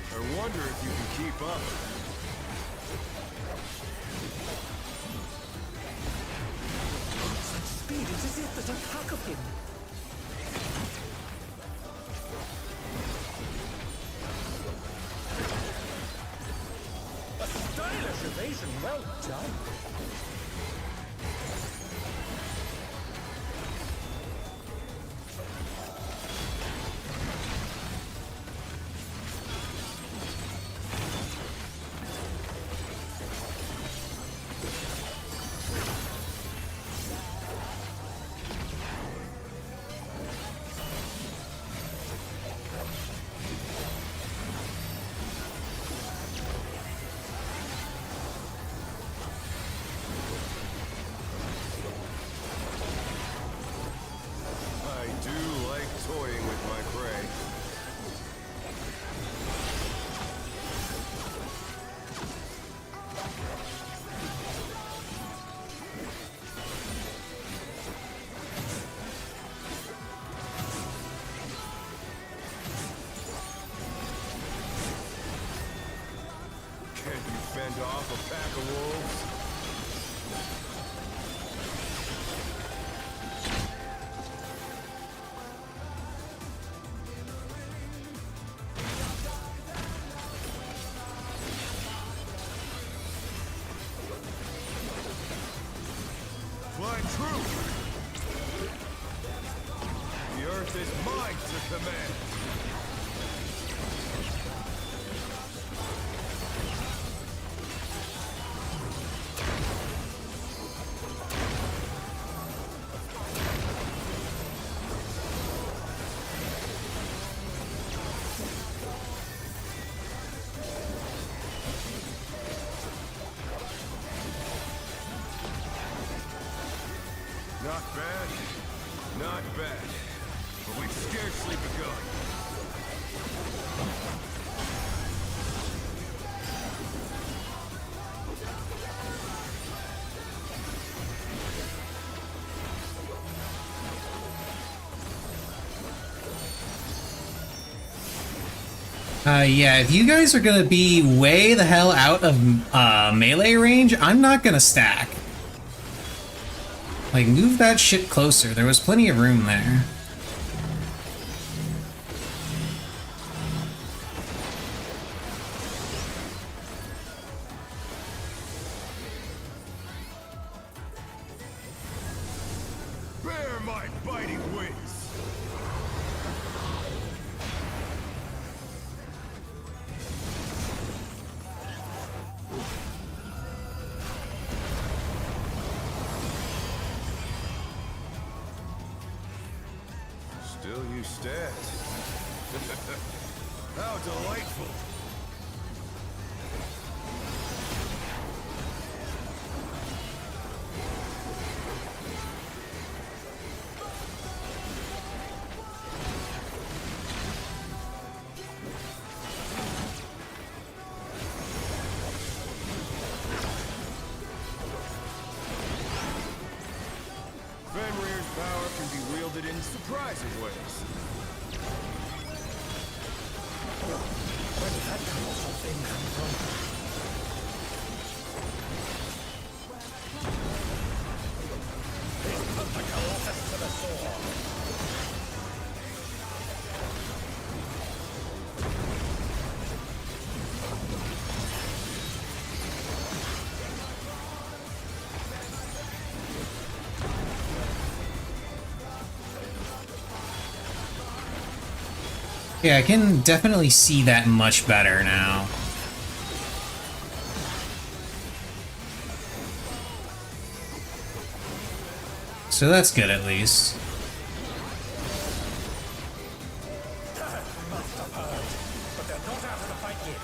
I wonder if you can keep up. Such speed, it's as if there's a pack of him. A stylish evasion, well done. fend off a pack of wolves. Flying true! The earth is mine to command! Not bad, not bad, but we've scarcely begun. Yeah, if you guys are gonna be way the hell out of melee range, I'm not gonna stack. Like, move that shit closer. There was plenty of room there. Bear my biting wings! Still you stand. How delightful! Fenrir's power can be wielded in surprising ways. Where did that colossal thing come from? They put the Colossus to the sword. Yeah, I can definitely see that much better now. So that's good at least. Must have heard, but they're not out of the fight yet.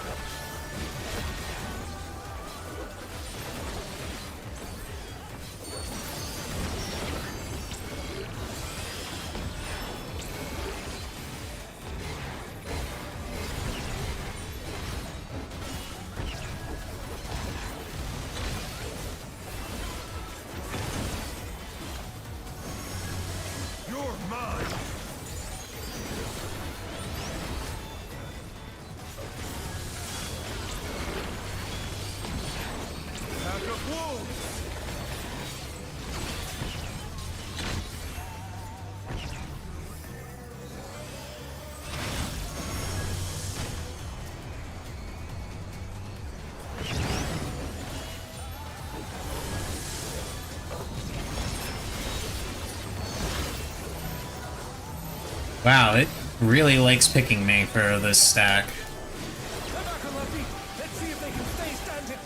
You're mine! Pack of wolves! Wow, it really likes picking me for this stack. Come back, Unlucky. Let's see if they can stay standing.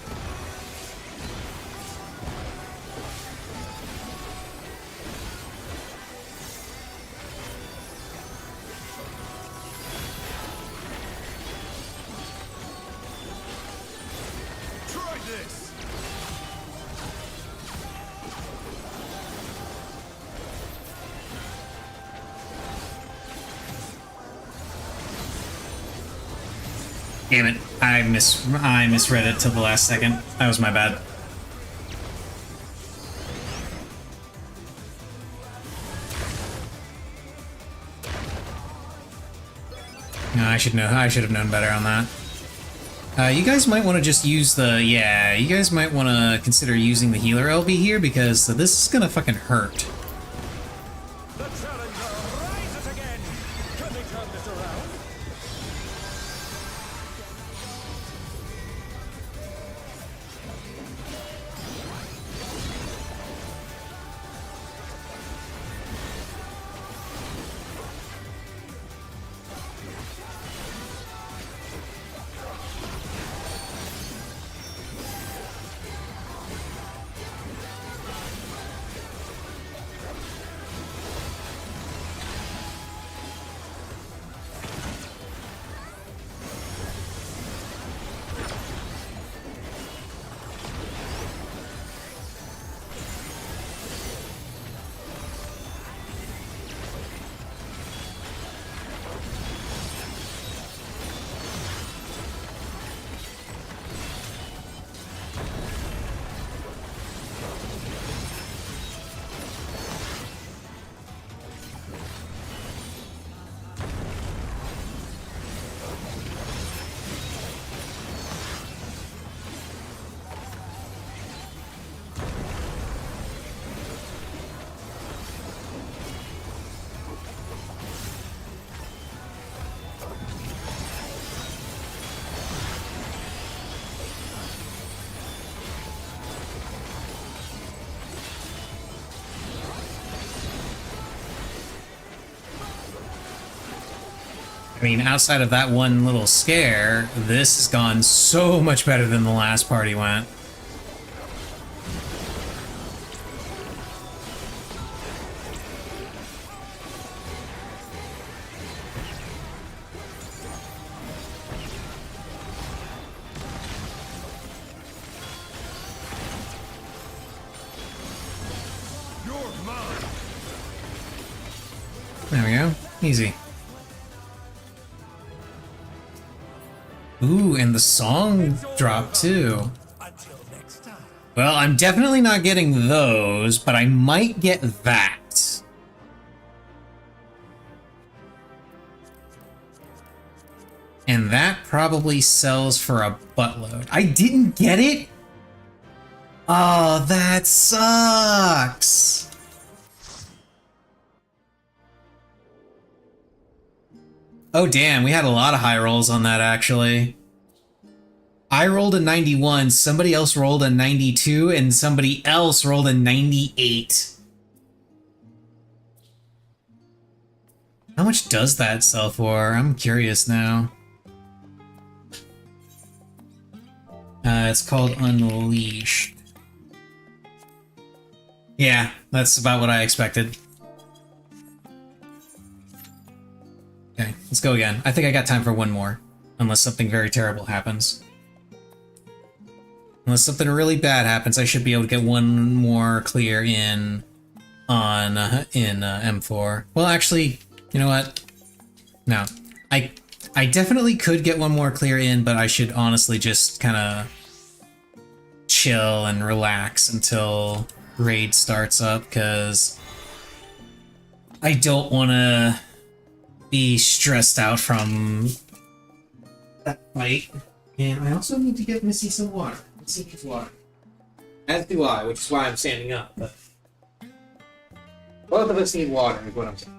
Try this! Damn it, I misread it till the last second. That was my bad. No, I should have known better on that. You guys might want to just use the, yeah, you guys might want to consider using the healer LB here because this is gonna fucking hurt. The challenger rises again. Can they turn this around? I mean, outside of that one little scare, this has gone so much better than the last party went. You're mine. There we go. Easy. Ooh, and the song dropped too. Until next time. Well, I'm definitely not getting those, but I might get that. And that probably sells for a buttload. I didn't get it? Oh, that sucks. Oh damn, we had a lot of high rolls on that actually. I rolled a 91, somebody else rolled a 92, and somebody else rolled a 98. How much does that sell for? I'm curious now. It's called Unleashed. Yeah, that's about what I expected. Okay, let's go again. I think I got time for one more. Unless something very terrible happens. Unless something really bad happens, I should be able to get one more clear in on M4. Well, actually, you know what? No. I definitely could get one more clear in, but I should honestly just kind of chill and relax until raid starts up, because I don't want to be stressed out from that fight. And I also need to get Missy some water. Missy needs water. As do I, which is why I'm standing up. But both of us need water, is what I'm saying.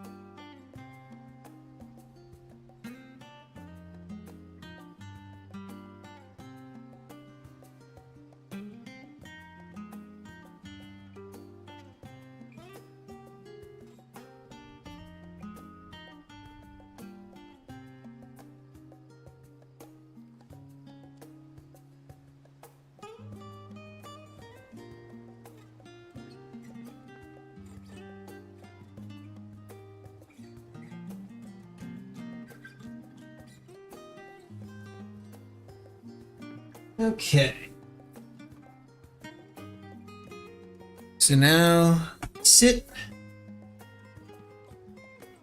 Okay. So now, sit,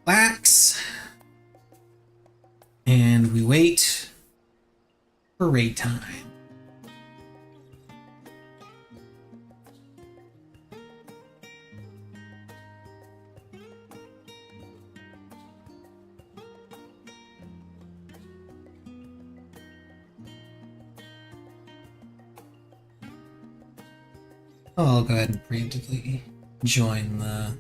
relax, and we wait for raid time. I'll go ahead and preemptively join the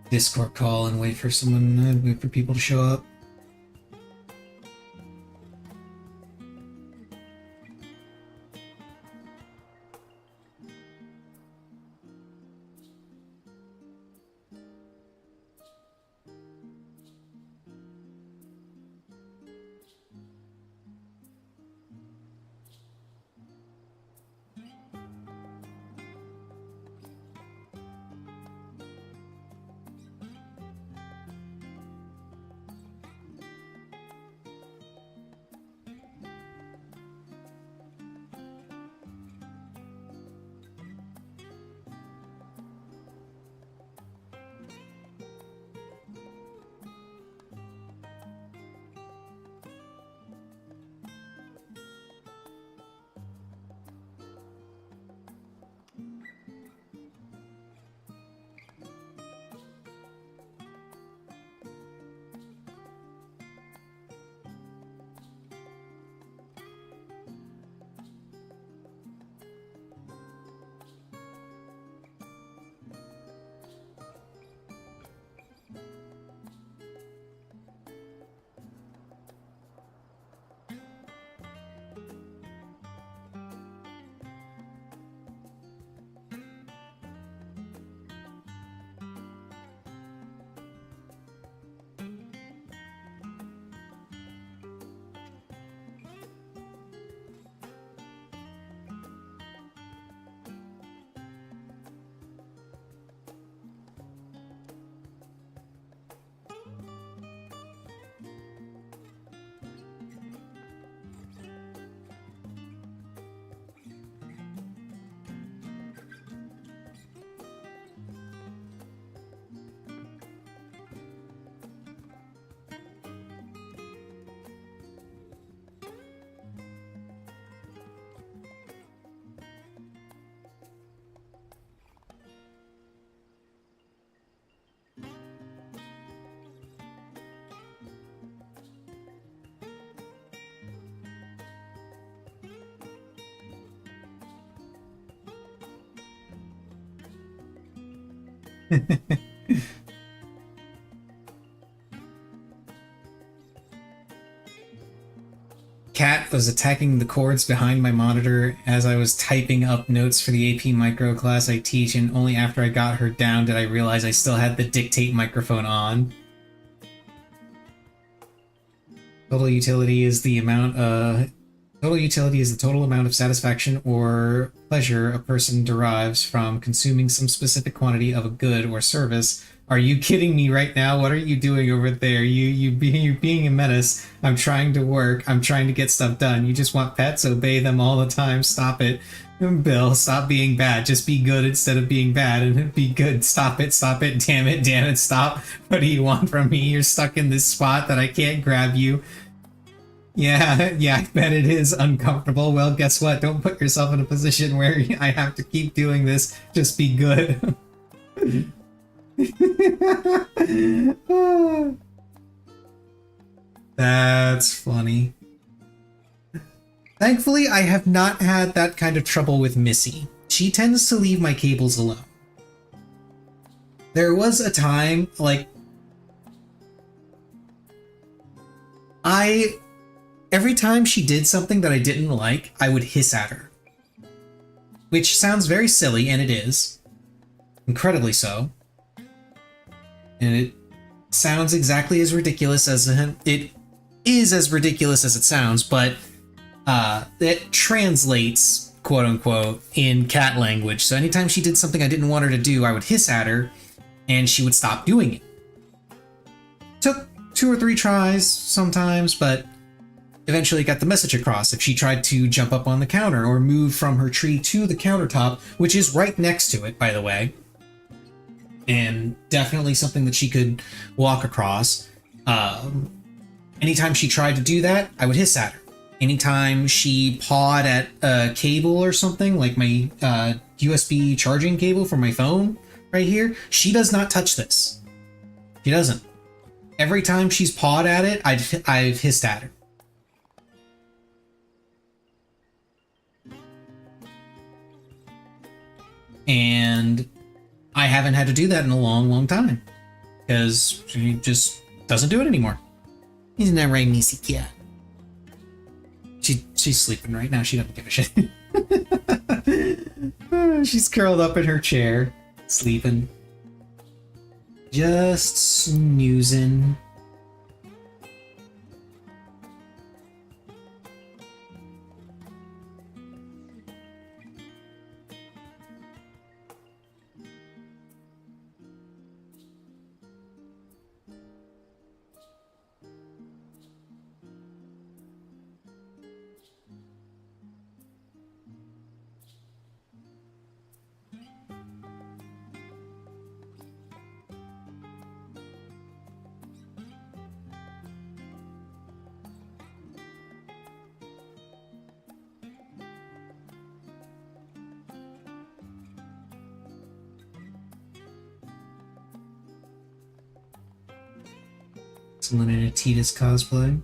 Discord call and wait for wait for people to show up. Cat was attacking the cords behind my monitor as I was typing up notes for the AP micro class I teach, and only after I got her down did I realize I still had the dictate microphone on. Total utility is the total amount of satisfaction or pleasure a person derives from consuming some specific quantity of a good or service. Are you kidding me right now? What are you doing over there? You're being a menace. I'm trying to work. I'm trying to get stuff done. You just want pets? Obey them all the time. Stop it. Bill, stop being bad. Just be good instead of being bad, and be good. Stop it. Stop it. Damn it. Stop. What do you want from me? You're stuck in this spot that I can't grab you. Yeah, I bet it is uncomfortable. Well, guess what? Don't put yourself in a position where I have to keep doing this. Just be good. That's funny. Thankfully, I have not had that kind of trouble with Missy. She tends to leave my cables alone. There was a time, like, every time she did something that I didn't like, I would hiss at her. Which sounds very silly, and it is. Incredibly so. And it sounds exactly as ridiculous as it is as ridiculous as it sounds, but it translates, quote unquote, in cat language. So anytime she did something I didn't want her to do, I would hiss at her, and she would stop doing it. Took 2 or 3 tries sometimes, but eventually got the message across. If she tried to jump up on the counter or move from her tree to the countertop, which is right next to it, by the way, and definitely something that she could walk across. Anytime she tried to do that, I would hiss at her. Anytime she pawed at a cable or something, like my USB charging cable for my phone right here, she does not touch this. She doesn't. Every time she's pawed at it, I've hissed at her. And I haven't had to do that in a long, long time. Because she just doesn't do it anymore. Isn't that right, Missy Cat? She's sleeping right now. She doesn't give a shit. She's curled up in her chair, sleeping. Just snoozing. Someone in a Tidus cosplay.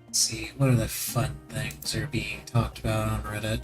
Let's see, what other fun things are being talked about on Reddit?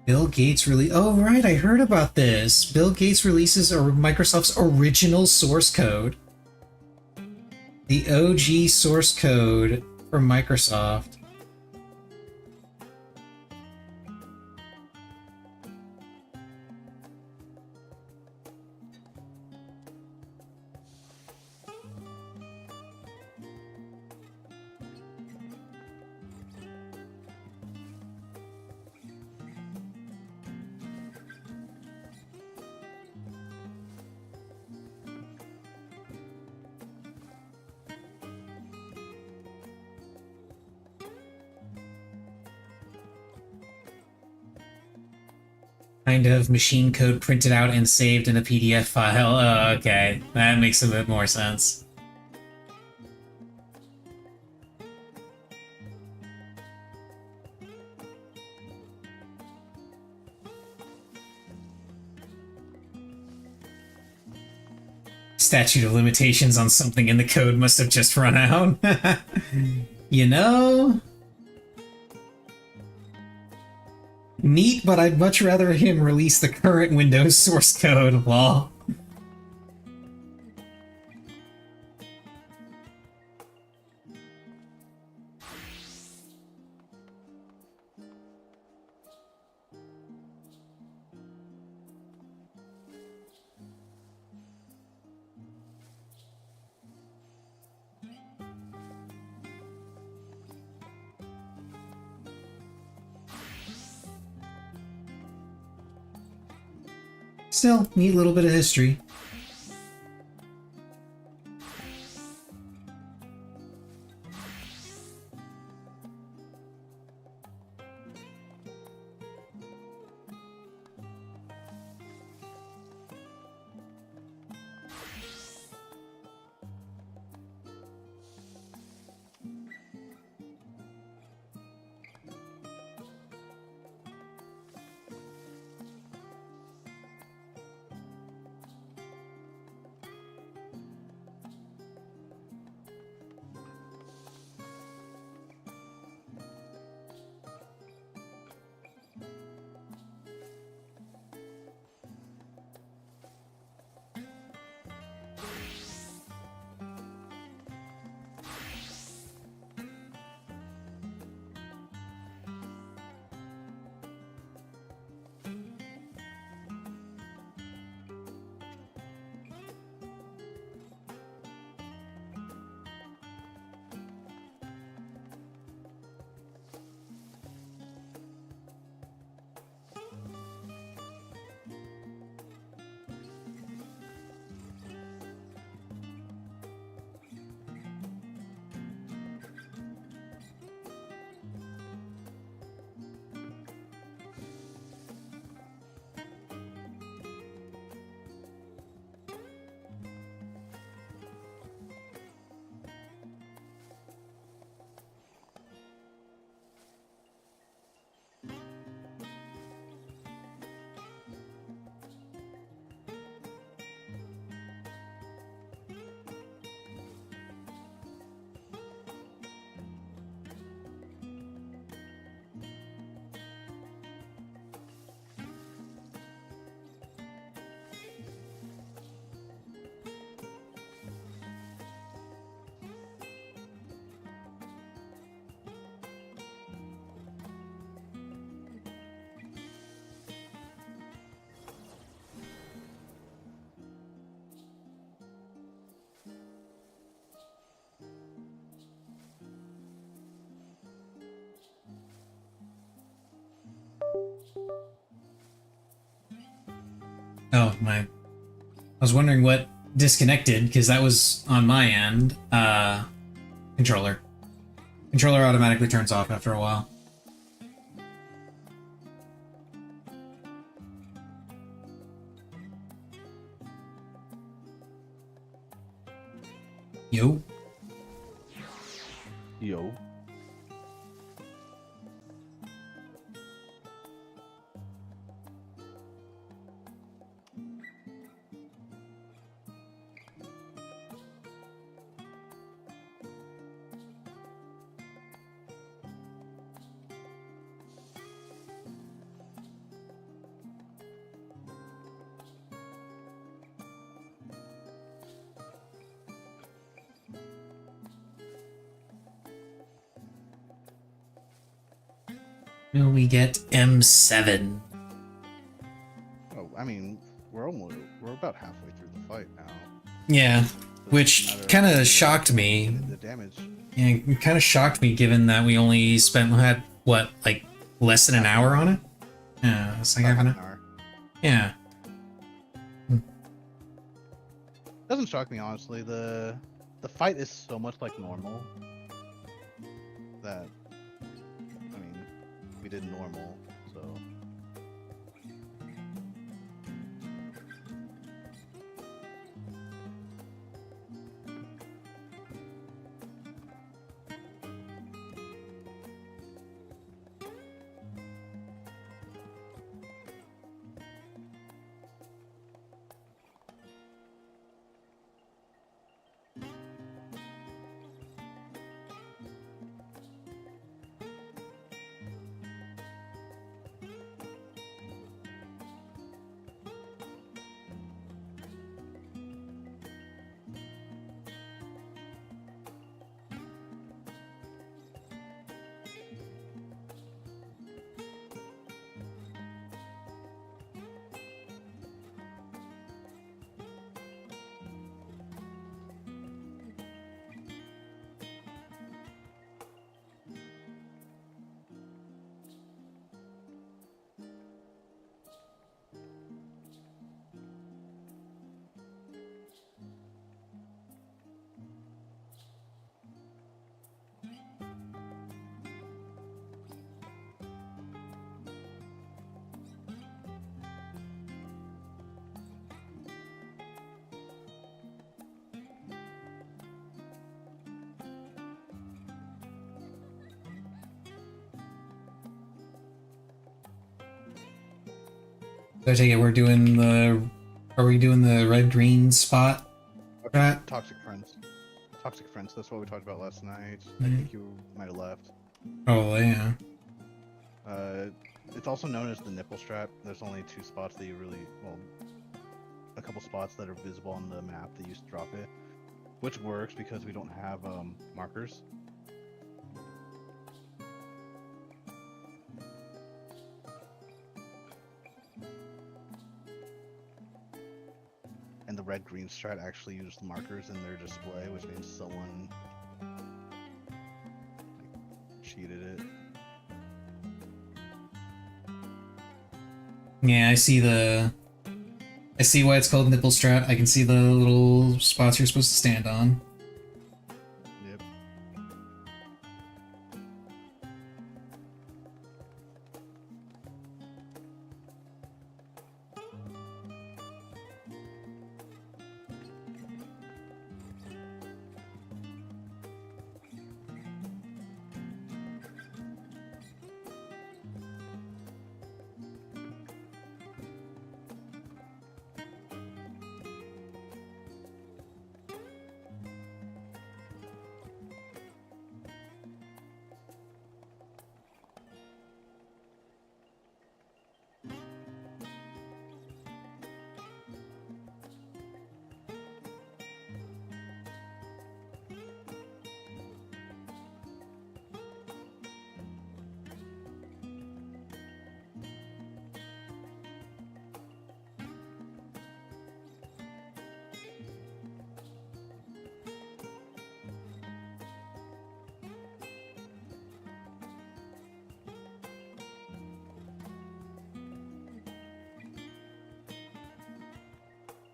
Bill Gates really. Oh, right, I heard about this. Bill Gates releases Microsoft's original source code. The OG source code from Microsoft. Kind of machine code printed out and saved in a PDF file. Oh, okay. That makes a bit more sense. Statute of limitations on something in the code must have just run out. You know? Neat, but I'd much rather him release the current Windows source code, lol. Still, neat little bit of history. Oh, my. I was wondering what disconnected, because that was on my end. Controller. Controller automatically turns off after a while. Yo. Yo. Will we get M7? Oh, I mean, we're about halfway through the fight now. Yeah, So which it's a matter kind of you know, shocked me. The damage. Yeah, it kind of shocked me given that we only had, what, like, less than an hour on it? Yeah, it's like About half an half hour. an hour. Yeah. Doesn't shock me, honestly. The fight is so much like normal that, I mean, we did normal, so So I take it we're doing the... Are we doing the red-green spot? Right. Toxic friends. Toxic friends. That's what we talked about last night. I Mhm. think you might have left. Oh, yeah. It's also known as the nipple strap. There's only 2 spots that you really, well, a couple spots that are visible on the map that you just drop it, which works because we don't have markers. And the red-green strat actually used markers in their display, which means someone cheated it. Yeah, I see why it's called nipple strat. I can see the little spots you're supposed to stand on. Yep.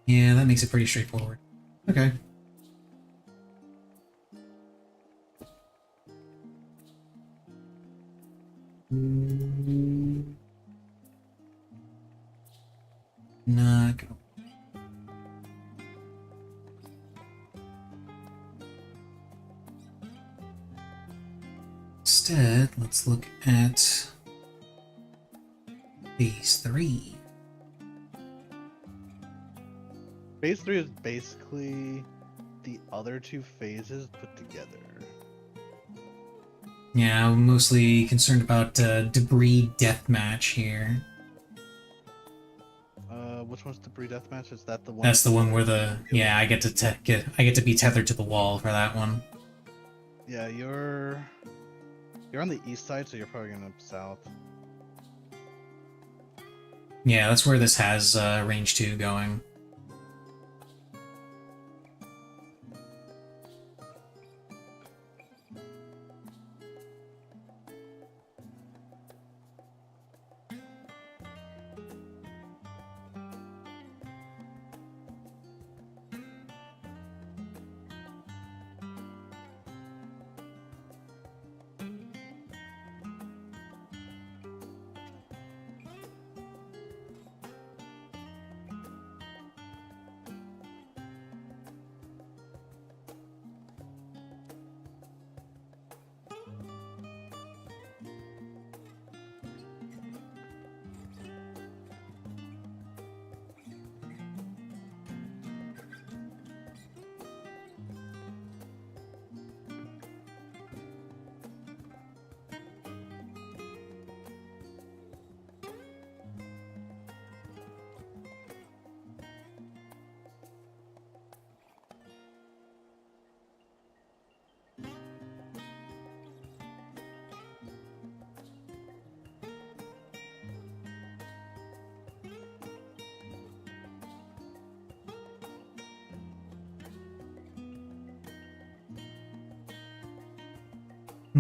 Yeah, that makes it pretty straightforward. Okay. Not gonna... Instead, let's look at phase 3. Phase 3 is basically the other 2 phases put together. Yeah, I'm mostly concerned about debris deathmatch here. Which one's debris deathmatch? Is that the one? That's the one where I get to be tethered to the wall for that one. Yeah, you're on the east side, so you're probably going up south. Yeah, that's where this has range 2 going.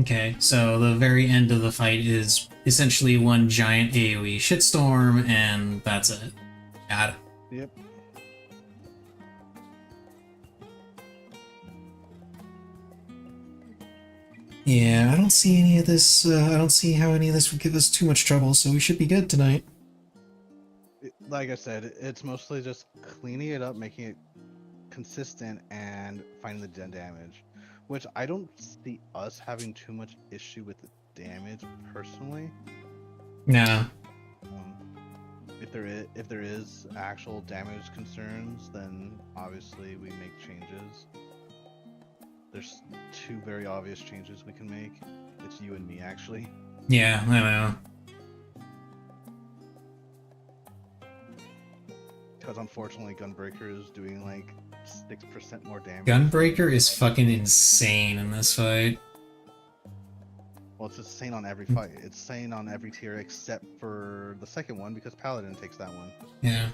Okay, so the very end of the fight is essentially one giant AoE shitstorm, and that's it. Got it. Yep. Yeah, I don't see any of this, I don't see how any of this would give us too much trouble, so we should be good tonight. Like I said, it's mostly just cleaning it up, making it consistent, and finding the damage. Which I don't see us having too much issue with the damage, personally. No. If if there is actual damage concerns, then obviously we make changes. There's two very obvious changes we can make. It's you and me, actually. Yeah, I know. Because unfortunately, Gunbreaker is doing like 6% more damage. Gunbreaker is fucking insane in this fight. Well, it's insane on every fight. It's insane on every tier except for the second one because Paladin takes that one. Yeah.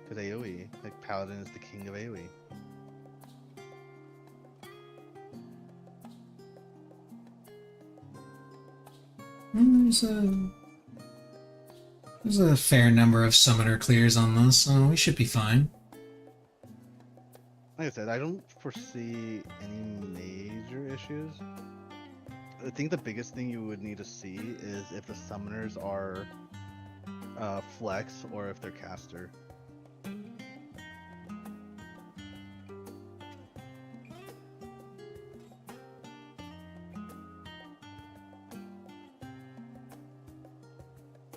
Because AoE, like Paladin is the king of AoE. There's a fair number of summoner clears on this, so we should be fine. Like I said, I don't foresee any major issues. I think the biggest thing you would need to see is if the summoners are flex or if they're caster.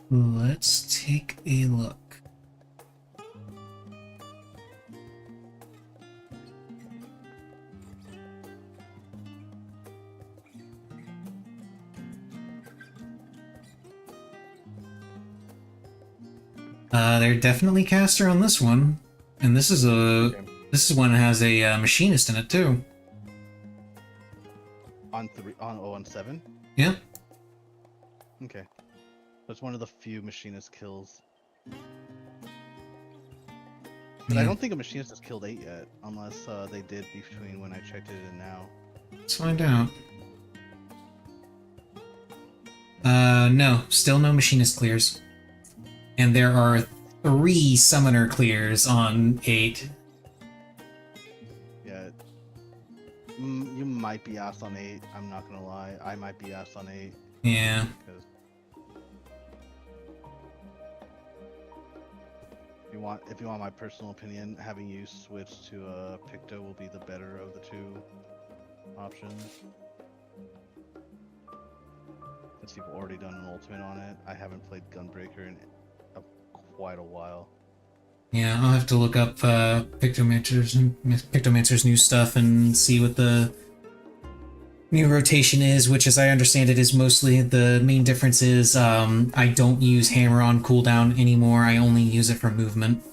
Let's take a look. They're definitely caster on this one, and this is one that has a machinist in it too. On 7? Yeah. Okay. That's one of the few machinist kills. But I don't think a machinist has killed 8 yet, unless they did between when I checked it and now. Let's find out. No, still no machinist clears. And there are 3 summoner clears on 8. Yeah. You might be asked on 8, I'm not gonna lie. I might be asked on 8. Yeah. Because if you want my personal opinion, having you switch to Picto will be the better of the 2 options. Since you've already done an ultimate on it, I haven't played Gunbreaker in quite a while. Yeah, I'll have to look up Pictomancer's new stuff and see what the new rotation is, which as I understand it is mostly the main difference is I don't use hammer on cooldown anymore, I only use it for movement.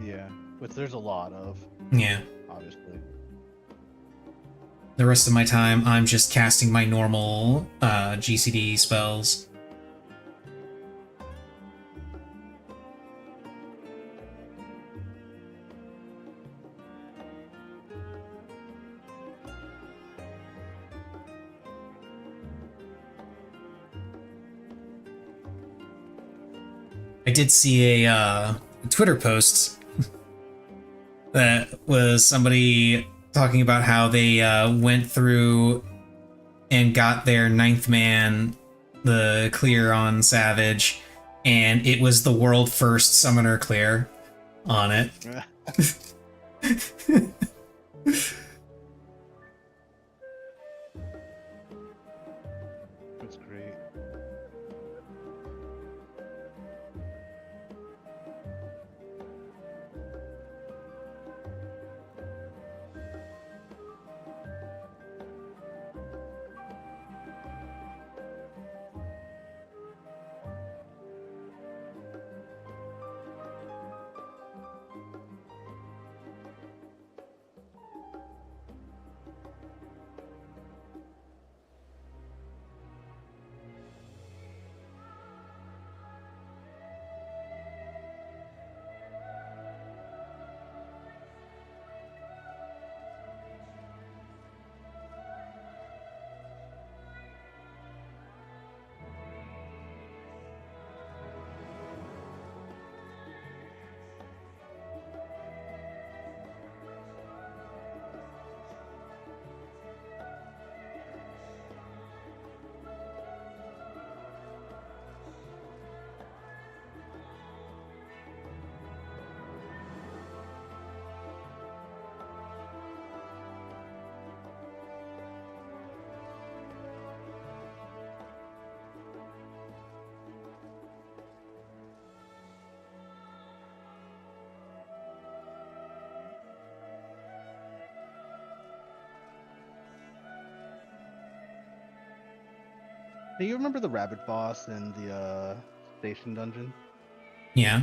Yeah, which there's a lot of. Yeah. Obviously. The rest of my time I'm just casting my normal GCD spells. I did see a Twitter post that was somebody talking about how they went through and got their 9th man, the clear on Savage, and it was the world first summoner clear on it. That's great. Do you remember the rabbit boss in the station dungeon? Yeah.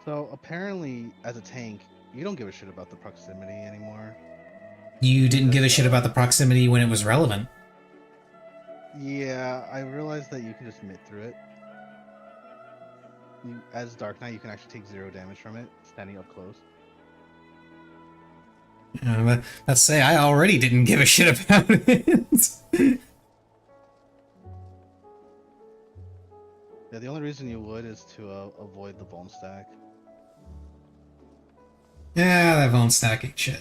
So apparently, as a tank, you don't give a shit about the proximity anymore. You didn't give a Because, shit about the proximity when it was relevant. Yeah, I realized that you can just mitt through it. As Dark Knight, you can actually take 0 damage from it, standing up close. Let's say I already didn't give a shit about it. Yeah, the only reason you would is to avoid the bone stack. Yeah, that bone stacking shit.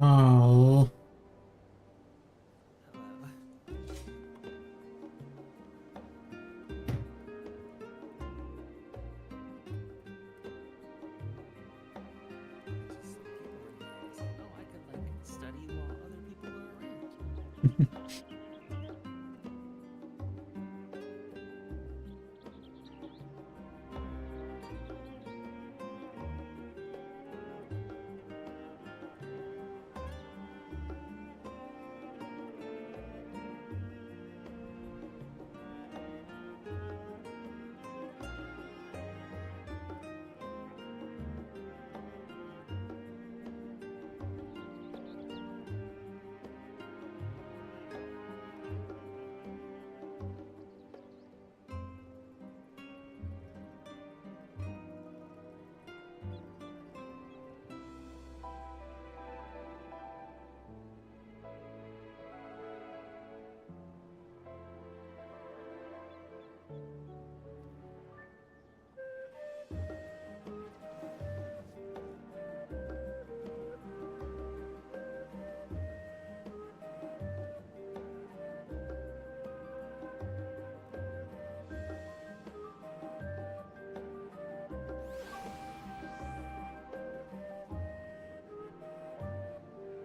Oh. Oh, I could like study while other people are around.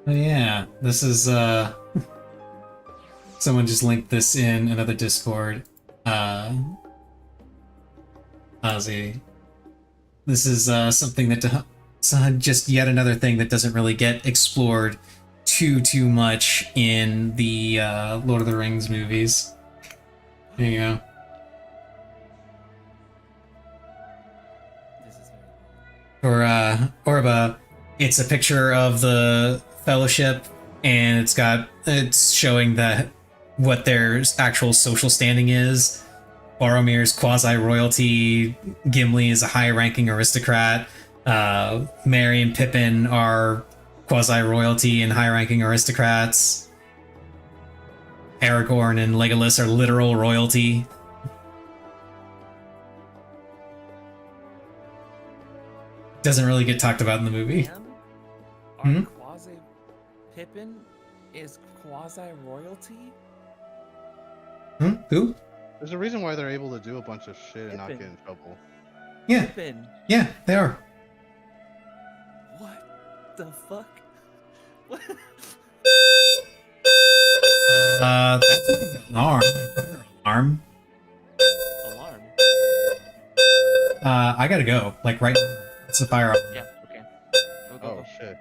Oh yeah, this is someone just linked this in another Discord. Ozzy. This is something that just yet another thing that doesn't really get explored too much in the Lord of the Rings movies. There you go. This is very Orba, it's a picture of the Fellowship, and it's showing that what their actual social standing is. Boromir's quasi-royalty, Gimli is a high-ranking aristocrat, Merry and Pippin are quasi-royalty and high-ranking aristocrats. Aragorn and Legolas are literal royalty. Doesn't really get talked about in the movie. Our quasi Pippin is quasi royalty. Who? There's a reason why they're able to do a bunch of shit and not Pippin. get in trouble. Yeah. Pippin. Yeah, they are. What the fuck? What? That's an arm. Arm. Alarm. I gotta go. Like right now. It's a firearm. Yeah. Okay. Go, go, Oh go. shit.